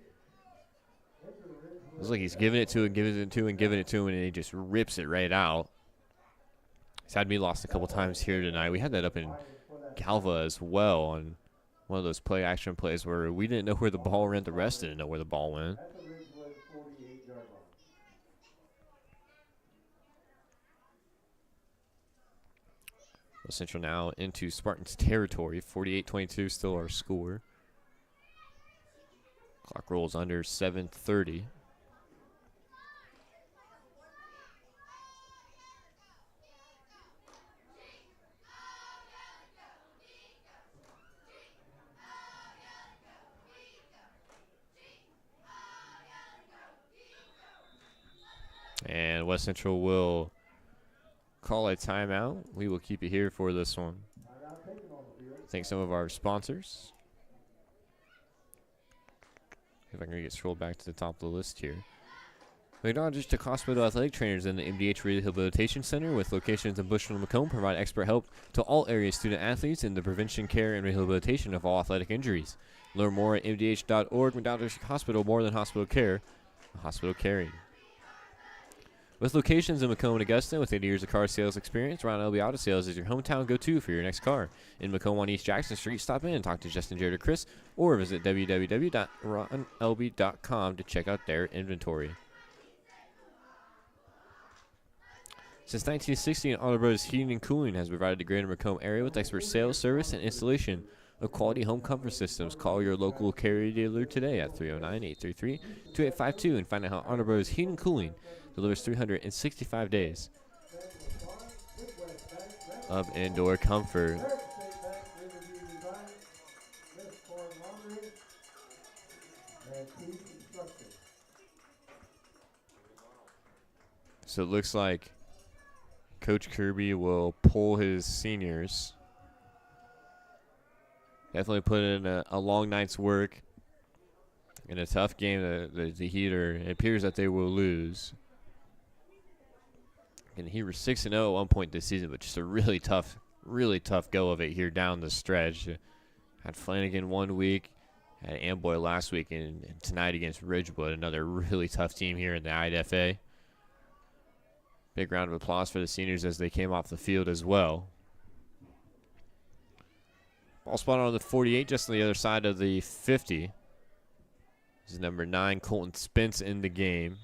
Looks like he's giving it to him, giving it to him, giving it to him, and he just rips it right out. He's had me lost a couple times here tonight. We had that up in Galva as well on one of those play action plays where we didn't know where the ball went. The rest didn't know where the ball went. West Central now into Spartans territory. 48-22 still our score. Clock rolls under 7:30. And West Central will call a timeout. We will keep it here for this one. Thank some of our sponsors. If I can get scrolled back to the top of the list here. McDonald District Hospital athletic trainers in the MDH Rehabilitation Center with locations in Bushnell and Macomb provide expert help to all area student athletes in the prevention, care, and rehabilitation of all athletic injuries. Learn more at mdh.org. McDonald District Hospital, more than hospital care, hospital caring. With locations in Macomb and Augusta, with 80 years of car sales experience, Ron LB Auto Sales is your hometown go-to for your next car. In Macomb on East Jackson Street, stop in and talk to Justin, Jared, or Chris, or visit www.ronlb.com to check out their inventory. Since 1960, Auto Bros Heating and Cooling has provided the greater Macomb area with expert sales, service, and installation of quality home comfort systems. Call your local Carrier dealer today at 309-833-2852 and find out how Auto Bros Heating and Cooling delivers 365 days of indoor comfort. So it looks like Coach Kirby will pull his seniors. Definitely put in a long night's work in a tough game. The Heater, it appears that they will lose. And he was 6-0 at one point this season, but just a really tough go of it here down the stretch. Had Flanagan 1 week, had Amboy last week, and tonight against Ridgewood, another really tough team here in the I8FA. Big round of applause for the seniors as they came off the field as well. Ball spotted on the 48, just on the other side of the 50. This is number 9, Colton Spence, in the game.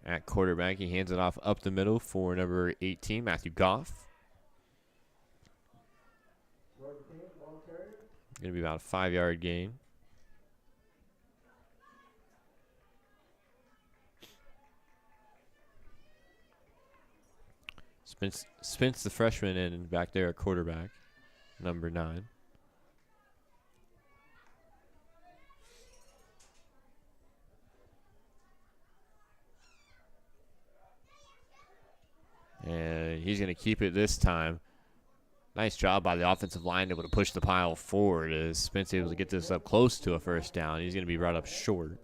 At quarterback, he hands it off up the middle for number 18, Matthew Goff. Going to be about a 5-yard gain. Spence, the freshman, in back there at quarterback, number 9. And he's going to keep it this time. Nice job by the offensive line, able to push the pile forward as Spence able to get this up close to a first down. He's going to be brought up short.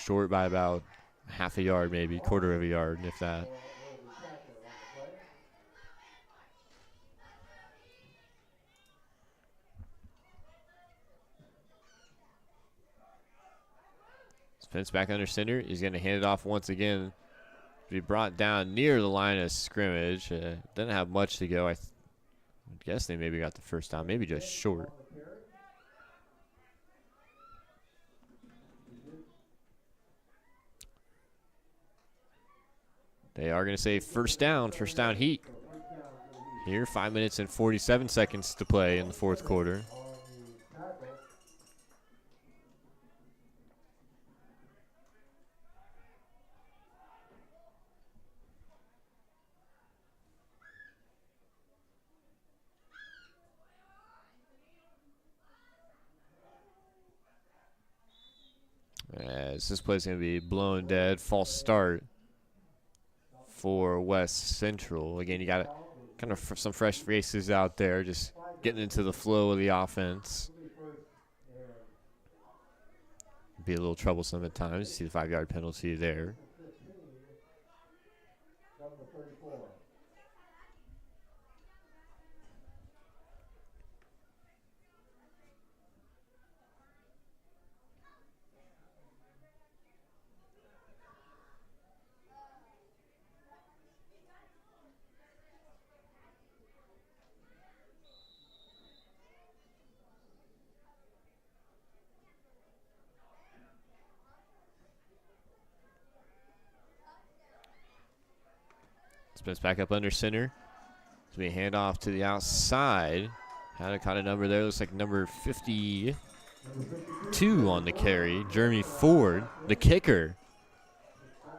Short by about half a yard, maybe quarter of a yard, if that. Spence back under center. He's going to hand it off once again. Be brought down near the line of scrimmage. Doesn't have much to go. I guess they maybe got the first down, maybe just short. They are going to say first down heat. Here, 5 minutes and 47 seconds to play in the fourth quarter. As this play is going to be blown dead, false start for West Central. Again, you got kind of some fresh faces out there, just getting into the flow of the offense. Be a little troublesome at times. See the 5-yard penalty there. Spins back up under center. It's going to be a handoff to the outside. Had a kind of number there. Looks like number 52 on the carry. Jeremy Ford, the kicker.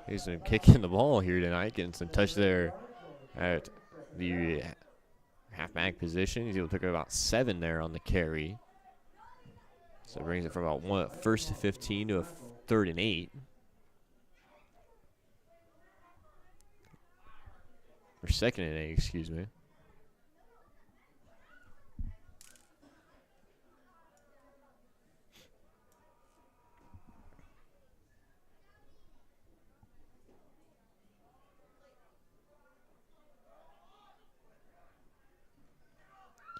He's been kicking the ball here tonight, getting some touch there at the halfback position. He's able to pick up about 7 there on the carry. So it brings it from about first to 15 to a 3rd and 8. Or 2nd and 8, excuse me.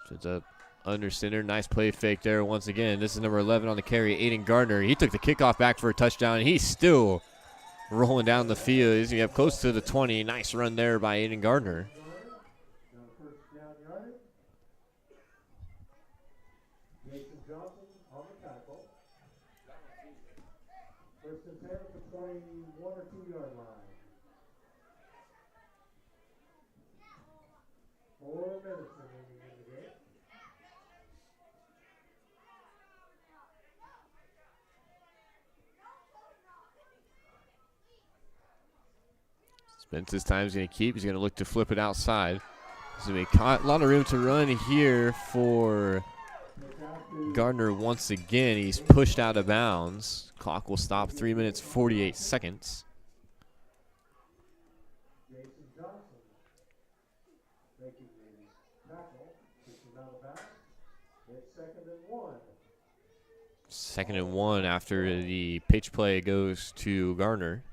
So it's up under center. Nice play fake there once again. This is number 11 on the carry, Aiden Gardner. He took the kickoff back for a touchdown, and he's still rolling down the field. He's going to get close to the 20. Nice run there by Aiden Gardner. First and 10 at the 21 or 2-yard line. 4 minutes remaining in the game. Spence this time is going to keep. He's going to look to flip it outside. There's going to be a lot of room to run here for Gardner once again. He's pushed out of bounds. Clock will stop 3 minutes, 48 seconds. Second and 1 after the pitch play goes to Gardner.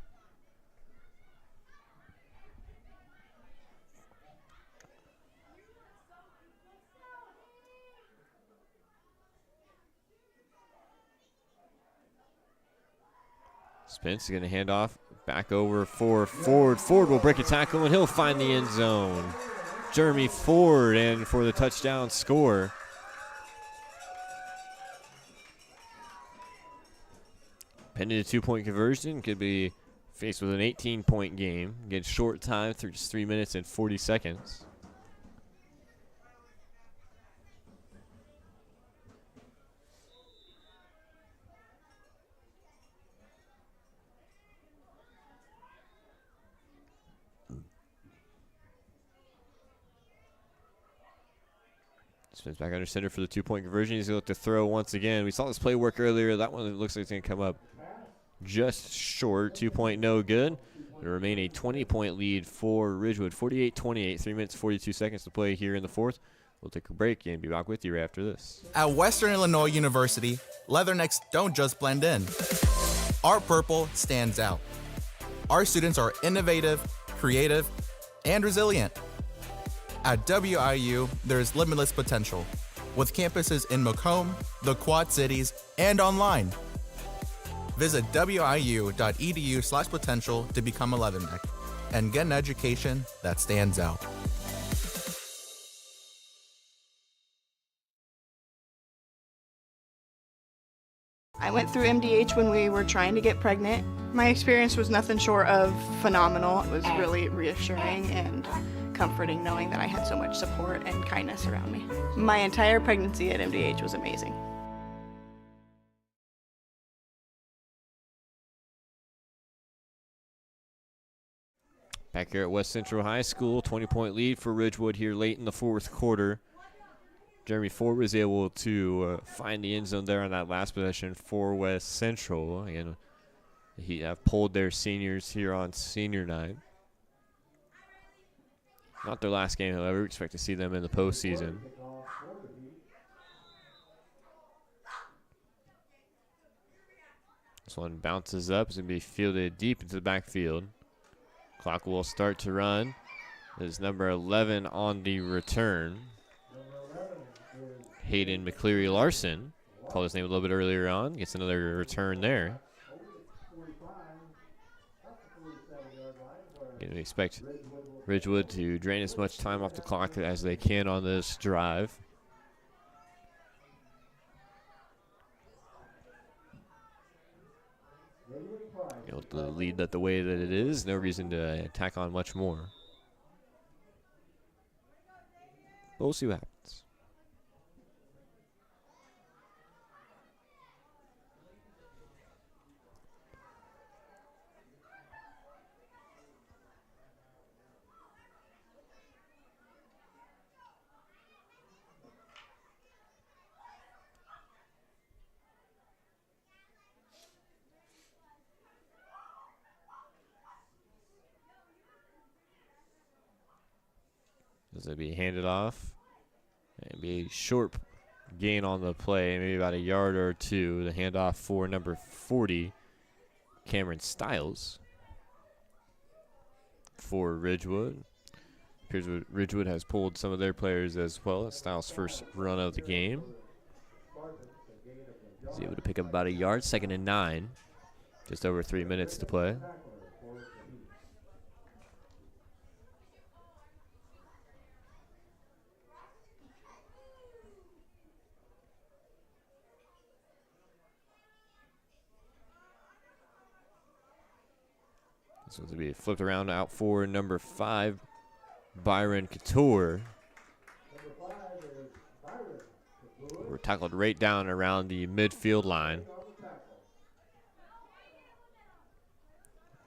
Spence is going to hand off back over for Ford. Ford will break a tackle and he'll find the end zone. Jeremy Ford in for the touchdown score. Pending a 2-point conversion, could be faced with an 18-point game. Again, short time through just 3 minutes and 40 seconds. Spins back under center for the 2-point conversion. He's going to look to throw once again. We saw this play work earlier. That one looks like it's going to come up just short. 2-point no good. It'll remain a 20-point lead for Ridgewood. 48-28, 3 minutes, 42 seconds to play here in the fourth. We'll take a break and be back with you right after this. At Western Illinois University, leathernecks don't just blend in. Our purple stands out. Our students are innovative, creative, and resilient. At WIU, there's limitless potential, with campuses in Macomb, the Quad Cities, and online. Visit wiu.edu/potential to become a leatherneck and get an education that stands out. I went through MDH when we were trying to get pregnant. My experience was nothing short of phenomenal. It was really reassuring and comforting knowing that I had so much support and kindness around me. My entire pregnancy at MDH was amazing. Back here at West Central High School, 20-point lead for Ridgewood here late in the fourth quarter. Jeremy Ford was able to find the end zone there on that last possession for West Central. Again, he have pulled their seniors here on senior night. Not their last game, however. We expect to see them in the postseason. This one bounces up. It's going to be fielded deep into the backfield. Clock will start to run. There's number 11 on the return. Hayden McCleary Larson. Called his name a little bit earlier on. Gets another return there. Again, we expect Ridgewood to drain as much time off the clock as they can on this drive. You know, the lead that the way that it is, no reason to tack on much more. But we'll see what happens. As it be handed off, and be a short gain on the play, maybe about a yard or two. The handoff for number 40, Cameron Stiles, for Ridgewood. Appears Ridgewood has pulled some of their players as well. Stiles' first run of the game. He's able to pick up about a yard, 2nd and 9. Just over 3 minutes to play. This one's going to be flipped around out for number 5, Byron Couture. We're tackled right down around the midfield line.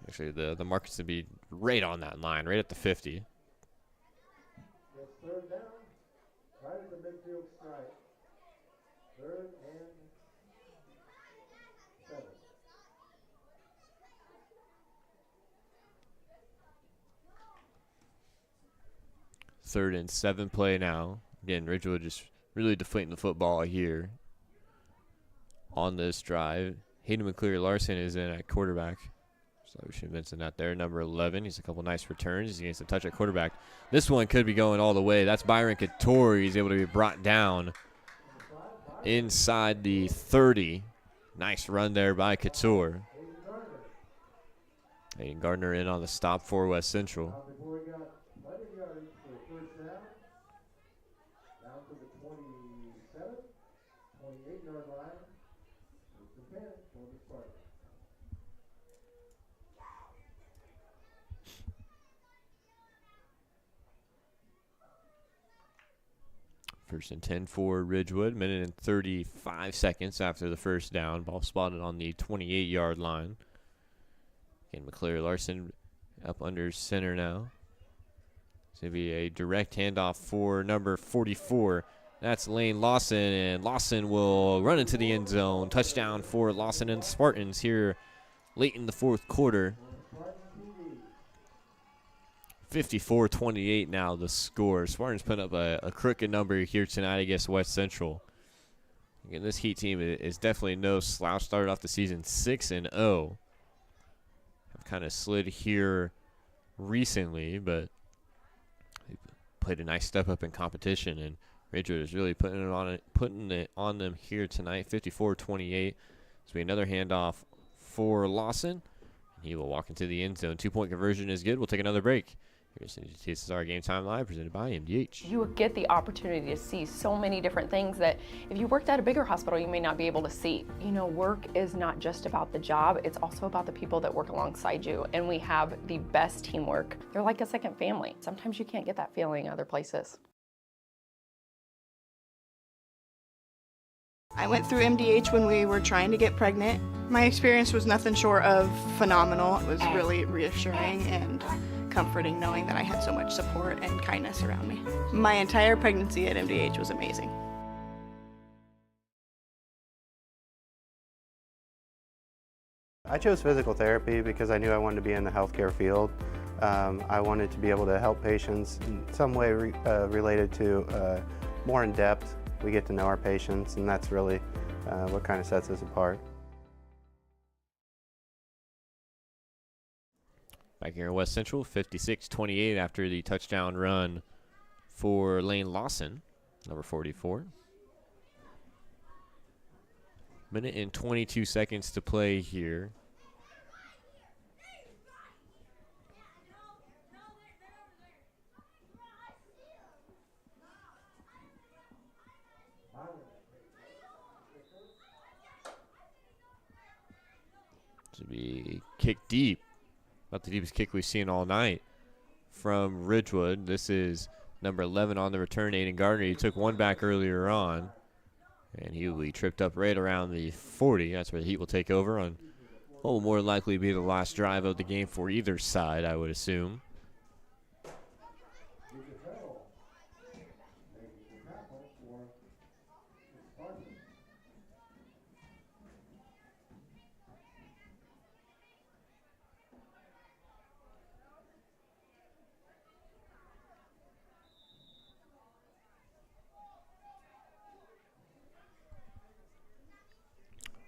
Actually, the market's going to be right on that line, right at the 50. Third down, right at the midfield stripe. 3rd and 7. Third and 7 play now. Again, Ridgewood just really deflating the football here on this drive. Hayden McCleary Larson is in at quarterback. So we should mention that there. Number 11. He's a couple nice returns. He gets a touch at quarterback. This one could be going all the way. That's Byron Couture. He's able to be brought down inside the 30. Nice run there by Couture. Hayden Gardner in on the stop for West Central. First and 10 for Ridgewood. Minute and 35 seconds after the first down. Ball spotted on the 28-yard line. Again, McCleary Larson up under center now. It's going to be a direct handoff for number 44. That's Lane Lawson, and Lawson will run into the end zone. Touchdown for Lawson and Spartans here late in the fourth quarter. 54-28 now the score. Spartans put up a crooked number here tonight against West Central. Again, this Heat team is definitely no slouch. Started off the season 6-0. Have kind of slid here recently, but they played a nice step up in competition, and Ridgewood is really putting it on them here tonight. 54-28. This will be another handoff for Lawson. He will walk into the end zone. 2-point conversion is good. We'll take another break Here's the TSSR Game Time Live presented by MDH. You would get the opportunity to see so many different things that if you worked at a bigger hospital, you may not be able to see. You know, work is not just about the job, it's also about the people that work alongside you, and we have the best teamwork. They're like a second family. Sometimes you can't get that feeling other places. I went through MDH when we were trying to get pregnant. My experience was nothing short of phenomenal. It was really reassuring and comforting knowing that I had so much support and kindness around me. My entire pregnancy at MDH was amazing. I chose physical therapy because I knew I wanted to be in the healthcare field. I wanted to be able to help patients in some way related to more in depth. We get to know our patients, and that's really what kind of sets us apart. Back here in West Central, 56-28 after the touchdown run for Lane Lawson, number 44. Minute and 22 seconds to play here. To be kicked deep. About the deepest kick we've seen all night from Ridgewood. This is number 11 on the return, Aiden Gardner. He took one back earlier on, and he will be tripped up right around the 40. That's where the Heat will take over on what will more likely be the last drive of the game for either side, I would assume.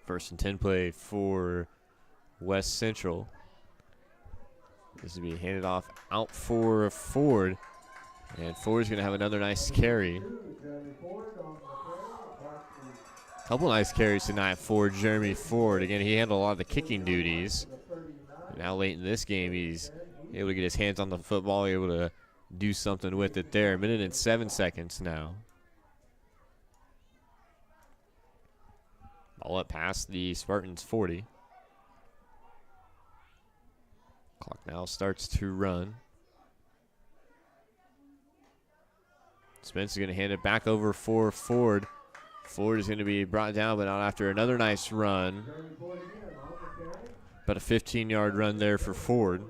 First and 10 play for West Central. This will be handed off out for Ford. And Ford's going to have another nice carry. Couple nice carries tonight for Jeremy Ford. Again, he handled a lot of the kicking duties. Now late in this game, he's able to get his hands on the football, able to do something with it there. 1 minute and 7 seconds now. Ball up past the Spartans 40. Clock now starts to run. Spence is going to hand it back over for Ford. Ford is going to be brought down, but not after another nice run. About a 15-yard run there for Ford.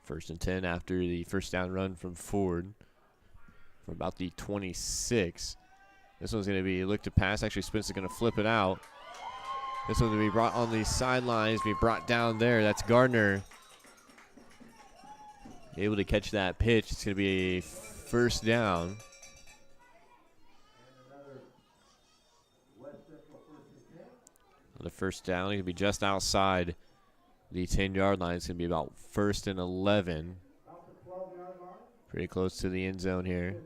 First and 10 after the first down run from Ford from about the 26. This one's going to be looked to pass. Actually, Spence is going to flip it out. This one's going to be brought on the sidelines, be brought down there. That's Gardner. Able to catch that pitch. It's going to be a first down. The first down, he's going to be just outside the 10-yard line. It's going to be about 1st and 11. Pretty close to the end zone here.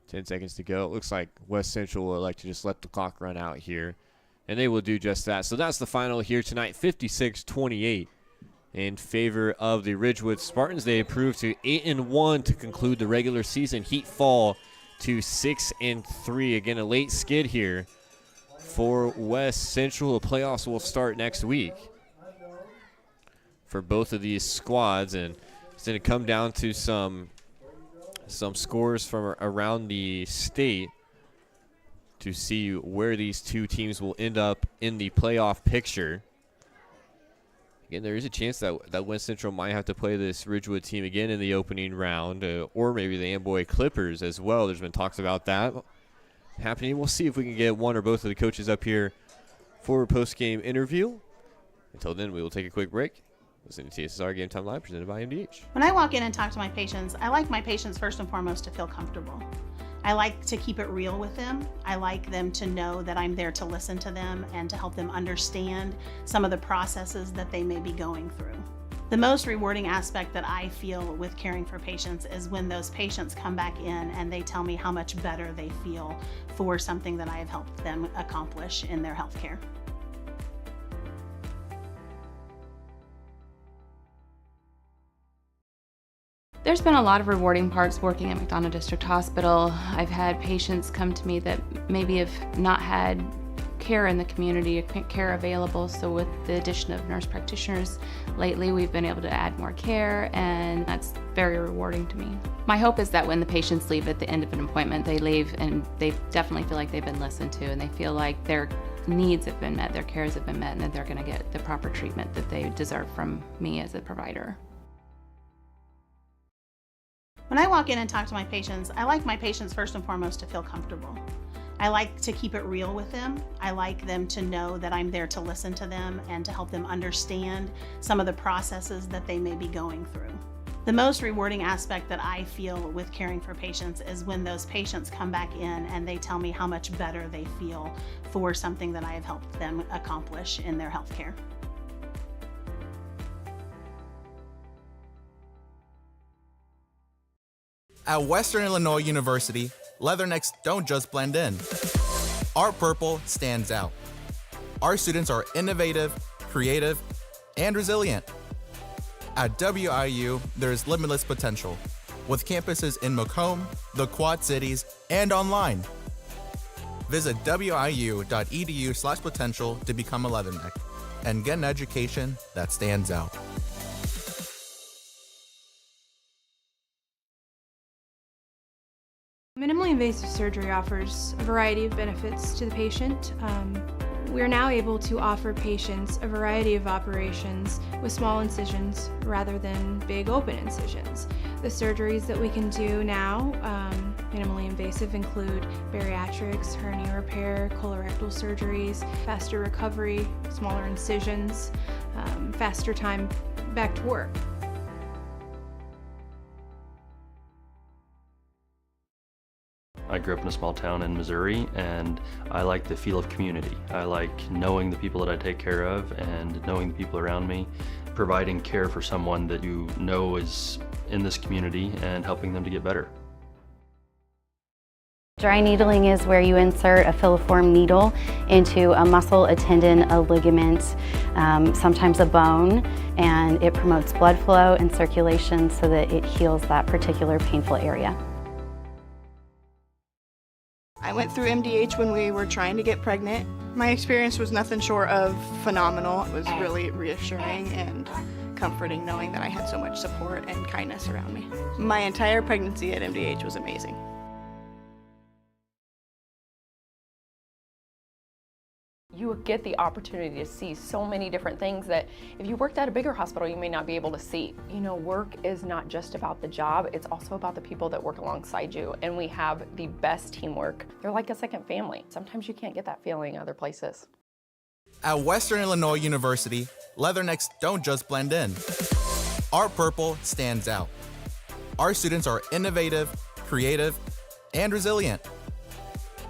10 seconds to go. It looks like West Central will like to just let the clock run out here, and they will do just that. So that's the final here tonight, 56-28 in favor of the Ridgewood Spartans. They improved to 8-1 to conclude the regular season. Heat fall to 6-3. Again, a late skid here for West Central. The playoffs will start next week for both of these squads, and it's going to come down to some scores from around the state to see where these two teams will end up in the playoff picture. Again, there is a chance that West Central might have to play this Ridgewood team again in the opening round, or maybe the Amboy Clippers as well. There's been talks about that happening. We'll see if we can get one or both of the coaches up here for a post-game interview. Until then, we will take a quick break. Listen to TSSR Game Time Live, presented by MDH. When I walk in and talk to my patients, I like my patients first and foremost to feel comfortable. I like to keep it real with them. I like them to know that I'm there to listen to them and to help them understand some of the processes that they may be going through. The most rewarding aspect that I feel with caring for patients is when those patients come back in and they tell me how much better they feel for something that I have helped them accomplish in their healthcare. There's been a lot of rewarding parts working at McDonough District Hospital. I've had patients come to me that maybe have not had care in the community, care available, so with the addition of nurse practitioners lately, we've been able to add more care, and that's very rewarding to me. My hope is that when the patients leave at the end of an appointment, they leave and they definitely feel like they've been listened to, and they feel like their needs have been met, their cares have been met, and that they're going to get the proper treatment that they deserve from me as a provider. When I walk in and talk to my patients, I like my patients first and foremost to feel comfortable. I like to keep it real with them. I like them to know that I'm there to listen to them and to help them understand some of the processes that they may be going through. The most rewarding aspect that I feel with caring for patients is when those patients come back in and they tell me how much better they feel for something that I have helped them accomplish in their healthcare. At Western Illinois University, leathernecks don't just blend in. Our purple stands out. Our students are innovative, creative, and resilient. At WIU, there's limitless potential, with campuses in Macomb, the Quad Cities, and online. Visit wiu.edu/potential to become a leatherneck and get an education that stands out. Minimally invasive surgery offers a variety of benefits to the patient. We are now able to offer patients a variety of operations with small incisions rather than big open incisions. The surgeries that we can do now, minimally invasive, include bariatrics, hernia repair, colorectal surgeries, faster recovery, smaller incisions, faster time back to work. I grew up in a small town in Missouri, and I like the feel of community. I like knowing the people that I take care of and knowing the people around me, providing care for someone that you know is in this community and helping them to get better. Dry needling is where you insert a filiform needle into a muscle, a tendon, a ligament, sometimes a bone, and it promotes blood flow and circulation so that it heals that particular painful area. I went through MDH when we were trying to get pregnant. My experience was nothing short of phenomenal. It was really reassuring and comforting knowing that I had so much support and kindness around me. My entire pregnancy at MDH was amazing. You get the opportunity to see so many different things that if you worked at a bigger hospital, you may not be able to see. You know, work is not just about the job, it's also about the people that work alongside you, and we have the best teamwork. They're like a second family. Sometimes you can't get that feeling other places. At Western Illinois University, leathernecks don't just blend in. Our purple stands out. Our students are innovative, creative, and resilient.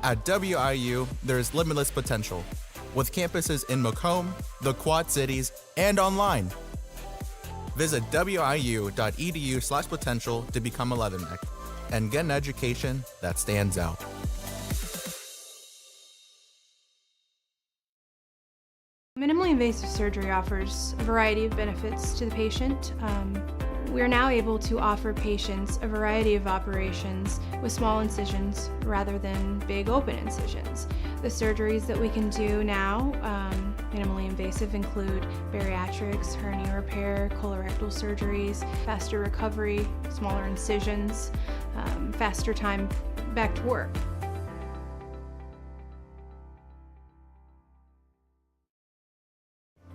At WIU, there's limitless potential, with campuses in Macomb, the Quad Cities, and online. Visit wiu.edu/potential to become a leatherneck and get an education that stands out. Minimally invasive surgery offers a variety of benefits to the patient. We are now able to offer patients a variety of operations with small incisions rather than big open incisions. The surgeries that we can do now, minimally invasive, include bariatrics, hernia repair, colorectal surgeries, faster recovery, smaller incisions, faster time back to work.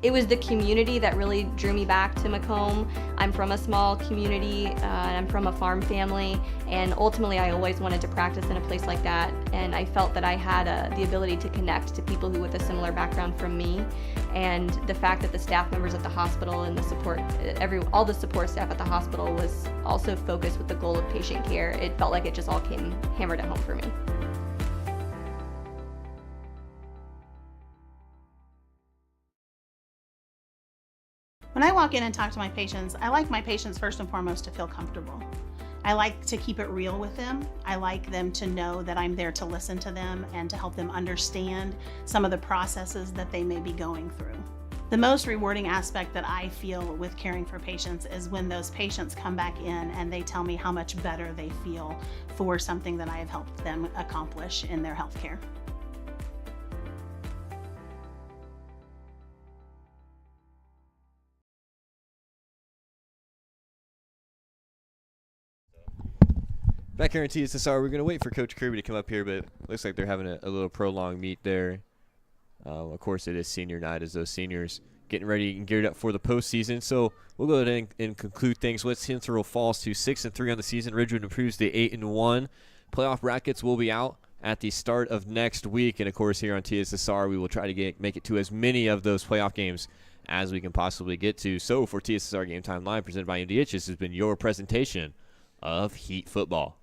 It was the community that really drew me back to Macomb. I'm from a small community, and I'm from a farm family, and ultimately I always wanted to practice in a place like that, and I felt that I had the ability to connect to people who with a similar background from me, and the fact that the staff members at the hospital and the support, all the support staff at the hospital was also focused with the goal of patient care. It felt like it just all came hammered at home for me. When I walk in and talk to my patients, I like my patients first and foremost to feel comfortable. I like to keep it real with them. I like them to know that I'm there to listen to them and to help them understand some of the processes that they may be going through. The most rewarding aspect that I feel with caring for patients is when those patients come back in and they tell me how much better they feel for something that I have helped them accomplish in their healthcare. Back here in TSSR, we're going to wait for Coach Kirby to come up here, but it looks like they're having a little prolonged meet there. Of course, it is senior night as those seniors getting ready and geared up for the postseason. So we'll go ahead and conclude things. West Central falls to 6-3 on the season. Ridgewood improves to 8-1. Playoff brackets will be out at the start of next week. And, of course, here on TSSR, we will try to make it to as many of those playoff games as we can possibly get to. So for TSSR Game Time Live, presented by MDH, this has been your presentation of Heat Football.